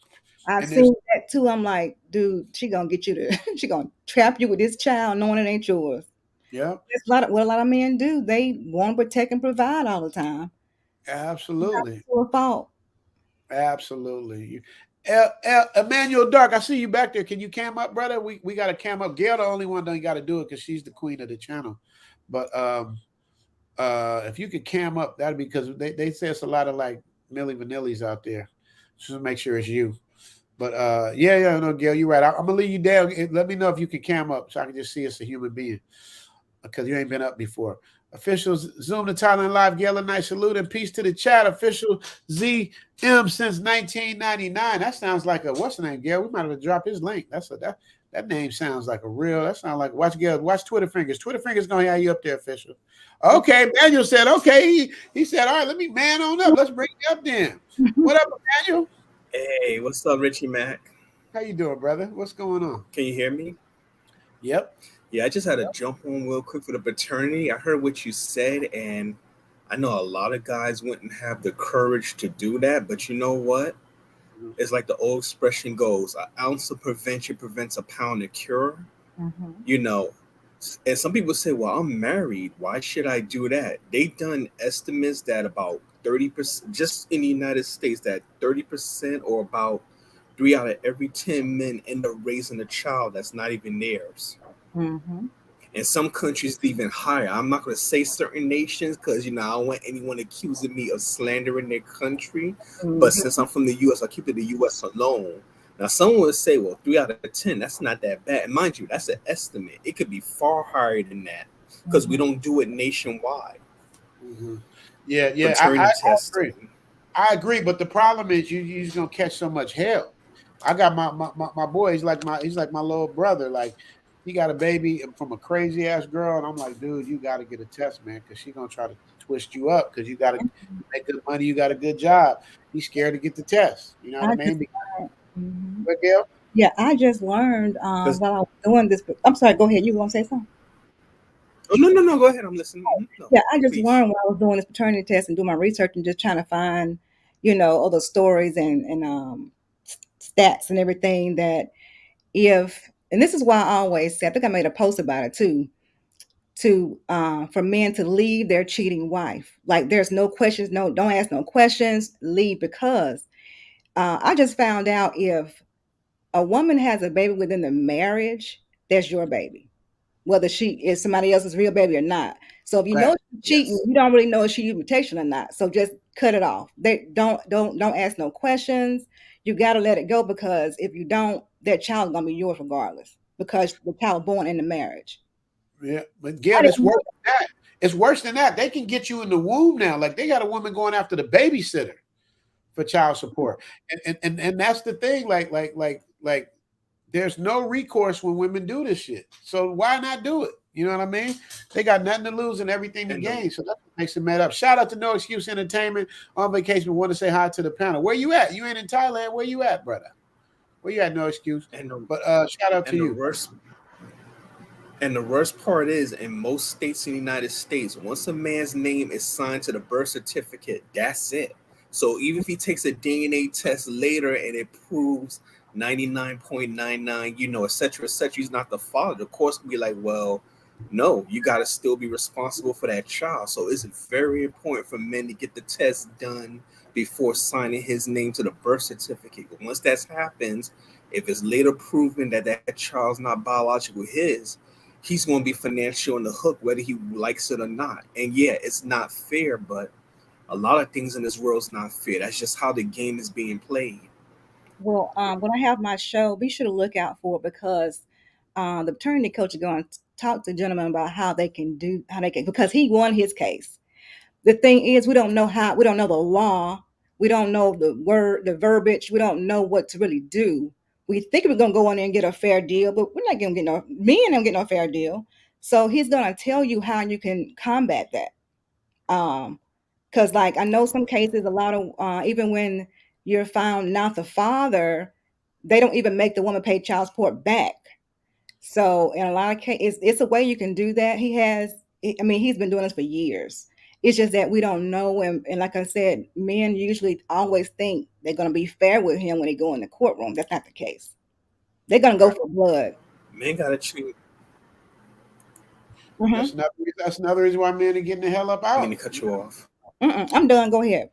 I've And there's seen that too. I'm like, dude, she gonna get you to, she gonna trap you with this child, knowing it ain't yours. yep, That's what a lot of men do. They want to protect and provide all the time. Not absolutely. to a fault. Absolutely. Emmanuel Dark, I see you back there. Can you cam up, brother? We got to cam up. Gail, the only one that got to do it because she's the queen of the channel. But if you could cam up, that'd be because they say it's a lot of like Millie Vanillis out there. Just make sure it's you. But yeah, no, Gail, you're right. I'm gonna leave you down. Let me know if you can cam up so I can just see it's a human being because you ain't been up before. Officials Zoom to Thailand Live, Gala Night salute and peace to the chat. Official ZM since 1999. That sounds like a what's the name, Gail? We might have to drop his link. That name sounds like a real. That sounds like watch Gail. Watch Twitter fingers. Twitter fingers gonna have you up there, official. Okay, Manuel said okay. He said, all right, let me man on up. Let's bring you up then. What up, Manuel? Hey, what's up, Richie Mac? How you doing, brother? What's going on? Can you hear me? Yep. Yeah, I just had to jump on real quick for the paternity. I heard what you said, and I know a lot of guys wouldn't have the courage to do that. But you know what? It's like the old expression goes: an ounce of prevention prevents a pound of cure. Mm-hmm. You know, and some people say, "Well, I'm married. Why should I do that?" They've done estimates that about 30%, just in the United States, that 30% or about 3 out of every 10 men end up raising a child that's not even theirs. Mm-hmm. In some countries, it's even higher. I'm not going to say certain nations because, I don't want anyone accusing me of slandering their country. But Mm-hmm. since I'm from the U.S., I'll keep it the U.S. alone. Now, someone would say, well, 3 out of 10, that's not that bad. And mind you, that's an estimate. It could be far higher than that because we don't do it nationwide. Mm-hmm. Yeah, Paternity I testing. agree. I agree, but the problem is you're just gonna catch so much hell. I got my boy. He's like my little brother. Like he got a baby from a crazy ass girl, and I'm like, dude, you got to get a test, man, because she's gonna try to twist you up because you got to make good money. You got a good job. He's scared to get the test. You know what I mean? Mhm. But Gail? Yeah, I just learned Because while I was doing this. I'm sorry. Go ahead. You want to say something? oh, no, go ahead. I'm listening. No, Yeah, I just please. learned while I was doing this paternity test and doing my research and just trying to find, other stories and stats and everything that if, and this is why I always say, I think I made a post about it too, for men to leave their cheating wife. Like there's no questions, no, don't ask no questions, leave because I just found out if a woman has a baby within the marriage, that's your baby, whether she is somebody else's real baby or not. So if you know Right. she's cheating, Yes. you don't really know if she's mutation or not. So just cut it off. They don't ask no questions. You got to let it go because if you don't, that child's gonna be yours regardless because the child born in the marriage. Yeah, but I Gail, it's didn't know worse than that. It's worse than that. They can get you in the womb now. Like they got a woman going after the babysitter for child support, and that's the thing. Like, there's no recourse when women do this shit. So why not do it? You know what I mean? They got nothing to lose and everything to And the gain. So that's what makes it mad up. Shout out to No Excuse Entertainment on vacation. We want to say hi to the panel. Where you at? You ain't in Thailand. Where you at, brother? Where you at? No excuse. and the But shout out to and the you. worst And the worst part is, in most states in the United States, once a man's name is signed to the birth certificate, that's it. So even if he takes a DNA test later and it proves 99.99, et cetera, he's not the father, the court's gonna be like, well, no, you got to still be responsible for that child. So it's very important for men to get the test done before signing his name to the birth certificate. But once that happens, if it's later proven that that child's not biological his, he's going to be financially on the hook whether he likes it or not. And yeah, it's not fair, but a lot of things in this world is not fair. That's just how the game is being played. Well, when I have my show, be sure to look out for it because the paternity coach is going to talk to gentlemen about how they can, because he won his case. The thing is, we don't know the law, we don't know the verbiage, we don't know what to really do. We think we're going to go in there and get a fair deal, but we're not going to get me and him get no fair deal. So he's going to tell you how you can combat that. Because like I know some cases, a lot of even when you're found not the father, they don't even make the woman pay child support back. So in a lot of cases, it's a way you can do that. He's been doing this for years. It's just that we don't know him. And like I said, men usually always think they're going to be fair with him when they go in the courtroom. That's not the case. They're going to go for blood. Men gotta change. Mm-hmm. That's another reason why men are getting the hell up I out. mean to cut you off. I'm done. Go ahead.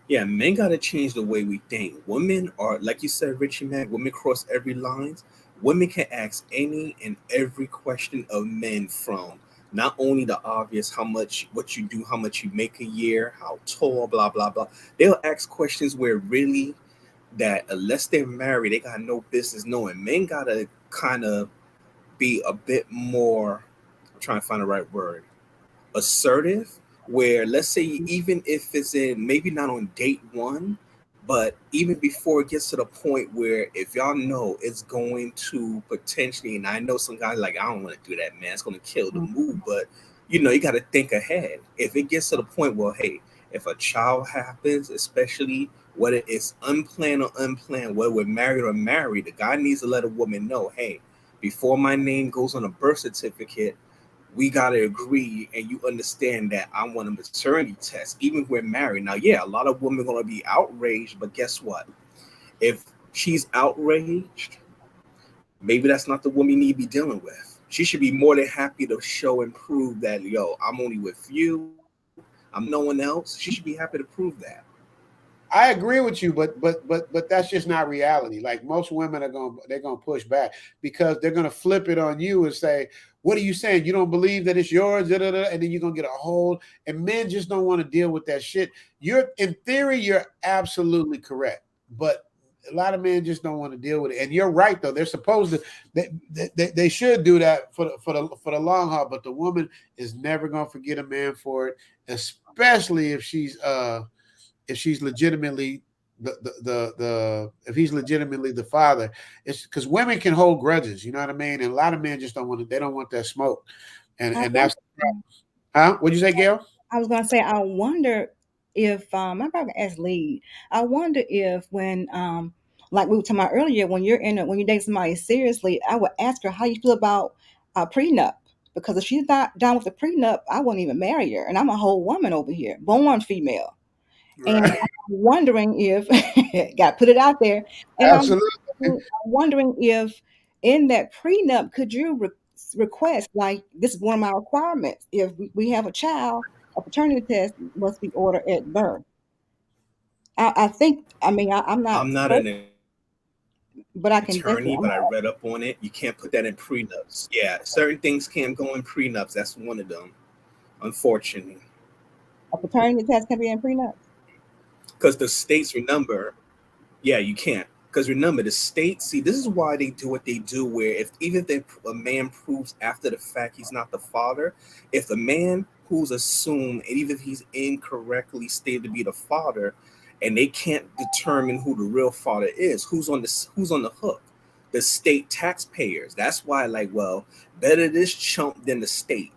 Yeah, men gotta change the way we think. Women are, like you said, Richie Mac, women cross every lines. Women can ask any and every question of men, from not only the obvious, how much, what you do, how much you make a year, how tall, blah blah blah. They'll ask questions where really that unless they're married, they got no business knowing. Men gotta kind of be a bit more, I'm trying to find the right word, assertive, where let's say even if it's in maybe not on date one, but even before it gets to the point where if y'all know it's going to potentially, and I know some guys like, I don't want to do that, man, it's going to kill the mood, but you got to think ahead. If it gets to the point, well, hey, if a child happens, especially whether it's unplanned or unplanned, whether we're married or married, the guy needs to let a woman know, hey, before my name goes on a birth certificate, we gotta agree and you understand that I want a maternity test, even if we're married. Now, yeah, a lot of women are gonna be outraged, but guess what? If she's outraged, maybe that's not the woman you need to be dealing with. She should be more than happy to show and prove that, yo, I'm only with you, I'm no one else. She should be happy to prove that. I agree with you, but that's just not reality. Like most women they're gonna push back because they're gonna flip it on you and say, "What are you saying? You don't believe that it's yours?" Da, da, da, and then you're gonna get a hold. And men just don't want to deal with that shit. In theory, you're absolutely correct, but a lot of men just don't want to deal with it. And you're right though. They're supposed to. They should do that for the long haul. But the woman is never gonna forget a man for it, especially if she's legitimately if he's legitimately the father. It's because women can hold grudges, you know what I mean? And a lot of men just don't want that smoke. And that's the problem. Huh? What'd you say, Gail? I was gonna say, I wonder if I'm probably gonna ask Lee. I wonder if when like we were talking about earlier, when when you date somebody seriously, I would ask her how you feel about a prenup. Because if she's not down with the prenup, I wouldn't even marry her. And I'm a whole woman over here, born female. Right. And I'm wondering if got to put it out there. And Absolutely. I'm wondering if in that prenup, could you request, like, this is one of my requirements. If we have a child, a paternity test must be ordered at birth. I think, I'm not, I'm not an but I can attorney, definitely, but I read up on it. You can't put that in prenups. Yeah, certain things can't go in prenups. That's one of them, unfortunately. a paternity test can be in prenup. Because the states, remember, yeah, you can't. Because remember, the states, see, this is why they do what they do, where if even if a man proves after the fact he's not the father, if the man who's assumed, and even if he's incorrectly stated to be the father, and they can't determine who the real father is, who's on the hook? The state taxpayers. That's why, like, well, better this chump than the state.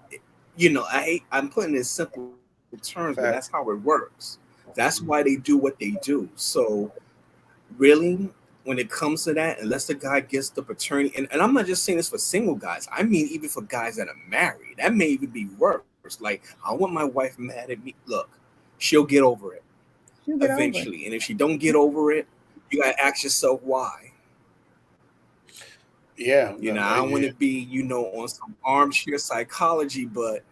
I'm putting it in simple terms, but that's how it works. That's why they do what they do. So really, when it comes to that, unless the guy gets the paternity, and I'm not just saying this for single guys, I mean even for guys that are married, that may even be worse. Like, I want my wife mad at me. Look, she'll get over it eventually. And if she don't get over it, you gotta ask yourself why. Yeah. I don't want to be, on some armchair psychology, but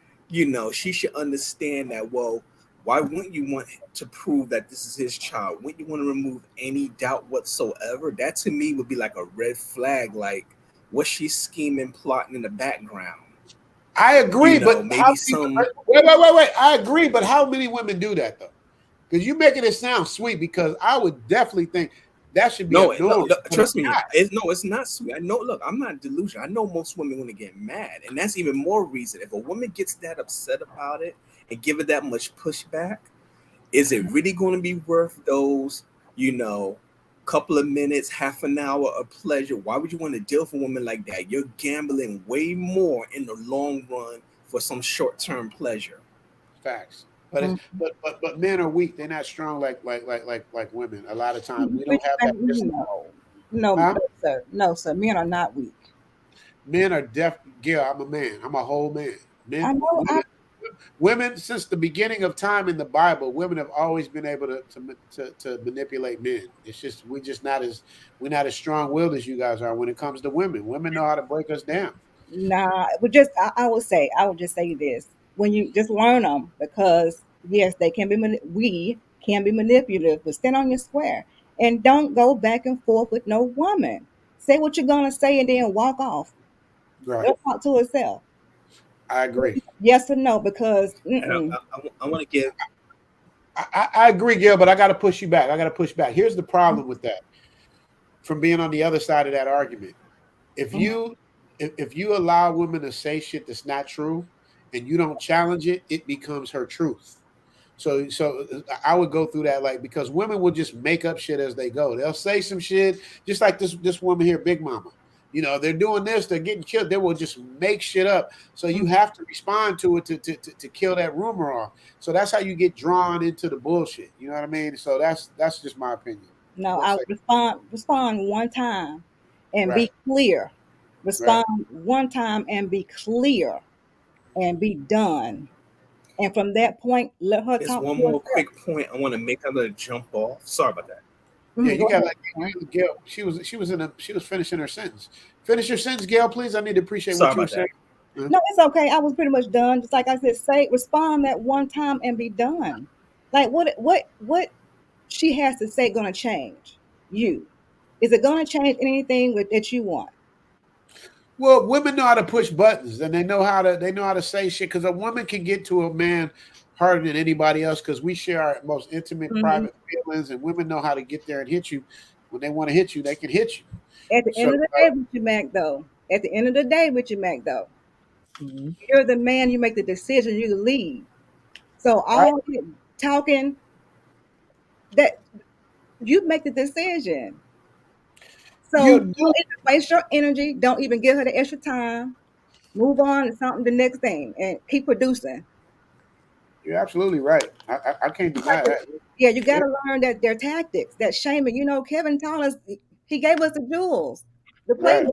she should understand that, well, why wouldn't you want to prove that this is his child? Wouldn't you want to remove any doubt whatsoever? That to me would be like a red flag. Like, what's she scheming, plotting in the background? I agree, but maybe wait. I agree, but how many women do that though? Because you're making it sound sweet. Because I would definitely think that should be a norm. Trust me. It's not sweet. I know. Look, I'm not delusional. I know most women want to get mad, and that's even more reason. If a woman gets that upset about it and give it that much pushback, is it really going to be worth those, couple of minutes, half an hour of pleasure? Why would you want to deal with a woman like that? You're gambling way more in the long run for some short-term pleasure. Facts. But it's Mm. but men are weak. They're not strong like women. A lot of times we don't Which have that pistol. no, Huh? sir. No, sir. Men are not weak. Men are deaf. Yeah, I'm a man. I'm a whole man. I Men, know. women since the beginning of time in the Bible, women have always been able to manipulate men. It's just we're not as strong willed as you guys are when it comes to women. Women know how to break us down. Nah, I would just say this: when you just learn them, because yes, they can be. We can be manipulative, but stand on your square and don't go back and forth with no woman. Say what you're gonna say and then walk off. Right. Let talk to itself. I agree. Yes or no? Because And I want to give. I agree, Gail, but I got to push you back. I got to push back. Here's the problem with that. From being on the other side of that argument, if you if you allow women to say shit that's not true, and you don't challenge it, it becomes her truth. So I would go through that like because women will just make up shit as they go. They'll say some shit, just like this woman here, Big Mama. You know, they're doing this, they're getting killed. They will just make shit up. So you have to respond to it to kill that rumor off. So that's how you get drawn into the bullshit. You know what I mean? So that's just my opinion. no, What's I that? respond one time and Right, be clear. right. Respond one time and be clear and be done. And from that point, let her There's talk one to more herself. quick point I want to make. I'm gonna jump off. Sorry about that. Yeah, Go you got to ahead. let Gail. She was finishing her sentence. Finish your sentence, Gail, please. I need to appreciate Sorry what you were about that. saying. Huh? No, it's okay. I was pretty much done. Just like I said, say respond that one time and be done. Like what she has to say gonna change you? Is it gonna change anything with that you want? Well, women know how to push buttons, and they know how to say shit. Because a woman can get to a man harder than anybody else. Because we share our most intimate, Mhm. private feelings, and women know how to get there and hit you when they want to hit you. They can hit you. At the So, end of the day, with you, Mac, though. At the end of the day, with you, Mac, though. mhm. You're the man. You make the decision. You lead. So I, all that talking that you make the decision. So you don't do. even waste your energy. Don't even give her the extra time. Move on to something, the next thing, and keep producing. You're absolutely right. I can't deny that. Yeah, you got Yeah, to learn that their tactics, that shaming. You know, Kevin taught us. He gave us the jewels, the right. playbook,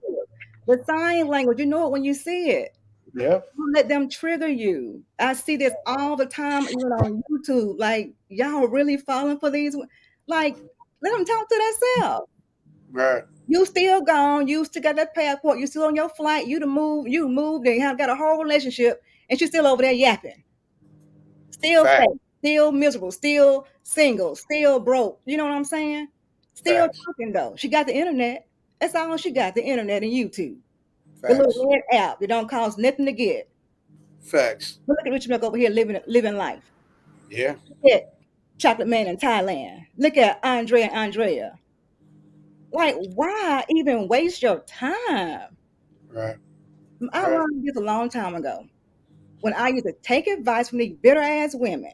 the sign language. You know it when you see it. Yeah, Don't let them trigger you. I see this all the time, even on YouTube. Like y'all really falling for these. Like let them talk to themselves. right. You still gone. You still got that passport. You still on your flight. You to move. You moved. They have got a whole relationship, and she's still over there yapping. Still Fact, fake. Still miserable. Still single. Still broke. You know what I'm saying? Still facts, talking though. She got the internet. That's all she got. The internet and YouTube. The little facts, red app. It don't cost nothing to get. facts. But look at Rich Milk over here living life. Yeah, Look at Chocolate Man in Thailand. Look at Andre and Andrea. Like, why even waste your time? right, I right. learned this a long time ago when I used to take advice from these bitter ass women.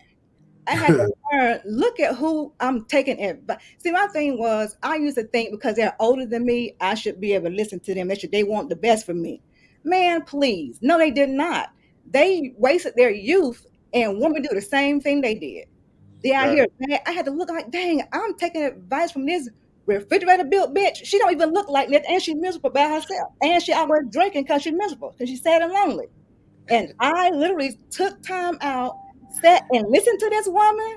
I had to learn, look at who I'm taking advice. See, my thing was I used to think because they're older than me, I should be able to listen to them. They want the best for me. Man, please. No, they did not. They wasted their youth and women do the same thing they did. They out Right, here, man, I had to look like, dang, I'm taking advice from this refrigerator built bitch. She don't even look like that, and she's miserable by herself. And she always drinking because she's miserable, because she's sad and lonely. And I literally took time out, sat and listened to this woman.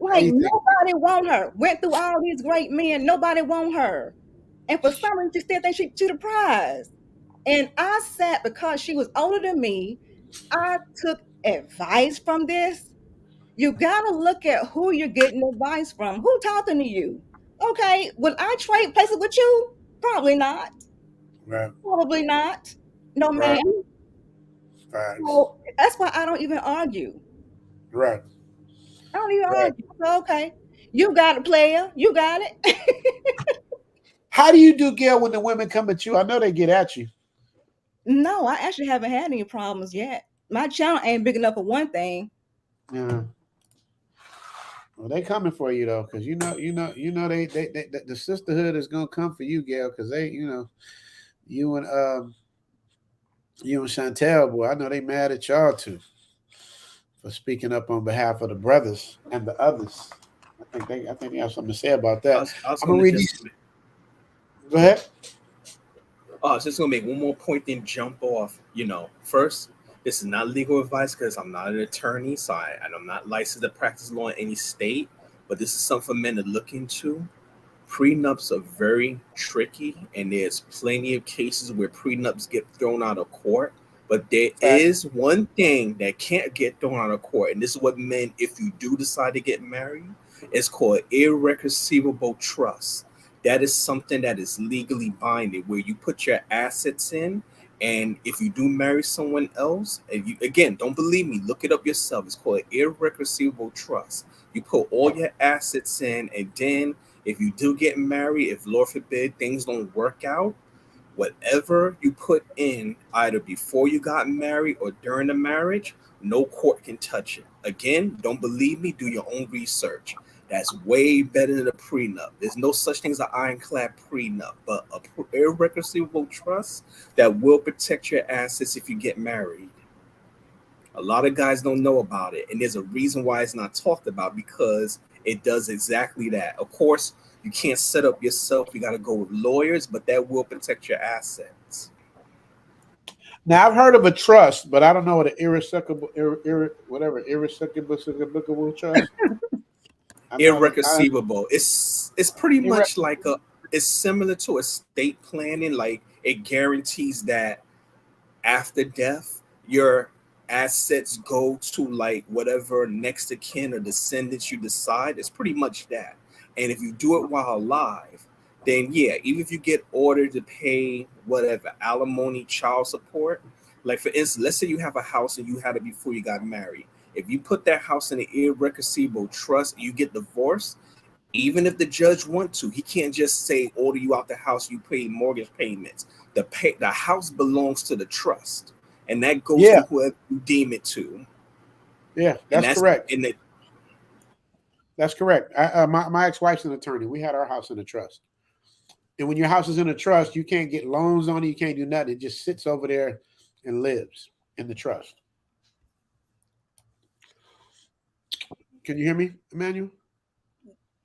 how Like you think? nobody want her. Went through all these great men, nobody want her. And for some reason, she still thinks she the prize. And I sat because she was older than me. I took advice from this. You gotta look at who you're getting advice from. Who talking to you? Okay, will I trade places with you? Probably not. Right, Probably not. No, right, man. facts. So that's why I don't even argue. Right, I don't even right. argue. So, okay, you got it, player. You got it. How do you do, Gail, when the women come at you? I know they get at you. No, I actually haven't had any problems yet. My channel ain't big enough for one thing. Yeah. Well, they coming for you though, because the sisterhood is gonna come for you, Gail, because you and you and Chantel, boy, I know they mad at y'all too. for speaking up on behalf of the brothers and the others. I think they have something to say about that. I was I'm gonna gonna read just these. Go ahead. I was just gonna make one more point, then jump off. First, this is not legal advice because I'm not an attorney, and I'm not licensed to practice law in any state. But this is something for men to look into. Prenups are very tricky, and there's plenty of cases where prenups get thrown out of court. But there is one thing that can't get thrown out of court, and this is what men, if you do decide to get married, it's called irreconcilable trust. That is something that is legally binding, where you put your assets in, and if you do marry someone else, and you again don't believe me, look it up yourself. It's called irreconcilable trust. You put all your assets in, and then if you do get married, if Lord forbid things don't work out, whatever you put in either before you got married or during the marriage, no court can touch it. Again, don't believe me, do your own research. That's way better than a prenup. There's no such thing as an ironclad prenup, but a irreconcilable trust that will protect your assets if you get married. A lot of guys don't know about it, and there's a reason why it's not talked about, because it does exactly that. Of course, you can't set up yourself. You got to go with lawyers, but that will protect your assets. Now I've heard of a trust, but I don't know what an irreconcilable trust. Irreconcilable. It's pretty much like it's similar to estate planning. Like, it guarantees that after death, your assets go to like whatever next of kin or descendants you decide. It's pretty much that. And if you do it while alive, then yeah, even if you get ordered to pay whatever alimony, child support, like for instance, let's say you have a house and you had it before you got married. If you put that house in an irreconcilable trust, you get divorced. Even if the judge wants to, he can't just say order you out the house. You pay mortgage payments. The house belongs to the trust, and that goes to whoever you deem it to. Yeah, that's correct. That's correct. My ex-wife's an attorney. We had our house in a trust. And when your house is in a trust, you can't get loans on it. You can't do nothing. It just sits over there and lives in the trust. Can you hear me, Emmanuel?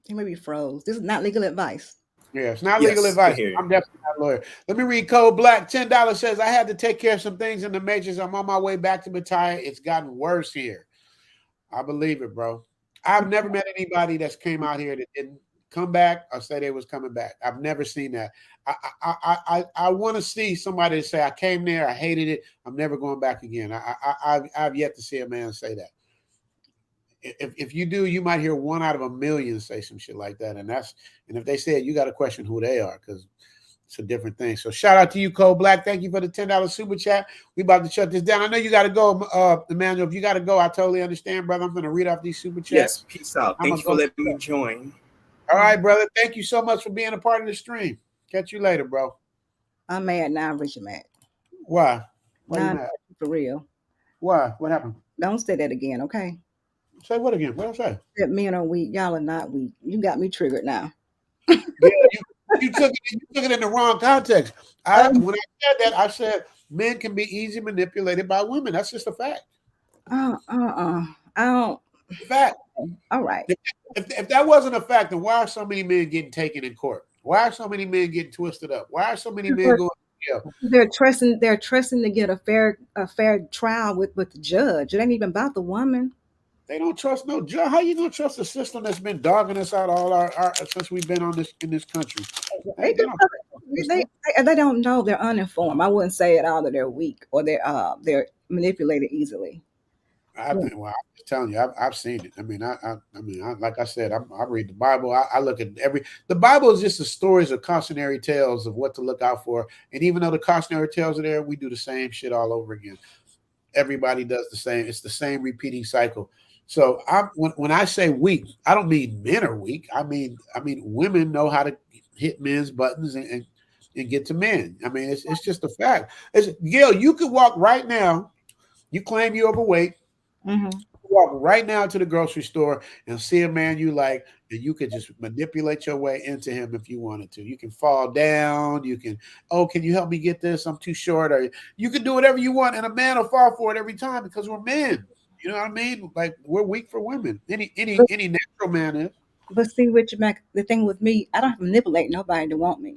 He maybe froze. This is not legal advice. Yeah, it's not legal advice. I'm definitely not a lawyer. Let me read Code Black. $10 says, I had to take care of some things in the matrix. I'm on my way back to Pattaya. It's gotten worse here. I believe it, bro. I've never met anybody that's came out here that didn't come back or say they was coming back. I've never seen that. I want to see somebody to say, I came there, I hated it, I'm never going back again. I've yet to see a man say that. If you do, you might hear 1 out of a million say some shit like that. And if they say it, you got to question who they are, because it's a different thing. So shout out to you, Cole Black. Thank you for the $10 super chat. We about to shut this down. I know you got to go, Emmanuel. If you got to go, I totally understand, brother. I'm going to read off these super chats. Yes, peace out. Thank you for letting me join. All right, brother. Thank you so much for being a part of the stream. Catch you later, bro. I'm mad now. I'm Richard mad. Why? Why you mad? For real. Why? What happened? Don't say that again, okay? Say what again? What did I say? That men are weak. Y'all are not weak. You got me triggered now. Yeah, you took it in the wrong context. When I said that, I said men can be easily manipulated by women. That's just a fact. I don't. Fact. All right. If that wasn't a fact, then why are so many men getting taken in court? Why are so many men getting twisted up? Why are so many men going to jail? They're trusting to get a fair trial with the judge. It ain't even about the woman. They don't trust no judge. How you gonna trust a system that's been dogging us out all our since we've been in this country? They don't know. They're uninformed. I wouldn't say at all that they're weak or they're manipulated easily. I'm just telling you, I've seen it. I mean, like I said, I read the Bible. I look at the Bible is just the stories of cautionary tales of what to look out for. And even though the cautionary tales are there, we do the same shit all over again. Everybody does the same. It's the same repeating cycle. So when I say weak, I don't mean men are weak. I mean women know how to hit men's buttons and get to men. I mean, it's just a fact. Gail, you could walk right now. You claim you're overweight. Mm-hmm. Walk right now to the grocery store and see a man you like, and you could just manipulate your way into him if you wanted to. You can fall down. You can, can you help me get this? I'm too short. Or you can do whatever you want, and a man will fall for it every time because we're men. You know what I mean? Like we're weak for women. Any But, natural man is. but see, Richard Mac, the thing with me, I don't have to manipulate nobody to want me.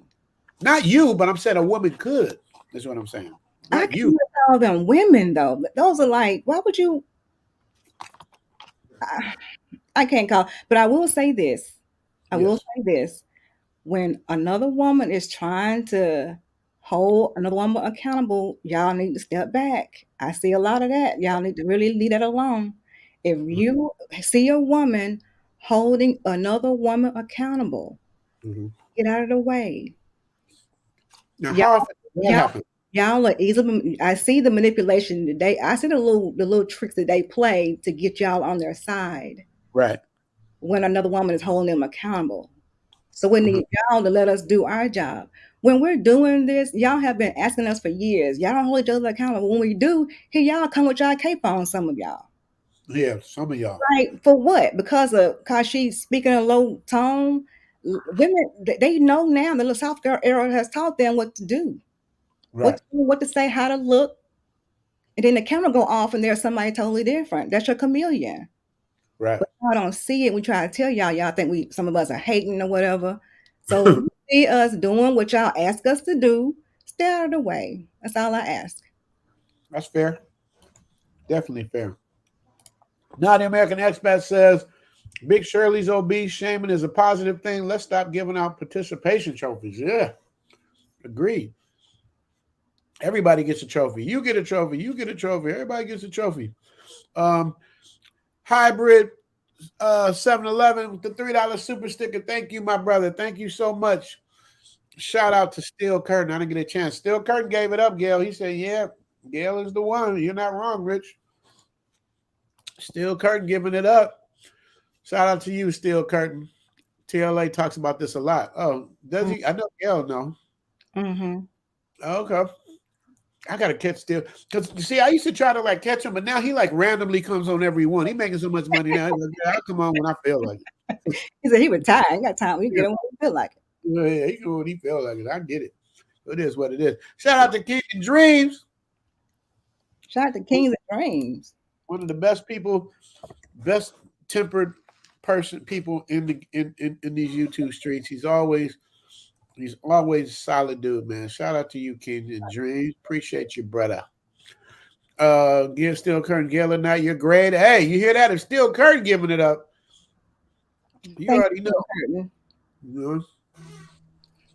Not you, but I'm saying a woman could. That's what I'm saying. I Not can't you. even call them women though. Those are like, why would you? I can't call, but I will say this. I will Yes. say this. When another woman is trying to hold another woman accountable, y'all need to step back. I see a lot of that. Y'all need to really leave that alone. If you see a woman holding another woman accountable, Mm-hmm. get out of the way. Now, Y'all, how often does that y'all, happen? y'all are easily. I see the manipulation today. I see the little tricks that they play to get y'all on their side Right. when another woman is holding them accountable. So we Uh-huh. need y'all to let us do our job. When we're doing this, y'all have been asking us for years. Y'all don't hold each other accountable. When we do, here y'all come with y'all cape on, some of y'all. Yeah, some of y'all. Like for what? Because she's speaking a low tone. Women they know now the little South girl era has taught them what to do, Right. what to say, how to look, and then the camera go off and there's somebody totally different. That's your chameleon. Right. But y'all don't see it. We try to tell y'all think some of us are hating or whatever. So when you see us doing what y'all ask us to do, stay out of the way. That's all I ask. That's fair. Definitely fair. Now the American Expat says Big Shirley's obese. Shaming is a positive thing. Let's stop giving out participation trophies. Yeah. Agreed. Everybody gets a trophy. You get a trophy. You get a trophy. Everybody gets a trophy. Um, Hybrid 7-Eleven with the $3 super sticker. Thank you, my brother. Thank you so much. Shout out to Steel Curtin. I didn't get a chance. Steel Curtin gave it up, Gail. He said, yeah, Gail is the one. You're not wrong, Rich. Steel Curtin giving it up. Shout out to you, Steel Curtin. TLA talks about this a lot. Oh, does he? I know Gail know. Mm-hmm. Okay. I gotta catch Steel. Because you see, I used to try to like catch him, but now he like randomly comes on every one. He making so much money now. He's like, yeah, I'll come on when I feel like it. He said he retired. He got time. We Yeah. get him when we feel like it. Yeah, he can when he feel like it. I get it. It is what it is. Shout out to King and Dreams. Shout out to Kings and Dreams. One of the best people, best tempered people in these YouTube streets. He's always a solid dude, man. Shout out to you, King and Dreams. Appreciate you, brother. Give Steel Curtin Gail night. You're great. Hey, you hear that? If Steel Curtin giving it up, you Thank already you, know. Curtin. You know?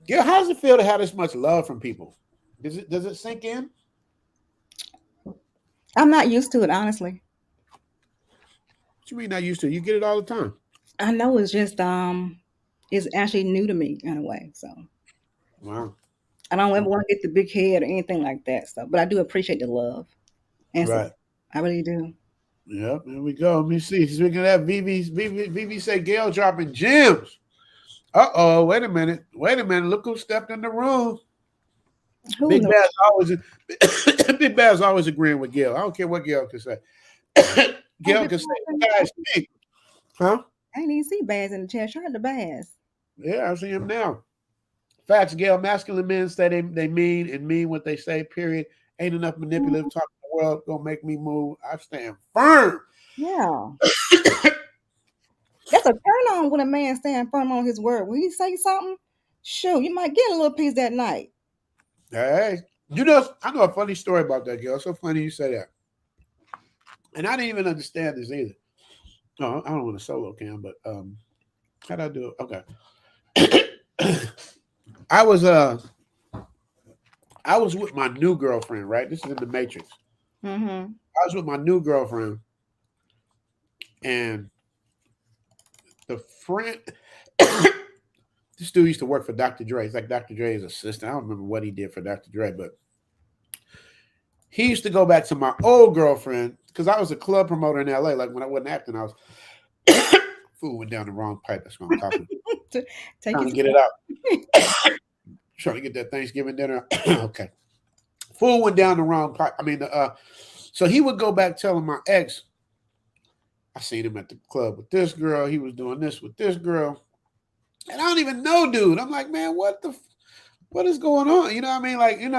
Gail, how does it feel to have this much love from people? Does it sink in? I'm not used to it, honestly. What you mean not used to? You get it all the time. I know it's just it's actually new to me in a way. So Wow. I don't ever want to get the big head or anything like that. So, but I do appreciate the love and Right. I really do. Yep, there we go. Let me see. Speaking of that, Vivi said Gail dropping gems. Uh-oh, wait a minute. Look who stepped in the room. Who's Big Bad's always agreeing with Gail. I don't care what Gail can say. Gail can say, guys, speak. Huh? I didn't even see Baz in the chat. Shout out to Baz. Yeah, I see him now. Facts, Gail. Masculine men say they mean what they say, period. Ain't enough manipulative talk in the world gonna make me move. I stand firm. Yeah. That's a turn on when a man stand firm on his word. When he say something, shoot, you might get a little piece that night. Hey, I know a funny story about that, Gail. So funny you say that. And I didn't even understand this either. No, I don't want a solo cam, but how'd I do it? Okay. I was with my new girlfriend, right? This is in the Matrix. Mm-hmm. I was with my new girlfriend, and the friend this dude used to work for Dr. Dre. He's like Dr. Dre's assistant. I don't remember what he did for Dr. Dre, but he used to go back to my old girlfriend because I was a club promoter in LA. Like when I wasn't acting, I was food went down the wrong pipe. That's what I'm talking about. Trying to get it out. Trying to get that Thanksgiving dinner. Okay. Food went down the wrong pipe. I mean, so he would go back telling my ex, I seen him at the club with this girl. He was doing this with this girl. And I don't even know, dude. I'm like, man, what is going on? You know what I mean? Like, I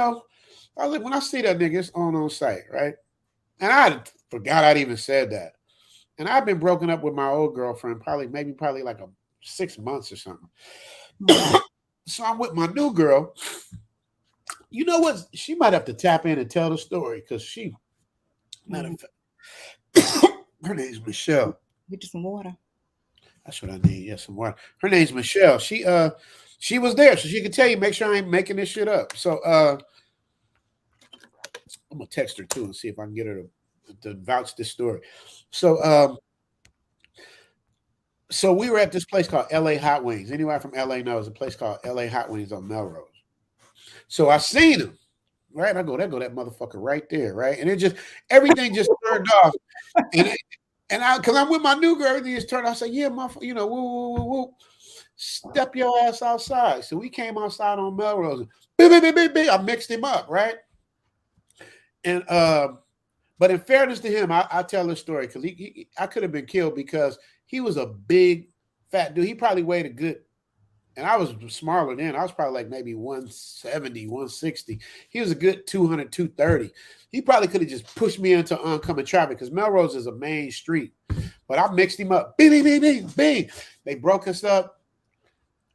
was like, when I see that nigga, it's on site, right? And I forgot I'd even said that. And I've been broken up with my old girlfriend probably like 6 months or something. So I'm with my new girl. You know what? She might have to tap in and tell the story because matter of fact, her name's Michelle. Get you some water. That's what I need. Yeah, some water. Her name's Michelle. She was there, so she could tell you. Make sure I ain't making this shit up. So I'm gonna text her too and see if I can get her to vouch this story. So so we were at this place called LA Hot Wings. Anybody from LA knows a place called LA Hot Wings on Melrose. So I seen him, right? I go, there go that motherfucker right there, right? And it just everything just turned off. And I because I'm with my new girl, everything just turned off. I said, yeah, my woo, woo, woo, woo. Step your ass outside. So we came outside on Melrose. Beep, beep, beep, beep, beep. I mixed him up, right? And but in fairness to him, I tell this story because I could have been killed because he was a big fat dude. He probably weighed a good, and I was smaller then. I was probably like maybe 170, 160. He was a good 200, 230. He probably could have just pushed me into oncoming traffic because Melrose is a main street. But I mixed him up. Bing, bing, bing, bing, bing. They broke us up.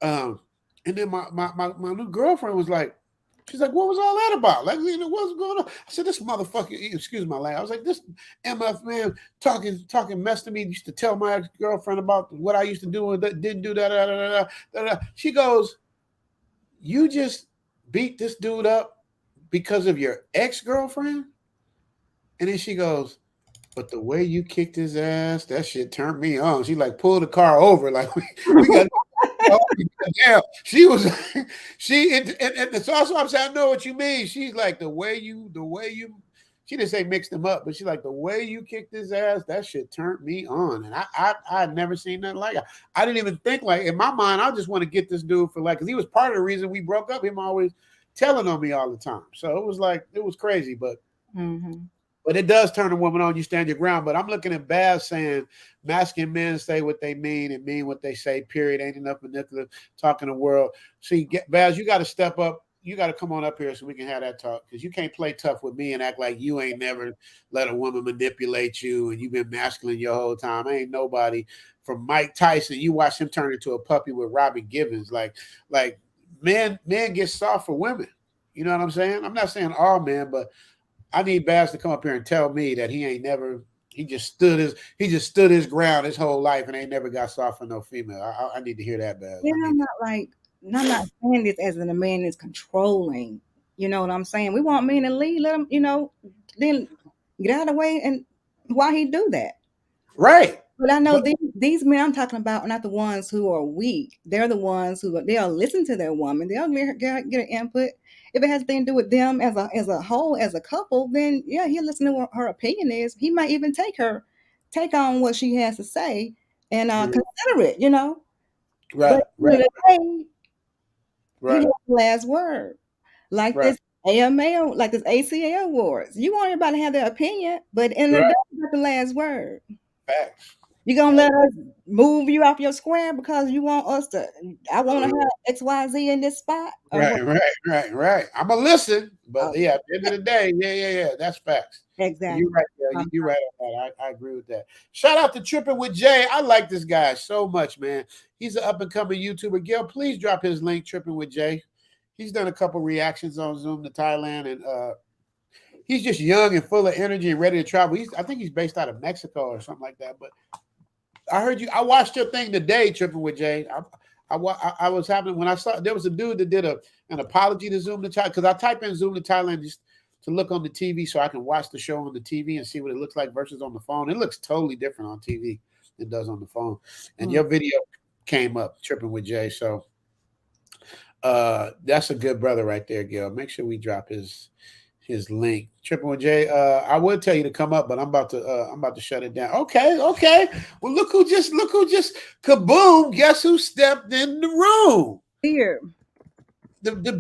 And then my new girlfriend was like, she's like, what was all that about? Like, what's going on? I said, this motherfucker, excuse my language. I was like, this MF man talking mess to me. Used to tell my ex-girlfriend about what I used to do and didn't do that. She goes, you just beat this dude up because of your ex-girlfriend? And then she goes, but the way you kicked his ass, that shit turned me on. She like pulled the car over. Like we got yeah, she was and so also I'm saying I know what you mean. She's like the way you she didn't say mixed him up, but she's like the way you kicked his ass, that shit turned me on. And I had never seen nothing like it. I didn't even think like in my mind, I just want to get this dude for like because he was part of the reason we broke up, him always telling on me all the time. So it was like it was crazy, but but it does turn a woman on. You stand your ground. But I'm looking at Baz saying masculine men say what they mean and mean what they say, period. Ain't enough manipulative talking the world. See, Baz, you got to step up. You got to come on up here so we can have that talk because you can't play tough with me and act like you ain't never let a woman manipulate you and you've been masculine your whole time. Ain't nobody from Mike Tyson. You watch him turn into a puppy with Robin Givens. Like men get soft for women. You know what I'm saying? I'm not saying all men, but I need Baz to come up here and tell me that he just stood his ground his whole life and ain't never got soft for no female. I need to hear that, Baz. Yeah, I'm not saying this as in a man is controlling. You know what I'm saying? We want men to lead, let him, then get out of the way and why he do that. Right. But I know these men I'm talking about are not the ones who are weak. They're the ones they'll listen to their woman. They'll get an input. If it has anything to do with them as a whole, as a couple, then yeah, he'll listen to what her opinion is. He might even take on what she has to say and consider it, Right, But right. he has the last word. Like this AMA, like this ACA awards. You want everybody to have their opinion, but in the day, you got the last word. Facts. You gonna let us move you off your square because you want us to? I want to have XYZ in this spot. Right. I'm gonna listen, but yeah, at the end of the day, yeah. That's facts. Exactly. You're right. Yeah, you're right on that. I agree with that. Shout out to Tripping with Jay. I like this guy so much, man. He's an up and coming YouTuber. Gil, please drop his link. Tripping with Jay. He's done a couple reactions on Zoom to Thailand, and he's just young and full of energy and ready to travel. I think he's based out of Mexico or something like that, but. I watched your thing today, Tripping with Jay. I was happening when I saw there was a dude that did an apology to Zoom to Thailand because I type in Zoom to Thailand just to look on the TV so I can watch the show on the TV and see what it looks like versus on the phone. It looks totally different on TV than it does on the phone. And your video came up, Tripping with Jay. So that's a good brother right there, Gil. Make sure we drop his link. Tripping with Jay. I would tell you to come up, but I'm about to shut it down. Okay. Well, look who just kaboom. Guess who stepped in the room? Here. The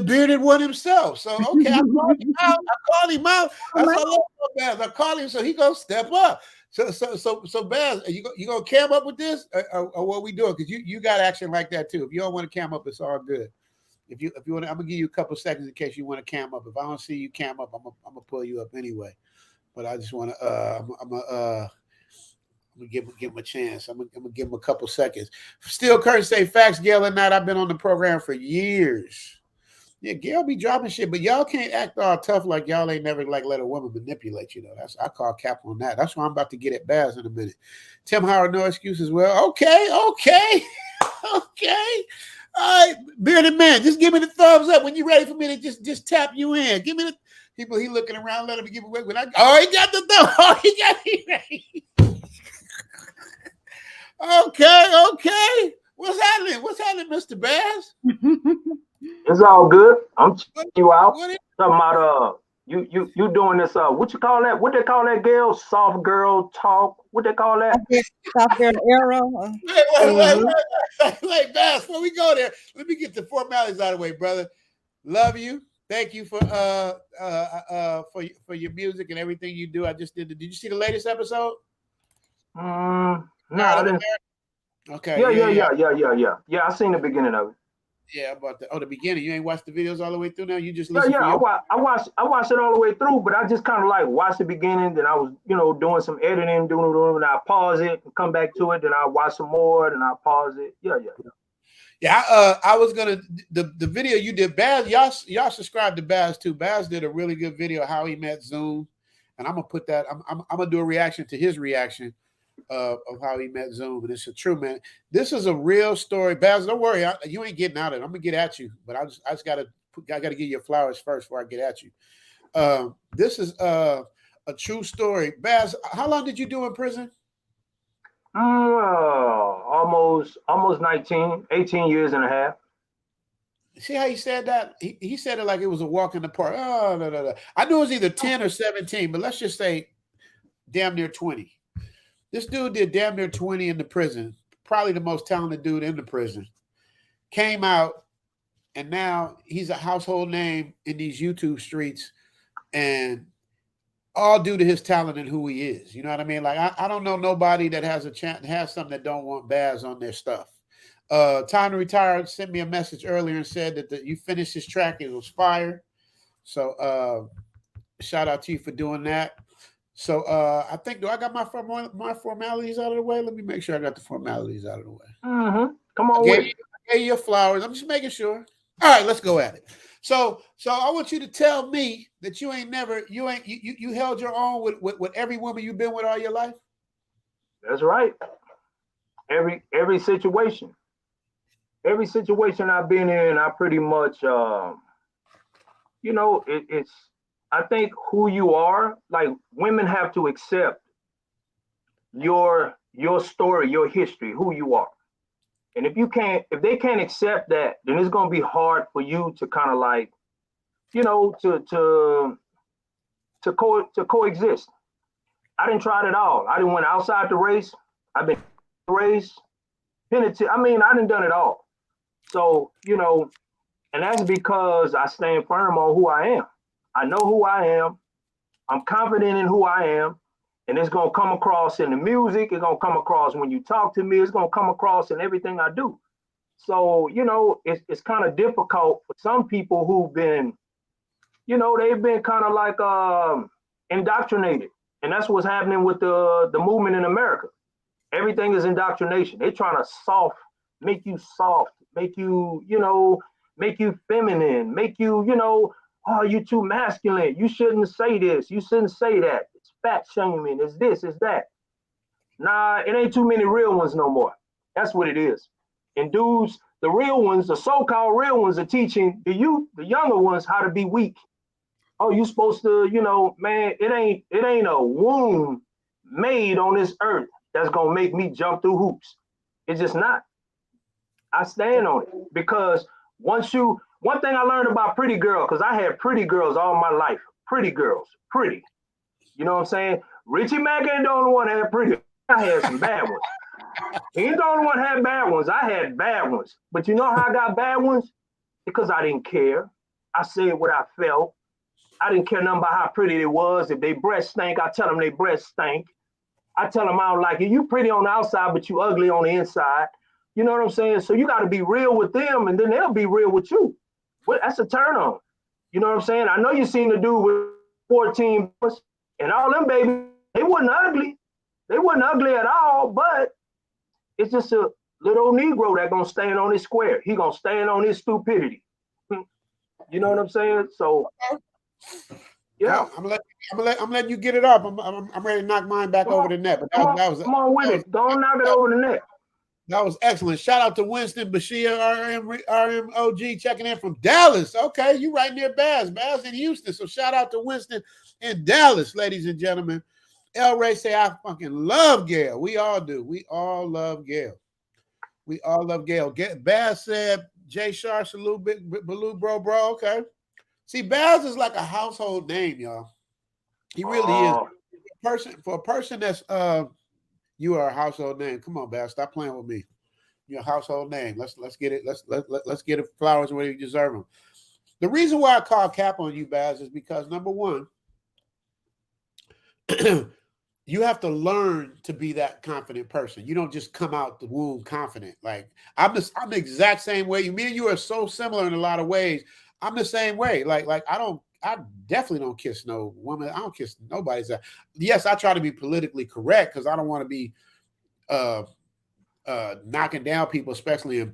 bearded one himself. So okay, I called him out. That's all I called him, so he gonna step up. So Baz, you gonna cam up with this, or what we doing? Because you got action like that too. If you don't want to cam up, it's all good. If you want, I'm gonna give you a couple seconds in case you want to cam up. If I don't see you cam up, I'm gonna pull you up anyway. but I just want to. I'm gonna give him a chance. I'm gonna give him a couple seconds. Still, Kurt say facts, Gail and Nat. I've been on the program for years. Yeah, Gail be dropping shit, but y'all can't act all tough like y'all ain't never like let a woman manipulate you though. That's I call cap on that. That's why I'm about to get at Baz in a minute. Tim Howard, no excuses. Well, okay. Okay. All right, bearded man, just give me the thumbs up when you're ready for me to just tap you in. Give me the people. He looking around, let him give away. When he got the thumb. Oh, he got it ready. Okay. What's happening, Mr. Bass? It's all good. I'm checking you out. Talking about you doing this what you call that? What they call that, girl? Soft girl talk. What they call that? Soft girl arrow. Wait, Bass, before we go there, let me get the formalities out of the way, brother. Love you. Thank you for your music and everything you do. I just did you see the latest episode? No, I didn't. Okay. Yeah. I seen the beginning of it. Yeah, about the beginning. You ain't watched the videos all the way through now. You just listen. I watched it all the way through, but I just kind of like watched the beginning. Then I was doing some editing, and I pause it and come back to it. Then I watch some more, and I pause it. Yeah. I was gonna the video you did, Baz. Y'all subscribe to Baz too. Baz did a really good video how he met Zoom, and I'm gonna put that. I'm gonna do a reaction to his reaction of how he met Zoom, and it's a true man. This is a real story, Baz. Don't worry, you ain't getting out of it. I'm gonna get at you, but I just gotta give you your flowers first before I get at you. This is a true story, Baz. How long did you do in prison? Almost 18 years and a half. See how he said that? He said it like it was a walk in the park. Oh, no. I knew it was either 10 or 17, but let's just say damn near 20. This dude did damn near 20 in the prison. Probably the most talented dude in the prison. Came out, and now he's a household name in these YouTube streets, and all due to his talent and who he is. You know what I mean? Like, I don't know nobody that has a chance, has something that don't want Baz on their stuff. Time to Retire sent me a message earlier and said that you finished his track. It was fire. So shout out to you for doing that. So I think, do I got my formalities out of the way? Let me make sure I got the formalities out of the way. Come on, gave you your flowers. I'm just making sure. All right, let's go at it. So I want you to tell me that you held your own with every woman you've been with all your life. That's right. Every situation I've been in, I pretty much, it's. I think who you are, like women have to accept your story, your history, who you are. And if they can't accept that, then it's gonna be hard for you to kind of like, to coexist. I didn't try it at all. I didn't went outside the race. I've been raised, penitentiary. I mean, I done done it all. So, and that's because I stand firm on who I am. I know who I am. I'm confident in who I am. And it's going to come across in the music. It's going to come across when you talk to me. It's going to come across in everything I do. So, it's kind of difficult for some people who've been, they've been kind of like indoctrinated. And that's what's happening with the movement in America. Everything is indoctrination. They're trying to make you soft, make you feminine, make you, oh, you're too masculine. You shouldn't say this. You shouldn't say that. It's fat shaming. It's this, it's that. Nah, it ain't too many real ones no more. That's what it is. And dudes, the real ones, the so-called real ones are teaching the youth, the younger ones, how to be weak. Oh, you supposed to, man, it ain't a womb made on this earth that's gonna make me jump through hoops. It's just not. I stand on it because one thing I learned about pretty girl, because I had pretty girls all my life. Pretty girls, pretty. You know what I'm saying? Richie Mack ain't the only one that had pretty. I had some bad ones. He ain't the only one that had bad ones. I had bad ones. But you know how I got bad ones? Because I didn't care. I said what I felt. I didn't care nothing about how pretty they was. If they breasts stank, I tell them they breasts stank. I tell them I don't like it. You pretty on the outside, but you ugly on the inside. You know what I'm saying? So you got to be real with them, and then they'll be real with you. Well, that's a turn on. You know what I'm saying? I know you seen the dude with 14, And all them babies, they wasn't ugly. They wasn't ugly at all, but it's just a little Negro that gonna stand on his square. He gonna stand on his stupidity. You know what I'm saying? So yeah. I'm letting you get it up. I'm ready to knock mine back over the net. But Come on with it. Don't knock it over the net. That was excellent. Shout out to Winston Bashir, RMOG, checking in from Dallas. Okay, you right near Baz. Baz in Houston. So shout out to Winston in Dallas, ladies and gentlemen. El Ray say, I fucking love Gail. We all do. We all love Gail. We all love Gail. Baz said, Jay Shar, salute, Baloo, bro. Okay. See, Baz is like a household name, y'all. He really is. For a person that's you are a household name. Come on, Baz, stop playing with me. You're a household name. Let's get it. Let's get it flowers where you deserve them. The reason why I call cap on you, Baz, is because number one, you have to learn to be that confident person. You don't just come out the womb confident. Like I'm the exact same way. Me and you are so similar in a lot of ways. I'm the same way. Like I definitely don't kiss no woman. I don't kiss nobody's ass. Yes, I try to be politically correct because I don't want to be knocking down people, especially in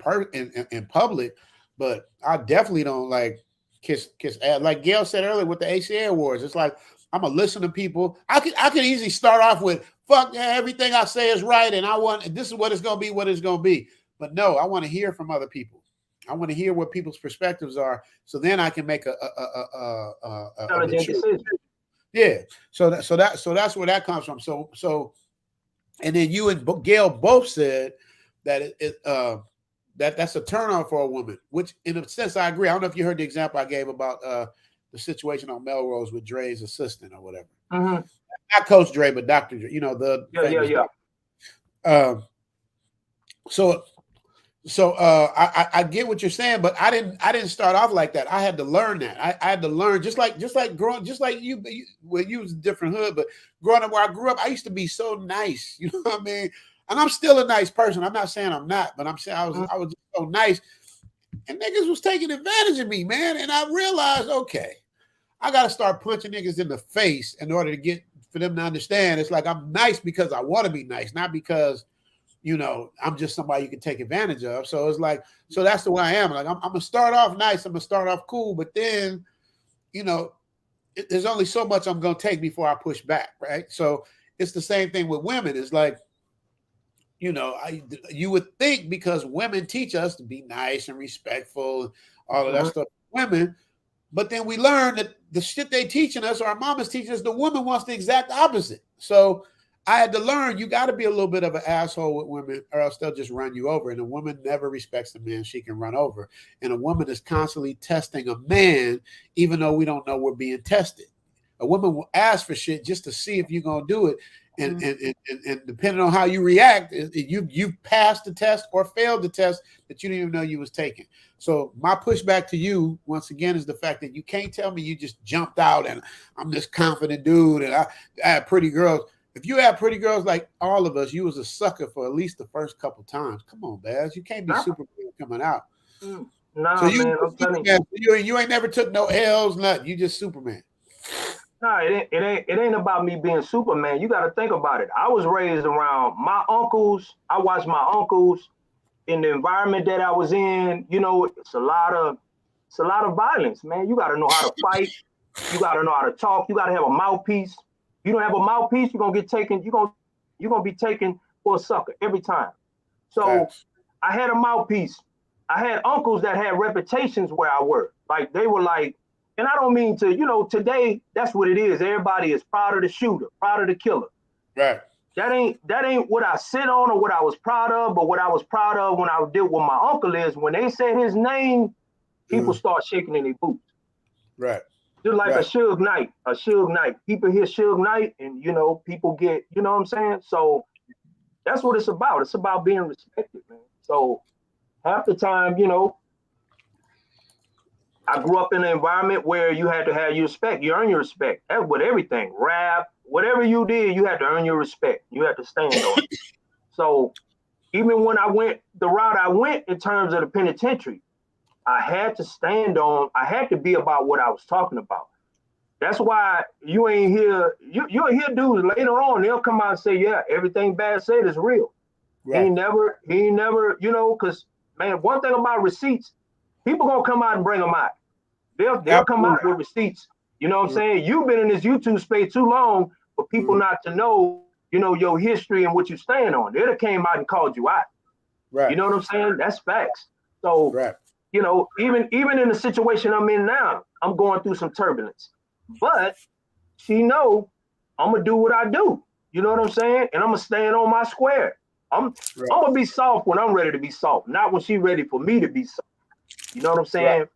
public. But I definitely don't like kiss ass. Like Gail said earlier with the ACA awards, it's like I'm gonna listen to people. I could easily start off with fuck yeah, everything I say is right, and this is what it's gonna be, what it's gonna be. But no, I want to hear from other people. I want to hear what people's perspectives are, so then I can make a decision. Yeah. So that's where that comes from. So, and then you and Gail both said that that's a turn on for a woman, which in a sense I agree. I don't know if you heard the example I gave about the situation on Melrose with Dre's assistant or whatever. Mm-hmm. Not Coach Dre, but Dr. Dre. You know the So I get what you're saying, but I didn't start off like that. I had to learn that. I had to learn just like growing, just like you was a different hood, but growing up where I grew up, I used to be so nice. You know what I mean? And I'm still a nice person. I'm not saying I'm not, but I'm saying I was just so nice. And niggas was taking advantage of me, man. And I realized, okay, I got to start punching niggas in the face in order for them to understand. It's like I'm nice because I want to be nice, not because, you know, I'm just somebody you can take advantage of. So it's like, so that's the way I am. Like, I'm going to start off nice. I'm going to start off cool. But then, you know, there's only so much I'm going to take before I push back, right? So it's the same thing with women. It's like, you know, you would think because women teach us to be nice and respectful and all of that stuff, women, but then we learn that the shit they teaching us, or our mamas teaching us, the woman wants the exact opposite. So I had to learn you got to be a little bit of an asshole with women, or else they'll just run you over. And a woman never respects the man she can run over. And a woman is constantly testing a man, even though we don't know we're being tested. A woman will ask for shit just to see if you're gonna do it. And depending on how you react, you passed the test or failed the test that you didn't even know you was taking. So my pushback to you, once again, is the fact that you can't tell me you just jumped out and I'm this confident dude and I had pretty girls. If you had pretty girls like all of us, you was a sucker for at least the first couple times. Come on, Baz. You can't be Superman coming out. Nah, so man, I'm telling you ain't never took no L's, nothing. You just Superman. No, it ain't about me being Superman. You got to think about it. I was raised around my uncles. I watched my uncles in the environment that I was in. You know, it's a lot of violence, man. You got to know how to fight. You got to know how to talk. You got to have a mouthpiece. You don't have a mouthpiece, you're gonna get taken. You're gonna be taken for a sucker every time. So I had a mouthpiece. I had uncles that had reputations where I worked. Like they were like, and I don't mean to, you know, today that's what it is. Everybody is proud of the shooter, proud of the killer. Right. That ain't what I sit on or what I was proud of, but what I was proud of when I dealt with my uncle is when they said his name, people start shaking in their boots. Right. Just like a Suge Knight. People hear Suge Knight and, you know, people get, you know what I'm saying? So that's what it's about. It's about being respected, man. So half the time, you know, I grew up in an environment where you had to have your respect. You earn your respect. That's with everything. Rap, whatever you did, you had to earn your respect. You had to stand on it. So even when I went the route I went in terms of the penitentiary, I had to stand on, I had to be about what I was talking about. That's why you ain't hear you'll hear dudes later on. They'll come out and say, "Yeah, everything Baz said is real." Right. He ain't never, you know, because man, one thing about receipts, people gonna come out and bring them out. They'll come out with receipts. You know what I'm saying? You've been in this YouTube space too long for people not to know, you know, your history and what you stand on. They'd have came out and called you out. Right. You know what I'm saying? That's facts. So, right. you know, even in the situation I'm in now, I'm going through some turbulence. But she know I'm gonna do what I do. You know what I'm saying? And I'm gonna stand on my square. I'm gonna be soft when I'm ready to be soft, not when she's ready for me to be soft. You know what I'm saying?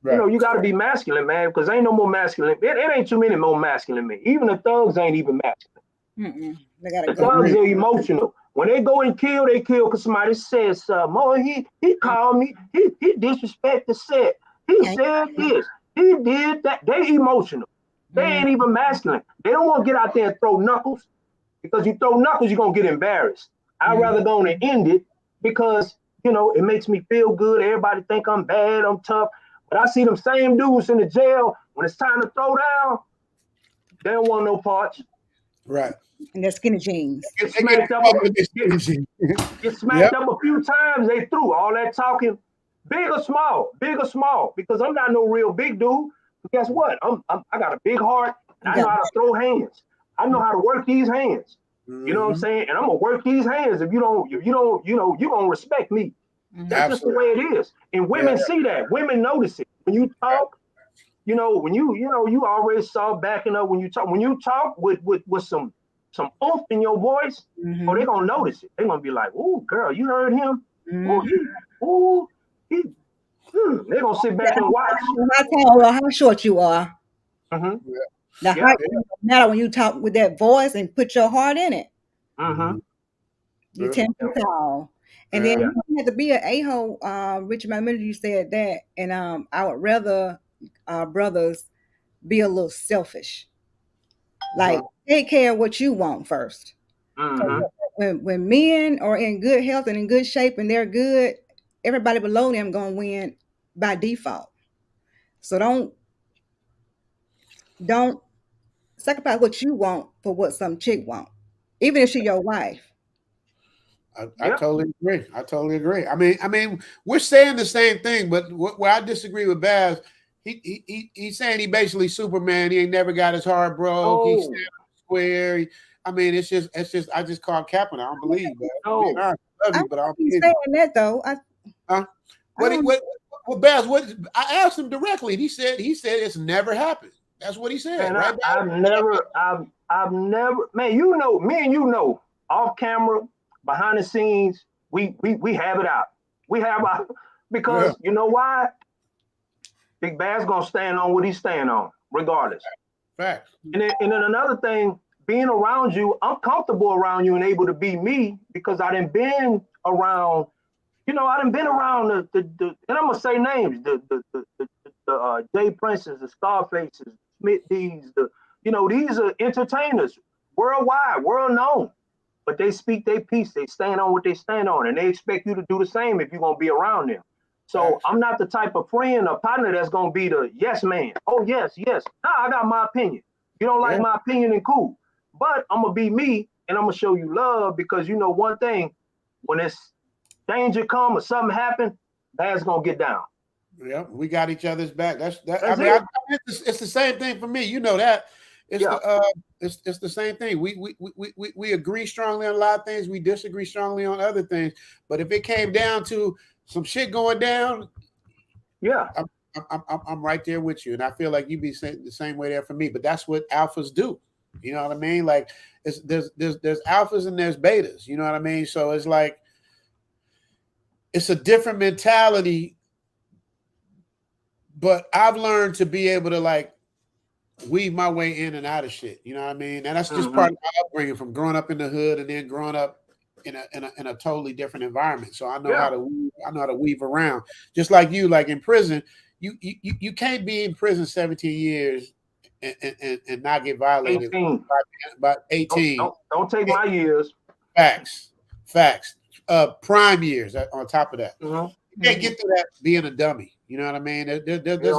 Right. You know, you got to be masculine, man, because ain't no more masculine. It ain't too many more masculine men. Even the thugs ain't even masculine. The thugs are emotional. When they go and kill, they kill because somebody says something. Oh, he called me. He disrespected the set. He said this. He did that. They emotional. They ain't even masculine. They don't want to get out there and throw knuckles, because you throw knuckles, you're going to get embarrassed. I'd rather go and end it because, you know, it makes me feel good. Everybody think I'm bad, I'm tough. But I see them same dudes in the jail, when it's time to throw down, they don't want no parts. Right. And their skinny jeans. Get smacked up a few times, they through all that talking. Big or small, because I'm not no real big dude. But guess what? I got a big heart, and I know how to throw hands. I know how to work these hands. You know what I'm saying? And I'm gonna work these hands. If you don't, you know, you're gonna respect me. That's just the way it is. And women see that. Women notice it. When you talk, you know, you already saw backing up when you talk. When you talk with some oomph in your voice, oh, they're gonna notice it. They're gonna be like, "Ooh, girl, you heard him? They're gonna sit back and watch." How tall or how short you are. The height doesn't matter when you talk with that voice and put your heart in it. You 10 feet tall. And then you don't have to be an a-hole. Richard, my minute you said that. And I would rather brothers be a little selfish. Like, take care of what you want first. When men are in good health and in good shape and they're good, everybody below them gonna win by default. So don't sacrifice what you want for what some chick want, even if she's your wife. I totally agree. I mean, we're saying the same thing, but where I disagree with Baz, he's saying he basically Superman. He ain't never got his heart broke. He's square. I mean, it's just I just call capping. I don't believe that. I love you, but I don't believe saying that though. What Baz? What I asked him directly. He said it's never happened. That's what he said. Man, right? I've never, man. You know, me and you know, off camera, behind the scenes, we have it out. We have our, because you know why? Big Bad's gonna stand on what he's standing on, regardless. Facts. And then another thing, being around you, I'm comfortable around you and able to be me because I done been around. You know, I done been around the and I'm gonna say names, the Jay Princes, the Starfaces, Smith D's, these are entertainers worldwide, world known. But they speak their piece, they stand on what they stand on, and they expect you to do the same if you're gonna be around them. So I'm not the type of friend or partner that's gonna be the yes man. Oh yes. Nah, I got my opinion. You don't like my opinion, and cool. But I'm gonna be me and I'm gonna show you love, because you know one thing, when it's danger come or something happen, Bad's gonna get down. Yeah, we got each other's back. That's it's the same thing for me. You know that. It's it's the same thing. We agree strongly on a lot of things. We disagree strongly on other things. But if it came down to some shit going down, I'm right there with you, and I feel like you'd be the same way there for me. But that's what alphas do. You know what I mean? Like there's alphas and there's betas. You know what I mean? So it's like it's a different mentality. But I've learned to be able to like weave my way in and out of shit. You know what I mean? And that's just part of my upbringing, from growing up in the hood and then growing up in a totally different environment. So I know how to weave around. Just like you, like in prison, you can't be in prison 17 years and not get violated 18. by 18. Don't take my years. Facts. Prime years on top of that. You can't get through that being a dummy. You know what I mean? There's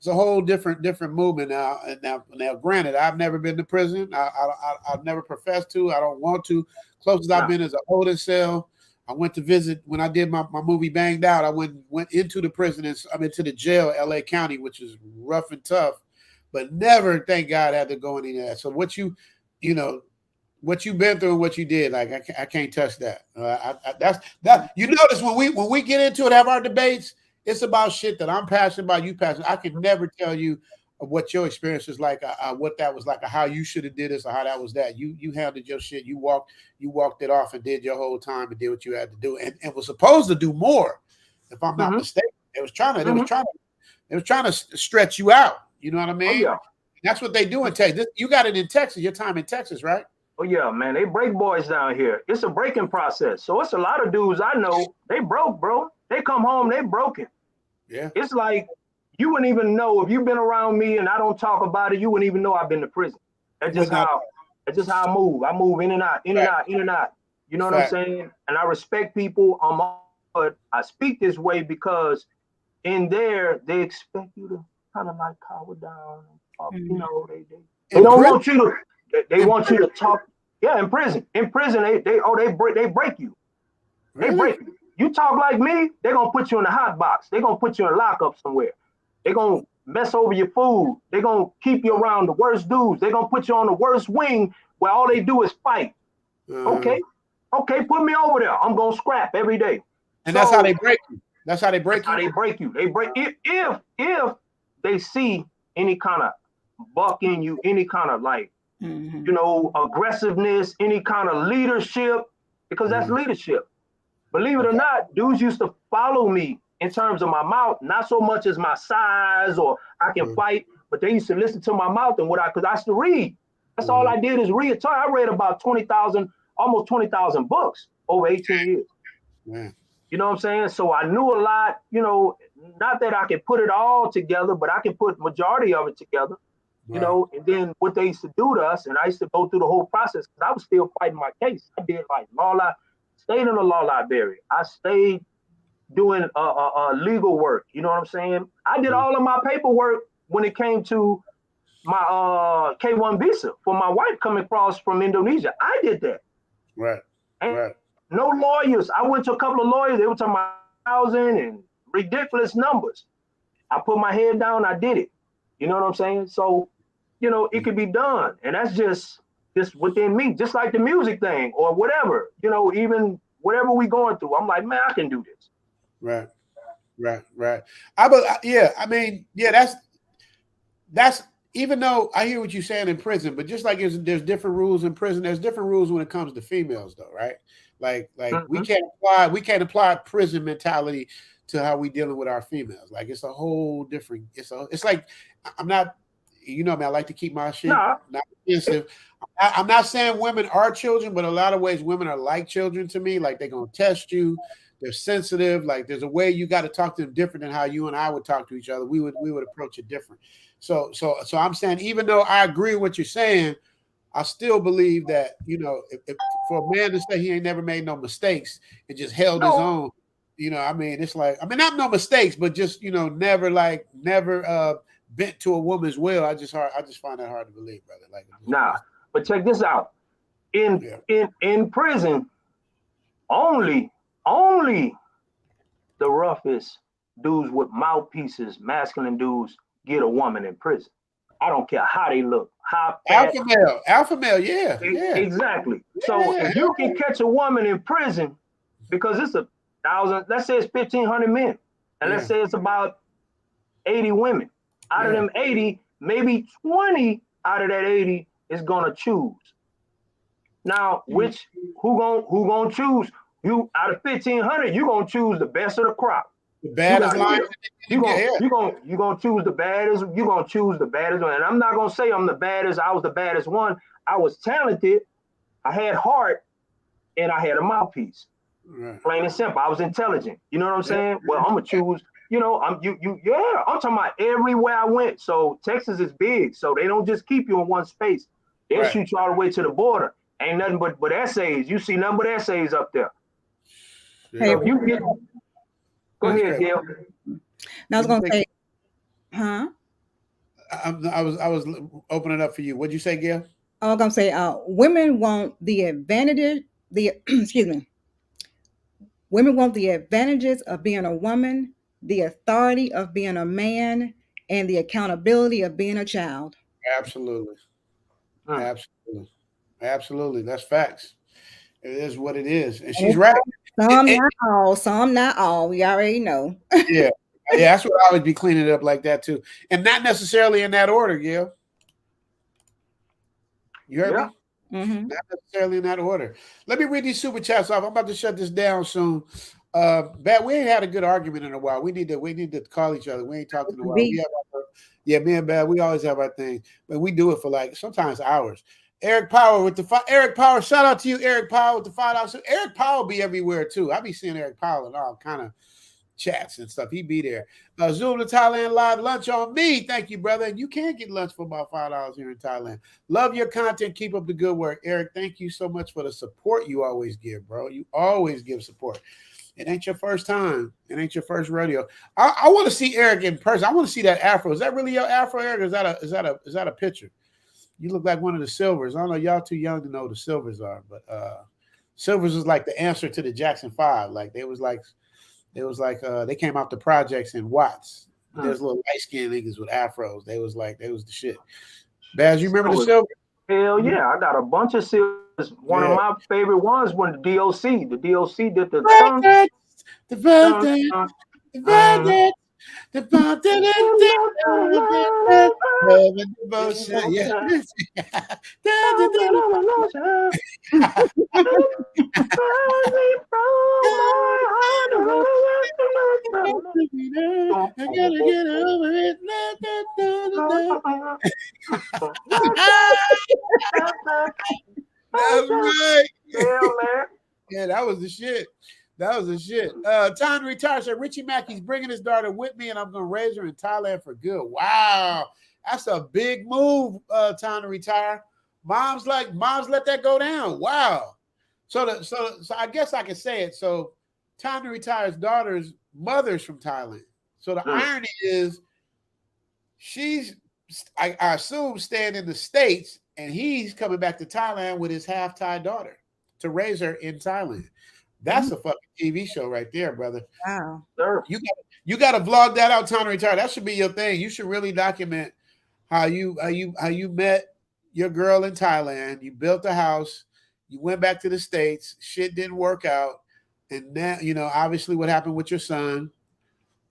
it's a whole different movement now. And now, granted, I've never been to prison. I've never professed to. I don't want to. Closest I've been is a holding cell. I went to visit when I did my movie Banged Out. I went into the prison. Into the jail, L.A. County, which is rough and tough, but never, thank God, had to go in there. So what you've been through and what you did, like I can't touch that. That you notice when we get into it, have our debates, it's about shit that I'm passionate about. You passionate. I can never tell you what your experience is like, what that was like, or how you should have did this, or how that was that. You handled your shit. You walked it off and did your whole time and did what you had to do, and was supposed to do more. If I'm not mistaken, they was trying to stretch you out. You know what I mean? Oh, yeah. That's what they do in Texas. You got it in Texas. Your time in Texas, right? Oh yeah, man. They break boys down here. It's a breaking process. So it's a lot of dudes I know. They broke, bro. They come home, they broken. Yeah. It's like you wouldn't even know if you've been around me and I don't talk about it. You wouldn't even know I've been to prison. That's just how I move. I move in and out, in and out, in and out. You know what I'm saying? And I respect people. But I speak this way because in there they expect you to kind of like cower down. You know, they don't want you to. They want you to talk. Yeah, in prison. In prison, they break you. They break you. You talk like me, they're gonna put you in a hot box. They're gonna put you in a lockup somewhere. They're gonna mess over your food. They're gonna keep you around the worst dudes. They're gonna put you on the worst wing where all they do is fight. Okay, put me over there. I'm gonna scrap every day. And that's how they break you. That's how they break you. How they break you. They break if they see any kind of buck in you, any kind of like aggressiveness, any kind of leadership, because that's leadership. Believe it or not, dudes used to follow me in terms of my mouth, not so much as my size or I can fight, but they used to listen to my mouth and because I used to read. That's all I did is read. I read about almost 20,000 books over 18 years. Man. You know what I'm saying? So I knew a lot, not that I could put it all together, but I can put majority of it together. Right. And then what they used to do to us, and I used to go through the whole process because I was still fighting my case. I did like stayed in the law library. I stayed doing legal work. You know what I'm saying? I did all of my paperwork when it came to my K-1 visa for my wife coming across from Indonesia. I did that. Right. And no lawyers. I went to a couple of lawyers. They were talking about 1,000 and ridiculous numbers. I put my head down. I did it. You know what I'm saying? So, it could be done. And that's just within me, just like the music thing or whatever, even whatever we going through. I'm like, man, I can do this. Right. That's even though I hear what you're saying in prison, but just like there's different rules in prison, there's different rules when it comes to females though, right? Like we can't apply prison mentality to how we dealing with our females. Like it's a whole different, it's like, I'm not, I like to keep my shit not offensive. I'm not saying women are children, but a lot of ways women are like children to me. Like they're going to test you. They're sensitive. Like there's a way you got to talk to them different than how you and I would talk to each other. We would approach it different. So I'm saying, even though I agree with what you're saying, I still believe that, if for a man to say he ain't never made no mistakes and just held his own, it's like, not no mistakes, but just, never bent to a woman's will. I just find that hard to believe, brother. Like, but check this out. In prison, only the roughest dudes with mouthpieces, masculine dudes, get a woman in prison. I don't care how they look, how fat. Alpha male, yeah. Exactly. So if you can catch a woman in prison, because it's 1,000, let's say it's 1,500 men, and let's say it's about 80 women. Out of them 80, maybe 20 out of that 80 is gonna choose. Now, who gonna choose? You out of 1,500, you gonna choose the best of the crop. The baddest line. You gonna choose the baddest. You gonna choose the baddest one. And I'm not gonna say I'm the baddest. I was the baddest one. I was talented. I had heart, and I had a mouthpiece. Right. Plain and simple. I was intelligent. You know what I'm saying? Well, I'm gonna choose. I'm talking about everywhere I went. So Texas is big. So they don't just keep you in one space. They'll shoot you all the way to the border. Ain't nothing but essays. You see nothing but essays up there. Hey, so you get. Go ahead, Gail. I was gonna say, huh? I was opening up for you. What'd you say, Gail? I was gonna say, women want the advantages. The excuse me. Women want the advantages of being a woman, the authority of being a man, and the accountability of being a child. Absolutely. Mm. Absolutely. Absolutely. That's facts. It is what it is. And And she's it's right. some not all, some not all. We already know. Yeah. Yeah, that's what I would be cleaning it up like that too. And not necessarily in that order, Gil. You heard Yeah. me? Not necessarily in that order. Let me read these super chats off. I'm about to shut this down soon. Bat, we ain't had a good argument in a while. We need to call each other. We ain't talked in a while. We have yeah, me and Bat, we always have our thing, but we do it for like sometimes hours. Eric Power with the Eric Power. Shout out to you, Eric Power with the $5. Eric Power be everywhere too. I be seeing Eric Power and all kind of chats and stuff. He be there. Zoom to Thailand live lunch on me. Thank you, brother. And you can get lunch for about $5 here in Thailand. Love your content. Keep up the good work. Eric, thank you so much for the support you always give, bro. You always give support. It ain't your first time. It ain't your first rodeo. I want to see Eric in person. I want to see that afro. Is that really your afro, Eric? Or is that a picture? You look like one of the Silvers. I don't know. Y'all too young to know who the Silvers are, but Silvers was like the answer to the Jackson 5. Like they was like they came out the projects in Watts. There's little light skinned niggas with afros. They was the shit. Baz, you remember the Silver? Hell yeah, I got a bunch of silvers. One of my favorite ones was the DOC. The DOC did the I gotta get over it. That's right. Yeah, that was the shit. That was the shit. Time to retire. So Richie Mackey's bringing his daughter with me, and I'm gonna raise her in Thailand for good. Wow, that's a big move. Time to retire. Mom's let that go down. Wow. So I guess I can say it. So Time to Retire's daughter's mother's from Thailand. So the irony is, she's I assume staying in the States, and he's coming back to Thailand with his half Thai daughter to raise her in Thailand. That's a fucking TV show right there, brother. Wow. Sure. You got to vlog that out, Time to Retire. That should be your thing. You should really document how you met your girl in Thailand. You built a house. You went back to the States. Shit didn't work out, and now obviously what happened with your son.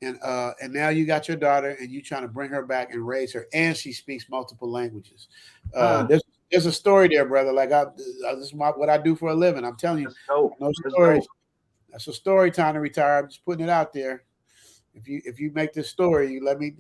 And now you got your daughter, and you trying to bring her back and raise her, and she speaks multiple languages. There's a story there, brother. Like this is what I do for a living. I'm telling you, no stories. That's a story. Time to retire. I'm just putting it out there. If you make this story, you let me,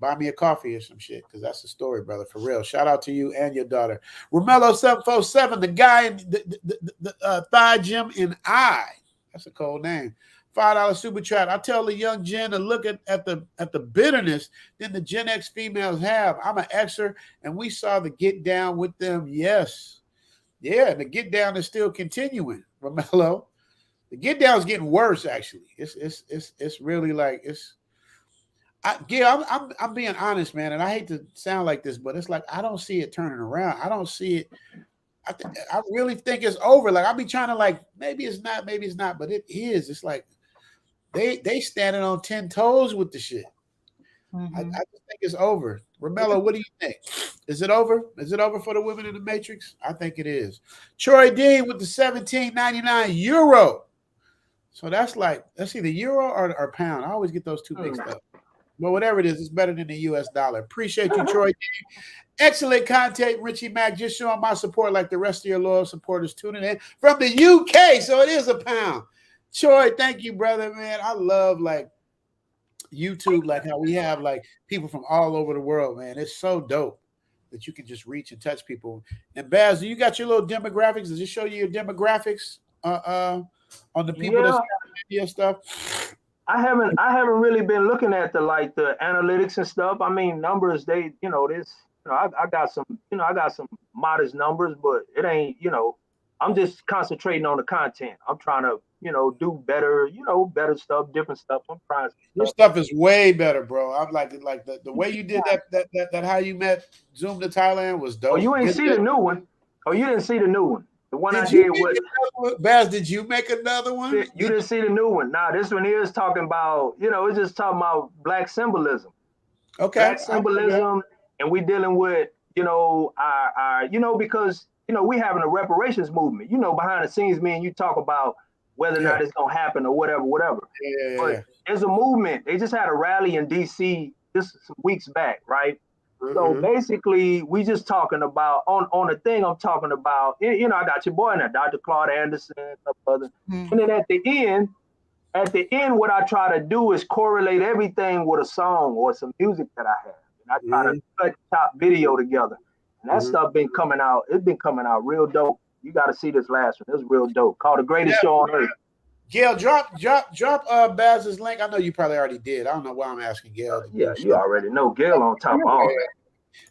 buy me a coffee or some shit, because that's the story, brother. For real. Shout out to you and your daughter, Romello 747, the guy in the thigh gym in I. That's a cold name. $5 super chat. I tell the young Gen to look at the bitterness that the Gen X females have. I'm an Xer, and we saw the get down with them. Yes. Yeah, the get down is still continuing, Romello. The get down is getting worse, actually. It's really like I'm being honest, man, and I hate to sound like this, but it's like I don't see it turning around. I don't see it. I really think it's over. Like I'll be trying to maybe it's not, but it is. It's like they standing on 10 toes with the shit. I just think it's over. Romello, what do you think? Is it over? Is it over for the women in the Matrix? I think it is. Troy Dean with the €17.99. So that's either euro or pound. I always get those two mixed up. But whatever it is, it's better than the US dollar. Appreciate you, Troy Dean. Excellent content, Richie Mack. Just showing my support like the rest of your loyal supporters tuning in from the UK. So it is a pound. Troy, thank you, brother, man. I love YouTube, how we have people from all over the world, man. It's so dope that you can just reach and touch people. And Baz, you got your little demographics? Does it show you your demographics on the people that's media stuff? I haven't really been looking at the analytics and stuff. I mean, numbers, I got some modest numbers, but it ain't, I'm just concentrating on the content. I'm trying to, do better, better stuff, different stuff. I'm trying Your stuff is way better, bro. I'm like the way you did that how you met Zoom to Thailand was Oh, dope. you ain't see the new one. Oh, you didn't see the new one. The one I Did you did make was another one? Baz, did you make another one? you didn't see the new one. Nah, this one here is talking about, it's just talking about black symbolism. Okay. Black symbolism, and we dealing with, our because, we having a reparations movement. Behind the scenes, me and you talk about whether or not it's gonna happen or whatever. Yeah. But there's a movement. They just had a rally in DC just some weeks back, right? So basically, we just talking about on the thing I'm talking about. I got your boy in there, Dr. Claude Anderson, and a couple other. And then at the end, what I try to do is correlate everything with a song or some music that I have, and I try to cut top video together. And that stuff been coming out. It's been coming out real dope. You got to see this last one. It's real dope. Called The Greatest Show on Earth. Gail, drop Baz's link. I know you probably already did. I don't know why I'm asking Gail. Yeah, you already know Gail on top of all that.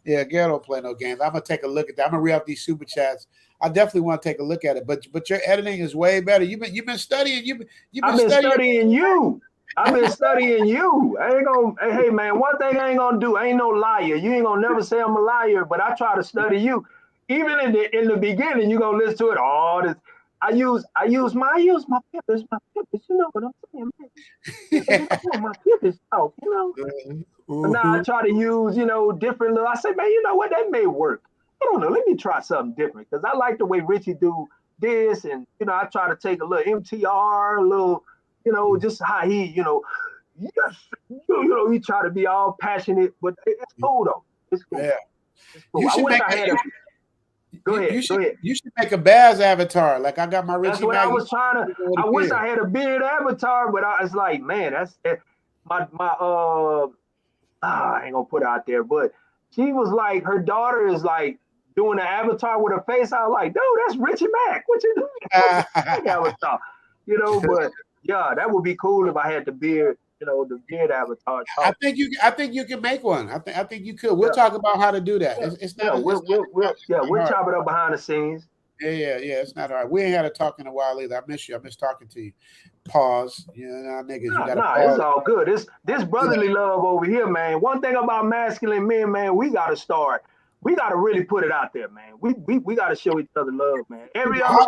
Yeah, Gail don't play no games. I'm gonna take a look at that. I'm gonna read off these super chats. I definitely want to take a look at it. But your editing is way better. You've been studying. I've been studying you. I've been studying you. I ain't gonna. Hey man, one thing I ain't gonna do. I ain't no liar. You ain't gonna never say I'm a liar. But I try to study you. Even in the beginning, you gonna listen to it. All this. I use my peppers. You know what I'm saying, man? My peppers talk. But now I try to use, different little. I say, man, you know what? That may work. I don't know. Let me try something different because I like the way Richie do this, and I try to take a little MTR, a little, just how he, yes, he try to be all passionate, but it's cool though. It's cool. Yeah. It's cool. I wish I had a. Go ahead. You should make a Baz avatar. Like I got my Richie. That's what I was trying to. I wish I had a beard avatar, but I was like, man, that's my I ain't gonna put it out there, but she was like, her daughter is like doing an avatar with her face. I was like, dude, that's Richie Mack. What you doing? Avatar, But yeah, that would be cool if I had the beard. The beard avatar. I think you can make one. I think you could. We'll talk about how to do that. It's not. We'll chop it up behind the scenes. Yeah. It's not hard. We ain't had a talk in a while either. I miss you. I miss talking to you. Pause. Niggas. You gotta pause. It's all good. This brotherly love over here, man. One thing about masculine men, man, we gotta start. We gotta really put it out there, man. We gotta show each other love, man. Every other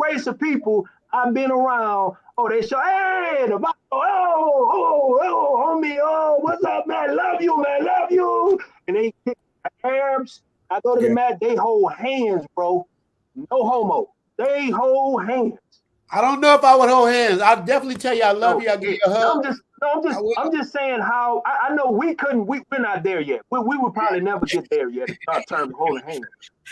race of people I've been around. Oh, they show, hey, the homie, what's up, man? Love you, man, love you. And they kick the Arabs. I go to the mat, they hold hands, bro. No homo. They hold hands. I don't know if I would hold hands. I'll definitely tell you I love you. I'll give you a hug. I'm just saying how I know we're not there yet. We would probably never get there yet. Our term holding hands.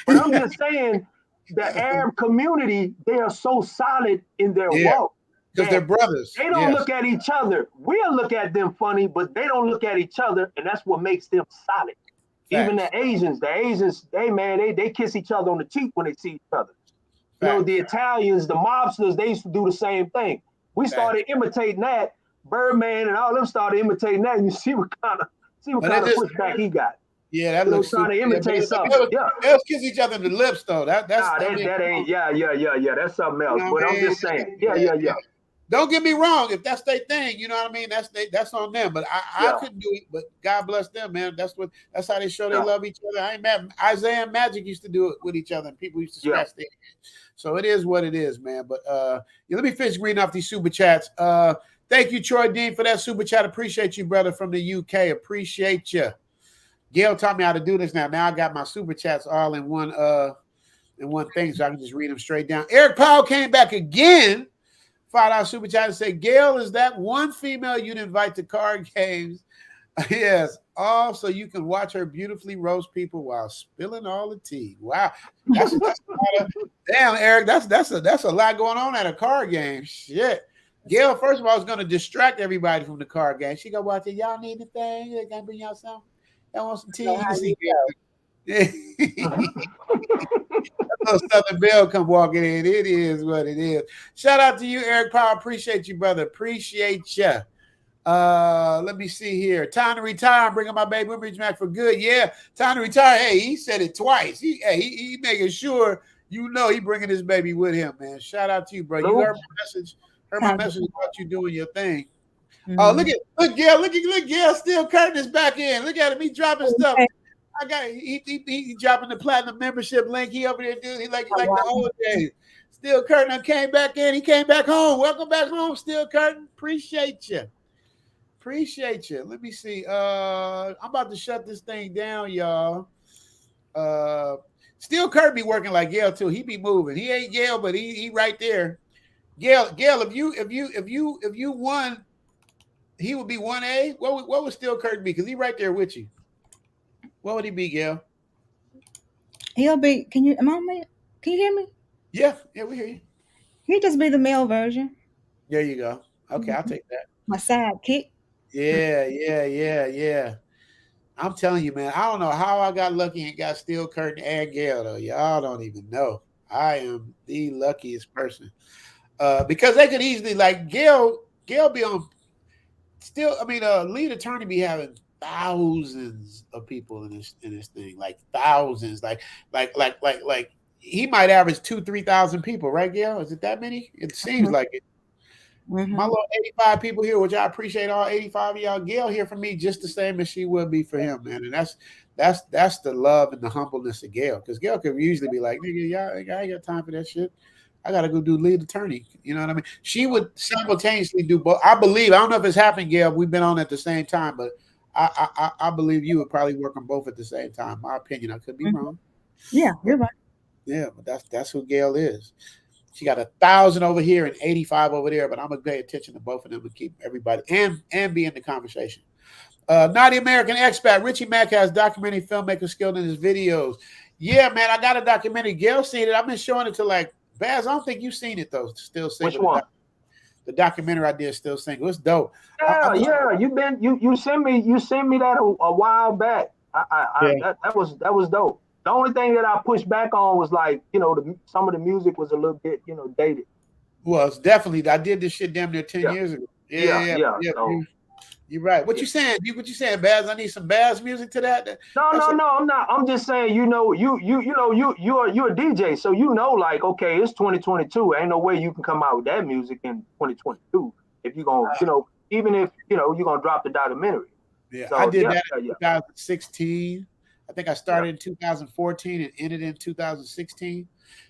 But I'm just saying the Arab community, they are so solid in their walk. Because they're brothers. They don't look at each other. We'll look at them funny, but they don't look at each other, and that's what makes them solid. Facts. Even the Asians, they kiss each other on the cheek when they see each other. Facts. The Italians, the mobsters, they used to do the same thing. We started imitating that. Birdman and all them started imitating that, and you see what kind of pushback he got. Yeah, that looks trying to imitate something. They'll kiss each other in the lips, though. That ain't. Yeah. That's something else. But I'm just saying. Yeah. Don't get me wrong. If that's their thing, you know what I mean. That's on them. But I couldn't do it. But God bless them, man. That's how they show they love each other. I ain't mad. Isaiah and Magic used to do it with each other, and people used to scratch their hands. So it is what it is, man. But let me finish reading off these super chats. Thank you, Troy Dean, for that super chat. Appreciate you, brother, from the UK. Appreciate you. Gail taught me how to do this now. Now I got my super chats all in one thing, so I can just read them straight down. Eric Powell came back again. $5 super chat and say, Gail, is that one female you'd invite to card games? Yes. Also, you can watch her beautifully roast people while spilling all the tea. Wow. Damn, Eric, that's a lot going on at a card game. Shit. Gail, first of all, is going to distract everybody from the card game. She going to watch it. Y'all need anything? You got to bring y'all something? Y'all want some tea? You can see little Southern Belle come walking in. It is what it is. Shout out to you, Eric Powell. Appreciate you, brother. Appreciate you. Let me see here. Time to retire. I'm bringing my baby Richie Mack for good. Yeah, time to retire. Hey, he said it twice. He making sure You know he bringing his baby with him, man. Shout out to you, bro. You Lou? heard my message. Heard my message about you doing your thing. Oh, Mhm. look, Gail, look, Gail. Still Curtin is back in. Look at him. He dropping stuff. Okay. I got he dropping the platinum membership link. He over there doing he like the old days. Still Curtin came back in. He came back home. Welcome back home, Still Curtin. Appreciate you. Appreciate you. Let me see. I'm about to shut this thing down, y'all. Still Curtin be working like Gail too. He be moving. He ain't Gail, but he right there. Gail, if you won, he would be 1A. What would Still Curtin be? Because he right there with you. What would he be, Gail? He'll be. Can you? Am I on mute? Can you hear me? Yeah, we hear you. He'll just be the male version. There you go. Okay, I'll take that. My sidekick. Yeah. I'm telling you, man. I don't know how I got lucky and got Still Curtin and Gail though. Y'all don't even know. I am the luckiest person. Because they could easily like Gail be on. Still, I mean, lead attorney be having thousands of people in this thing, like thousands, like he might average 2,000-3,000 people, right, Gail? Is it that many? It seems like it. My little 85 people here, which I appreciate all 85 of y'all. Gail here for me just the same as she would be for him, man. And that's the love and the humbleness of Gail, because Gail could usually be like, nigga, y'all, I ain't got time for that shit. I gotta go do lead attorney. You know what I mean? She would simultaneously do both. I believe. I don't know if it's happened, Gail. We've been on at the same time, but I believe you would probably work on both at the same time. My opinion. I could be wrong. Yeah, you're right. Yeah, but that's who Gail is. She got 1,000 over here and 85 over there. But I'm gonna pay attention to both of them and keep everybody and be in the conversation. Not the American expat. Richie Mack has documentary filmmaker skilled in his videos. Yeah, man, I got a documentary. Gail seen it. I've been showing it to like Baz. I don't think you've seen it though. Still Single. Which one? The documentary I did, Still Single. It's dope. Yeah. You sent me that a while back. That was dope. The only thing that I pushed back on was like, some of the music was a little bit, dated. Well, it's definitely. I did this shit damn near 10 years ago. Yeah. So, you're right. What you saying? What you saying, Baz? I need some Baz music to that. No, I'm not. I'm just saying, you're a DJ, so like, okay, it's 2022. Ain't no way you can come out with that music in 2022 if you're gonna, even if you're gonna drop the documentary. Yeah, so, I did that in 2016. I think I started in 2014 and ended in 2016.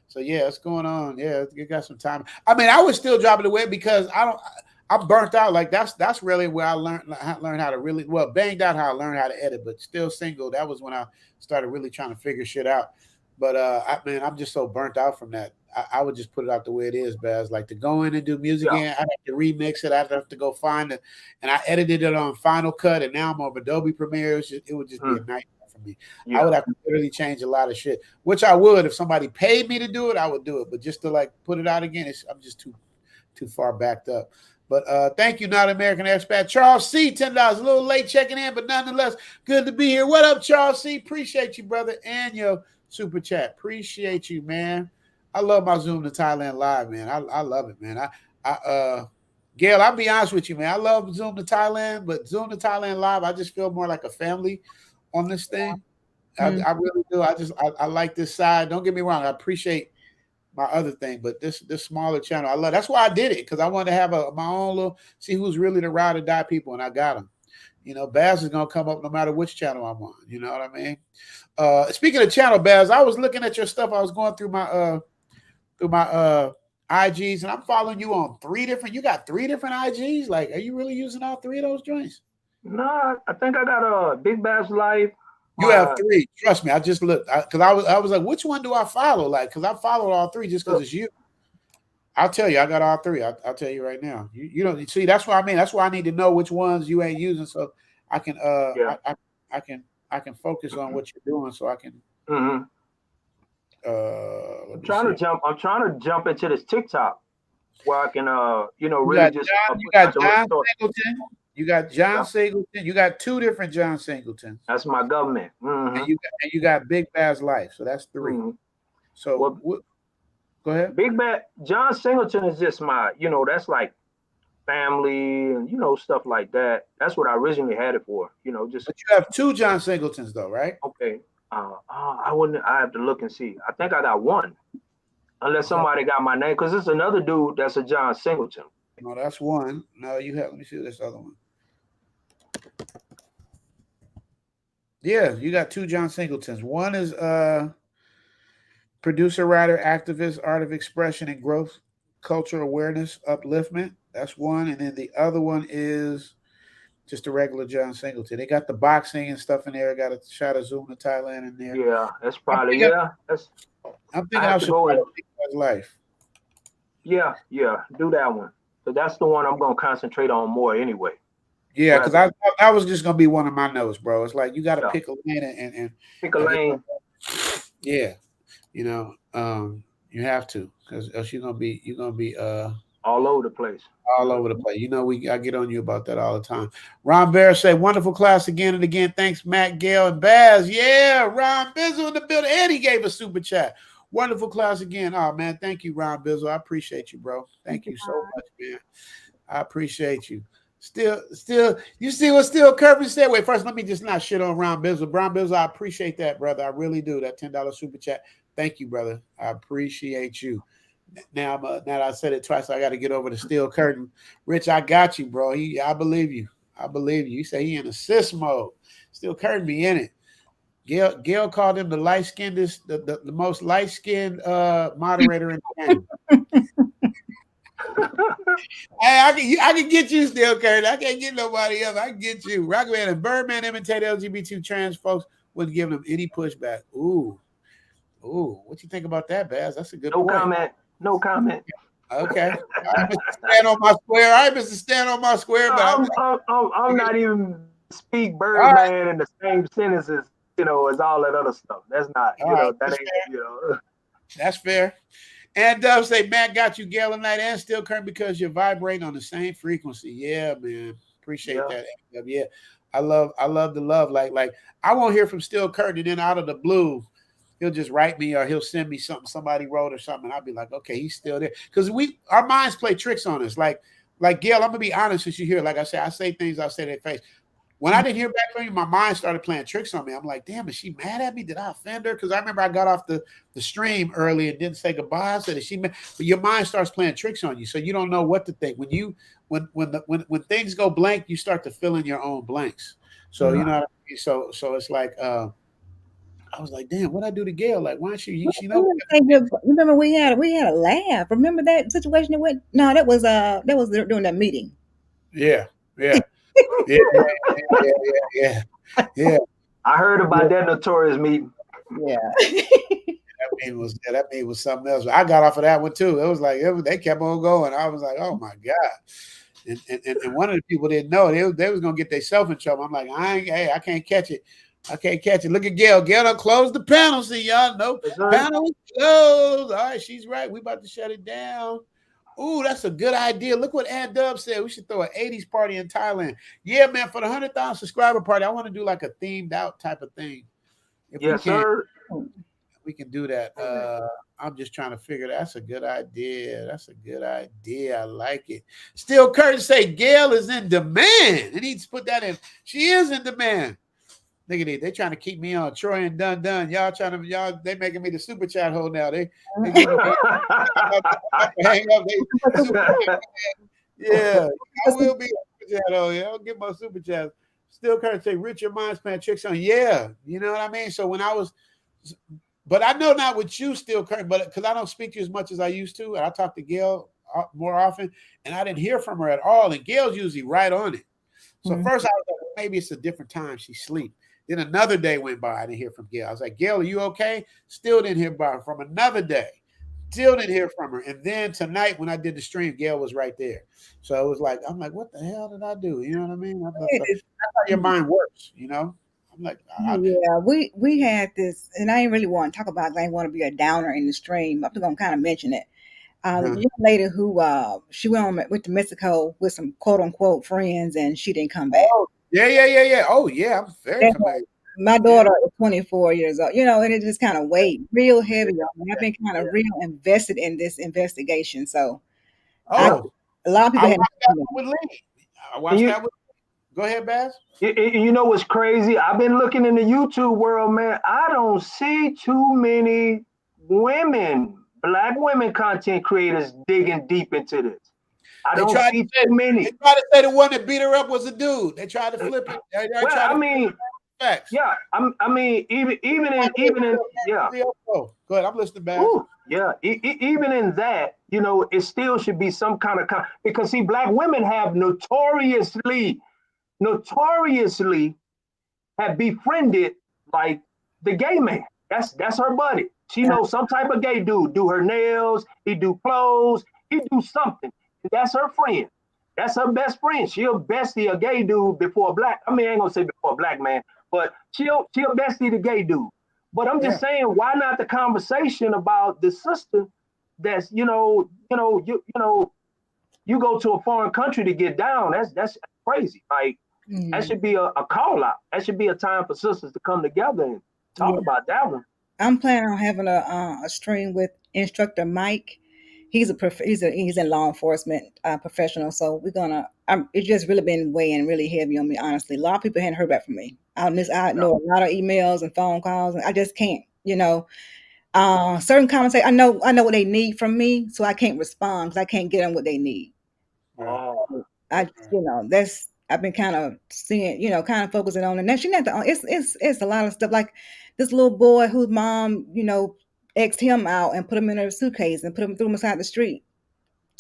So yeah, it's going on. Yeah, you got some time. I mean, I would still drop it away because I'm burnt out. Like that's really where I learned how to really banged out how I learned how to edit. But Still Single, that was when I started really trying to figure shit out. But I'm just so burnt out from that. I would just put it out the way it is, Baz. Like to go in and do music again, I'd have to remix it. I'd have to go find it, and I edited it on Final Cut, and now I'm on Adobe Premiere. It would just be a nightmare for me. Yeah. I would have to literally change a lot of shit, which I would if somebody paid me to do it. I would do it, but just to like put it out again, I'm just too far backed up. But thank you, Not American Expat. Charles C, $10. A little late checking in, but nonetheless, good to be here. What up, Charles C? Appreciate you, brother, and your super chat. Appreciate you, man. I love my Zoom to Thailand live, man. I love it, man. Gail, I'll be honest with you, man. I love Zoom to Thailand, but Zoom to Thailand live, I just feel more like a family on this thing. Mm-hmm. I really do. I like this side. Don't get me wrong. I appreciate my other thing, but this smaller channel, I love. That's why I did it, because I wanted to have my own little, see who's really the ride or die people, and I got them. Baz is gonna come up no matter which channel I'm on. You know what I mean? Speaking of channel, Baz, I was looking at your stuff. I was going through my IGs, and I'm following you on 3 different. You got 3 different IGs. Like, are you really using all 3 of those joints? No, I think I got a Big Baz Life. You have 3. Trust me. I just looked because I was like, which one do I follow? Like, because I followed all 3 just because it's you. I'll tell you, I got all 3. I'll tell you right now. You don't see. That's what I mean. That's why I need to know which ones you ain't using, so I can I can focus on what you're doing, so I can. Mm-hmm. I'm trying to jump into this TikTok where I can really just. You got John Singleton. You got John Singleton. You got 2 different John Singletons. That's my government. Mm-hmm. And you got Big Baz Life. So that's 3. Mm-hmm. So go ahead. Big Baz John Singleton is just my, that's like family and stuff like that. That's what I originally had it for. Just. But you have 2 John Singletons though, right? Okay. I have to look and see. I think I got 1. Unless somebody got my name, because there's another dude that's a John Singleton. No, that's one. No, you have. Let me see this other one. Yeah, you got two John Singletons. One is producer, writer, activist, art of expression and growth, culture awareness, upliftment. That's one. And then the other one is just a regular John Singleton. They got the boxing and stuff in there. Got a shot of Zoom to Thailand in there. Yeah, that's probably I'm thinking I should go in. his life. Yeah, do that one. So that's the one I'm gonna concentrate on more anyway. Yeah, because I was just gonna be one of my notes, bro. It's like you got to pick a lane and pick a lane. Yeah, you you have to, because else you're gonna be all over the place. All over the place. I get on you about that all the time. Ron Bear say, wonderful class again and again. Thanks, Matt, Gail, and Baz. Yeah, Ron Bizzle in the building. And he gave a super chat. Wonderful class again. Oh, man, thank you, Ron Bizzle. I appreciate you, bro. Thank you so much, man. I appreciate you. Still, you see what Still Kirby said? Wait, first, let me just not shit on Ron Bizzle. Ron Bizzle, I appreciate that, brother. I really do. That $10 super chat. Thank you, brother. I appreciate you. Now that I said it twice, I got to get over the Steel Curtain. Rich, I got you, bro. I believe you. I believe you. You say he in assist mode. Steel Curtain be in it. Gail called him the light-skinned, the most light-skinned moderator in the game. Hey, I can get you, Steel Curtain. I can't get nobody else. I can get you. Rockman and Birdman imitate LGBT trans folks, wouldn't give them any pushback. Ooh, what you think about that, Baz? That's a good point. No comment. Okay. All right, Mr. Stand on my square. All right, Mr. Stand on my square. But I'm not even speak Birdman in the same sentences, as all that other stuff. That's not, that ain't, That's fair. And Dove say, Matt got you Gale night and Still Current because you're vibrating on the same frequency. Yeah, man. Appreciate that. Yeah. I love the love. Like I won't hear from Still Current and then out of the blue, he'll just write me or he'll send me something somebody wrote or something. And I'll be like, okay, he's still there. Because our minds play tricks on us. Like Gail, I'm gonna be honest with you here. Like I said, I say things I say to their face. When I didn't hear back from you, my mind started playing tricks on me. I'm like, damn, is she mad at me? Did I offend her? Because I remember I got off the stream early and didn't say goodbye. I said, is she mad? But your mind starts playing tricks on you, so you don't know what to think. When things go blank, you start to fill in your own blanks. So you know what I mean? So it's like I was like, damn, what I do to Gail? Like, why don't she know? Remember we had a laugh. Remember that situation that went? No, that was during that meeting. Yeah. I heard about that notorious meeting. Yeah. that meeting was something else. I got off of that one too. It was like they kept on going. I was like, oh my God. And one of the people didn't know they was gonna get themselves in trouble. I'm like, I can't catch it. I can't catch it. Look at Gail. Gail done closed the panel. See y'all know panel is closed. All right, she's right. We about to shut it down. Ooh, that's a good idea. Look what Aunt Dub said. We should throw an 80s party in Thailand. Yeah, man, for the 100,000 subscriber party, I want to do like a themed out type of thing. Yes, sir. We can do that. I'm just trying to figure that's a good idea. That's a good idea. I like it. Still Curtis say Gail is in demand. He needs to put that in. She is in demand. Look at it. They trying to keep me on Troy and Dun. They making me the super chat hole now. They hang up. Yeah, I will be a super chat hole. Yeah, I'll get my super chat. Still Curtis say Richard Minds playing tricks on. Yeah, you know what I mean? So when I was, but I know not with you, Still Curtis, but because I don't speak to you as much as I used to, and I talk to Gail more often, and I didn't hear from her at all. And Gail's usually right on it. So first I was like, maybe it's a different time she sleep. Then another day went by. I didn't hear from Gail. I was like, Gail, are you okay? Still didn't hear from her. From another day. Still didn't hear from her. And then tonight when I did the stream, Gail was right there. So it was like, I'm like, what the hell did I do? You know what I mean? That's how your mind works, I'm like, yeah, we had this, and I didn't really want to talk about it. I didn't want to be a downer in the stream. I'm going to kind of mention it. The young lady who she went to Mexico with some quote unquote friends, and she didn't come back. Oh, yeah. Oh, yeah. I'm very familiar. My daughter is 24 years old, and it just kind of weighed real heavy on me. I've been kind of real invested in this investigation. So, a lot of people have. I watched that with Go ahead, Baz. You know what's crazy? I've been looking in the YouTube world, man. I don't see too many women, black women content creators digging deep into this. I They don't tried see to say, too many. They tried to say the one that beat her up was a dude. They tried to flip it. They Well, tried I to mean, facts. yeah, I mean, even in yeah. Go ahead, I'm listening, Baz. Ooh, yeah, even in that, you know, it still should be some kind of because see, black women have notoriously have befriended like the gay man. That's her buddy. She knows some type of gay dude. Do her nails. He do clothes. He do something. That's her friend. That's her best friend. She'll bestie a gay dude before a black. I mean, I ain't gonna say before a black man, but she'll bestie the gay dude. But I'm just saying, why not the conversation about the sister that's you go to a foreign country to get down. That's crazy. Like that should be a call out. That should be a time for sisters to come together and talk about that one. I'm planning on having a stream with instructor Mike. He's he's in law enforcement professional. So we're gonna. It's just really been weighing really heavy on me. Honestly, a lot of people hadn't heard back from me. I know a lot of emails and phone calls, and I just can't. Certain comments say I know what they need from me, so I can't respond because I can't get them what they need. That's I've been kind of seeing, kind of focusing on it. Now she's not the only. It's a lot of stuff like this little boy whose mom, X'd him out and put him in a suitcase and threw him aside the street.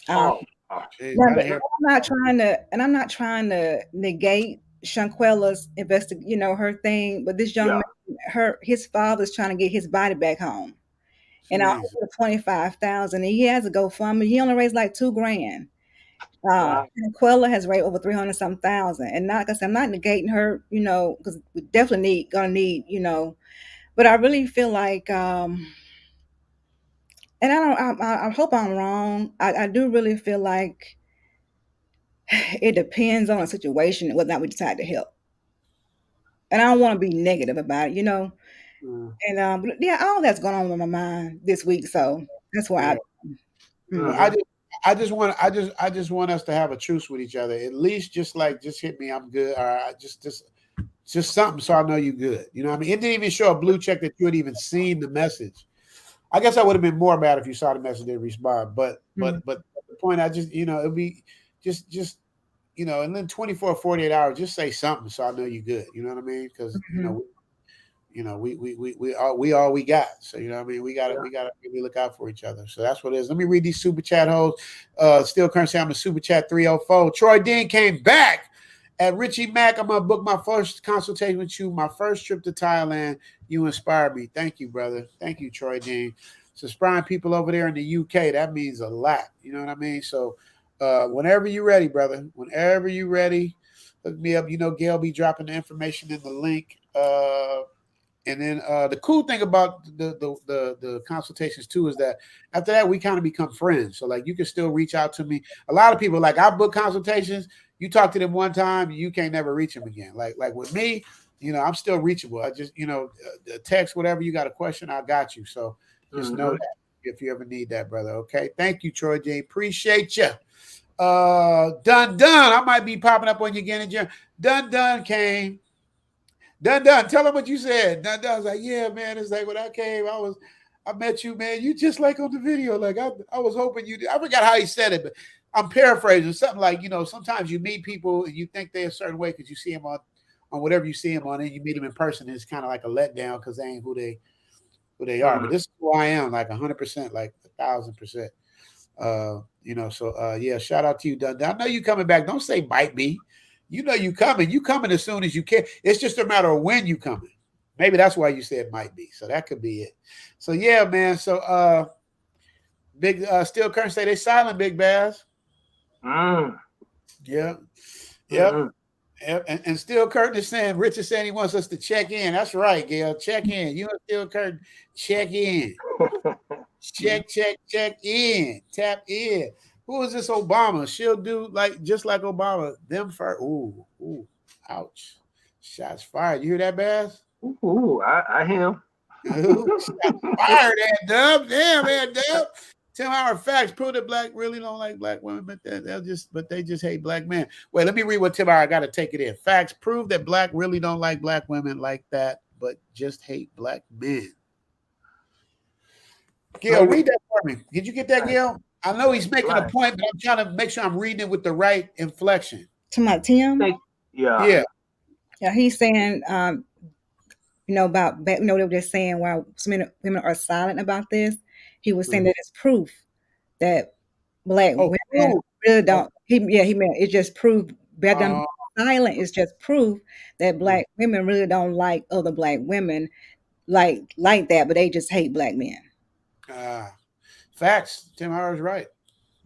I'm not trying to negate Shanquella's her thing, but this young man, his father's trying to get his body back home, and I offered 25,000. And he has a GoFundMe. He only raised like $2,000. Quella has raised over 300 some thousand, and not because I'm not negating her, because we definitely gonna need, but I really feel like, and I hope I'm wrong. I do really feel like it depends on the situation whether or not we decide to help, and I don't want to be negative about it, and all that's going on in my mind this week, so that's why I just want us to have a truce with each other. At least just hit me, I'm good. Or just something so I know you good. You know what I mean? It didn't even show a blue check that you had even seen the message. I guess I would have been more mad if you saw the message and respond. But the point it'd be just and then 24, 48 hours, just say something so I know you good. You know what I mean? Because we all we got. So you know what I mean, we gotta really look out for each other. So that's what it is. Let me read these super chat holes. Still currency, I'm a super chat 304. Troy Dean came back at Richie Mack. I'm gonna book my first consultation with you, my first trip to Thailand. You inspired me. Thank you, brother. Thank you, Troy Dean. So inspiring people over there in the UK, that means a lot. You know what I mean? So whenever you're ready, brother, whenever you're ready, look me up. Gail be dropping the information in the link. And then the cool thing about the consultations too is that after that we kind of become friends. So like you can still reach out to me. A lot of people I book consultations. You talk to them one time, you can't never reach them again. Like with me, I'm still reachable. I just text whatever you got a question, I got you. So just know that if you ever need that, brother. Okay, thank you, Troy J. Appreciate you. Dun. I might be popping up on you again in June. Dun came. Dun. Tell him what you said. Dun was like, yeah, man. It's like when I came, I met you, man. You just like on the video. Like I was hoping you did. I forgot how he said it, but I'm paraphrasing something like, sometimes you meet people and you think they're a certain way because you see them on whatever you see them on, and you meet them in person. And it's kind of like a letdown because they ain't who they are. But this is who I am, like 100%, like 1,000%. So shout out to you, Dun. I know you coming back. Don't say bite me. You know you coming. You coming as soon as you can. It's just a matter of when you coming. Maybe that's why you said might be. So that could be it. So yeah, man. So big Steel Current say they silent, Big Bass. Yeah. Yep. And Steel Curtin is saying, Rich is saying he wants us to check in. That's right, Gail. Check in. You and Steel Curtin, check in. check in. Tap in. Who is this Obama? She'll do just like Obama. Them first. Ooh. Ouch. Shots fired. You hear that, Bass? Ooh, I hear him. Shots fired, Ed Dub. Damn, Ed Dub. 10-hour facts prove that black really don't like black women, but they just hate black men. Wait, let me read what 10-hour. I got to take it in. Facts prove that black really don't like black women like that, but just hate black men. Gail, Maybe. read that for me. Did you get that, Gail? I know he's making a Right. point, but I'm trying to make sure I'm reading it with the right inflection. To my Tim. Yeah. Yeah. Yeah, he's saying, about back, they were just saying why so many women are silent about this. He was saying that it's proof that black Oh, women proof. really don't. He meant it just proved better than Oh. silent is just proof that black women really don't like other black women like that, but they just hate black men. Facts. Tim Howard's right.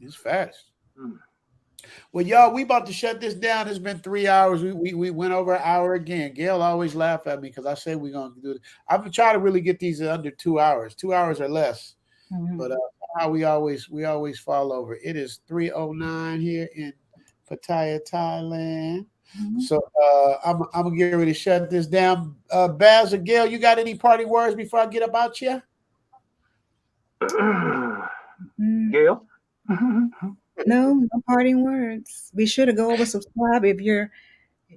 It's facts. Mm. Well, y'all, we about to shut this down. It's been 3 hours. We went over an hour again. Gail always laugh at me because I say we're gonna do it. I've been trying to really get these under 2 hours, 2 hours or less. But we always fall over. It is 3:09 here in Pattaya, Thailand. So I'm gonna get ready to shut this down. Baz or Gail, you got any parting words before I get about you? Gail? No parting words. Be sure to go over subscribe if you're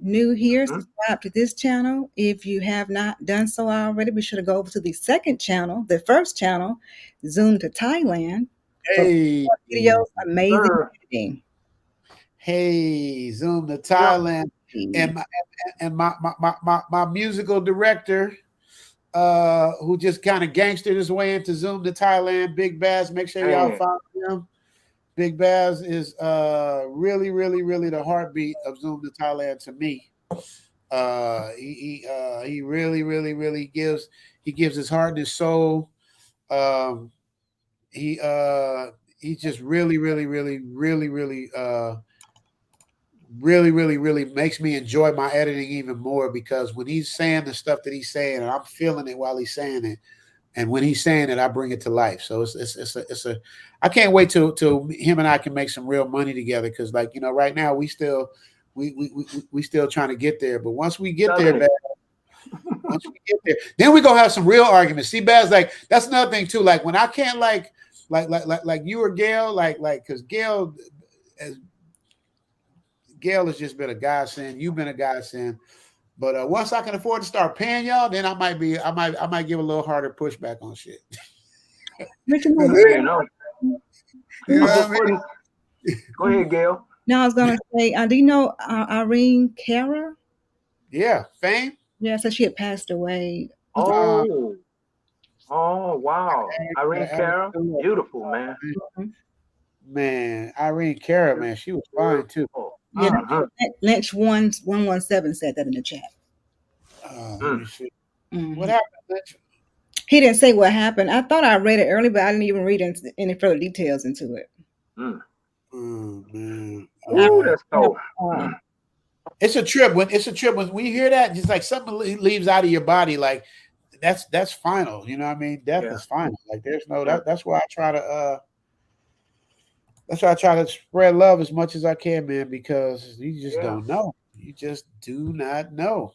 new here. Subscribe to this channel. If you have not done so already, be sure to go over to the second channel, the first channel, Zoom to Thailand. Hey, videos, amazing editing. Hey, Zoom to Thailand, and my musical director, who just kind of gangstered his way into Zoom to Thailand, Big Baz. Make sure y'all follow him. Big Baz is really, really, really the heartbeat of Zoom to Thailand to me. He really, really, really gives his heart and his soul. He just really, really, really, really, really, really, really, really makes me enjoy my editing even more, because when he's saying the stuff that he's saying, and I'm feeling it while he's saying it, and when he's saying it, I bring it to life. So it's a I can't wait till him and I can make some real money together, because right now we still trying to get there. But once we get there, Baz, once we get there, then we're gonna have some real arguments. See, Baz, that's another thing too. Like when I can't like you or Gail, because Gail has just been a godsend. You've been a godsend. But once I can afford to start paying y'all, then I might give a little harder pushback on shit. You know what I mean? Go ahead, Gail. No, I was gonna say, do you know Irene Cara? Yeah, Fame. Yeah, so she had passed away. Oh, wow. Irene Cara, beautiful, man. Man, Irene Cara, man, she was fine too. Yeah, Lynch 117 said that in the chat. Let me see. What happened, Lynch? He didn't say what happened. I thought I read it early, but I didn't even read any further details into it. Man. Ooh, that's cool. It's a trip when you hear that, just like something leaves out of your body, like that's final. You know what I mean? Death is final. Like there's no that's why I try to spread love as much as I can, man, because you just don't know. You just do not know.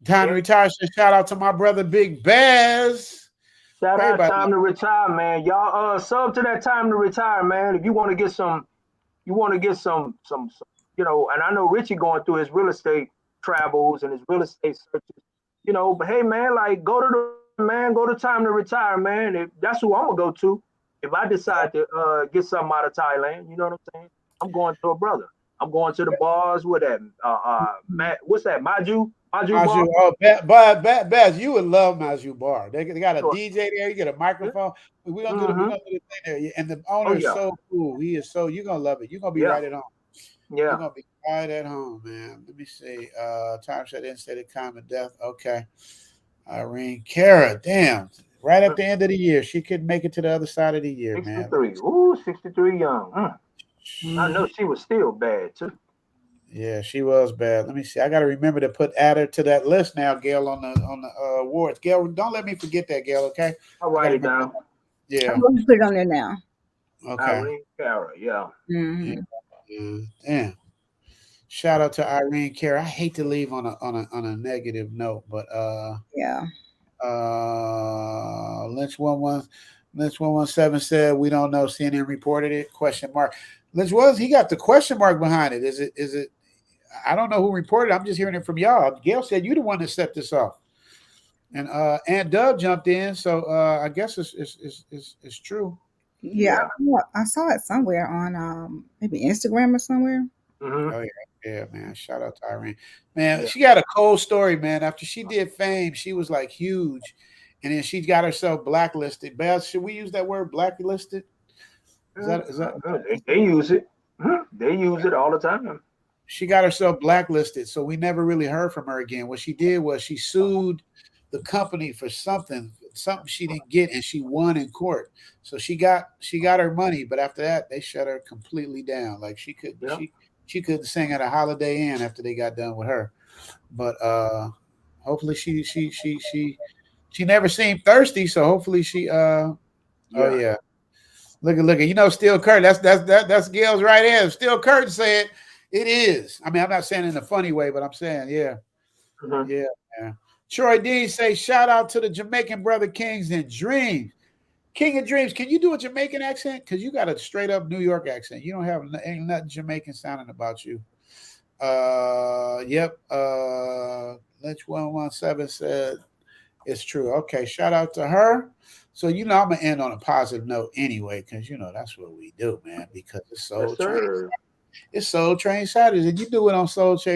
Time to retire. So shout out to my brother Big Baz. Shout out Time to Retire, man. Y'all sub to that Time to Retire, man. If you want to get some, and I know Richie going through his real estate travels and his real estate searches, but hey, man, like go to Time to Retire, man. If that's who I'm gonna go to. If I decide to get something out of Thailand, you know what I'm saying? I'm going to a brother. I'm going to the bars with that. What's that? Maju Bar? Oh, Baz, you would love Maju Bar. They got a DJ there. You get a microphone. We're gonna do the thing there. And the owner is so cool. He is so. You're gonna love it. You're gonna be right at home. Yeah. You're gonna be right at home, man. Let me see. Time shut instead of common death. Okay. Irene Cara, damn. Right at the end of the year, she couldn't make it to the other side of the year, 63. man. Ooh, 63 young. I know she was still bad too. Yeah, she was bad. Let me see. I got to remember to add her to that list now, Gail, on the awards. Gail, don't let me forget that, Gail. Okay. I'll write it down. Yeah. I'm going to put it on there now. Okay. Irene Cara, yeah. Mm-hmm. Yeah. Damn. Shout out to Irene Cara. I hate to leave on a negative note, but yeah. Lynch 117 said we don't know. CNN reported it. ? Lynch he got the question mark behind it. Is it? I don't know who reported it. I'm just hearing it from y'all. Gail said you're the one that set this off. And Aunt Dub jumped in, so I guess it's true. Yeah, Yeah. I saw it somewhere on maybe Instagram or somewhere. Hmm. Oh yeah, man. Shout out to Irene. Man, Yeah. she got a cold story, man. After she did Fame, she was like huge. And then she got herself blacklisted. Beth, should we use that word blacklisted? Is that They use it. Mhm. They use it all the time. she got herself blacklisted, so we never really heard from her again. What she did was she sued the company for something she didn't get, and she won in court. So she got her money, but after that, they shut her completely down. Like she could Yeah. she couldn't sing at a Holiday Inn after they got done with her. But hopefully she never seemed thirsty, so hopefully she oh Yeah. yeah. Look at you know Steel Curtain. That's Gail's right hand. Steel Curtain said it is. I mean, I'm not saying in a funny way, but I'm saying, yeah. Hmm. Yeah, yeah. Troy Dean say shout out to the Jamaican brother Kings and Dreams. King of Dreams, can you do a Jamaican accent? Because you got a straight up New York accent. You don't have ain't nothing Jamaican sounding about you. Yep. Lynch 117 said it's true. Okay, shout out to her. So I'm gonna end on a positive note anyway, because that's what we do, man. Because it's Yes, Soul Train. sir. It's Soul Train Saturdays, and you do it on Soul Train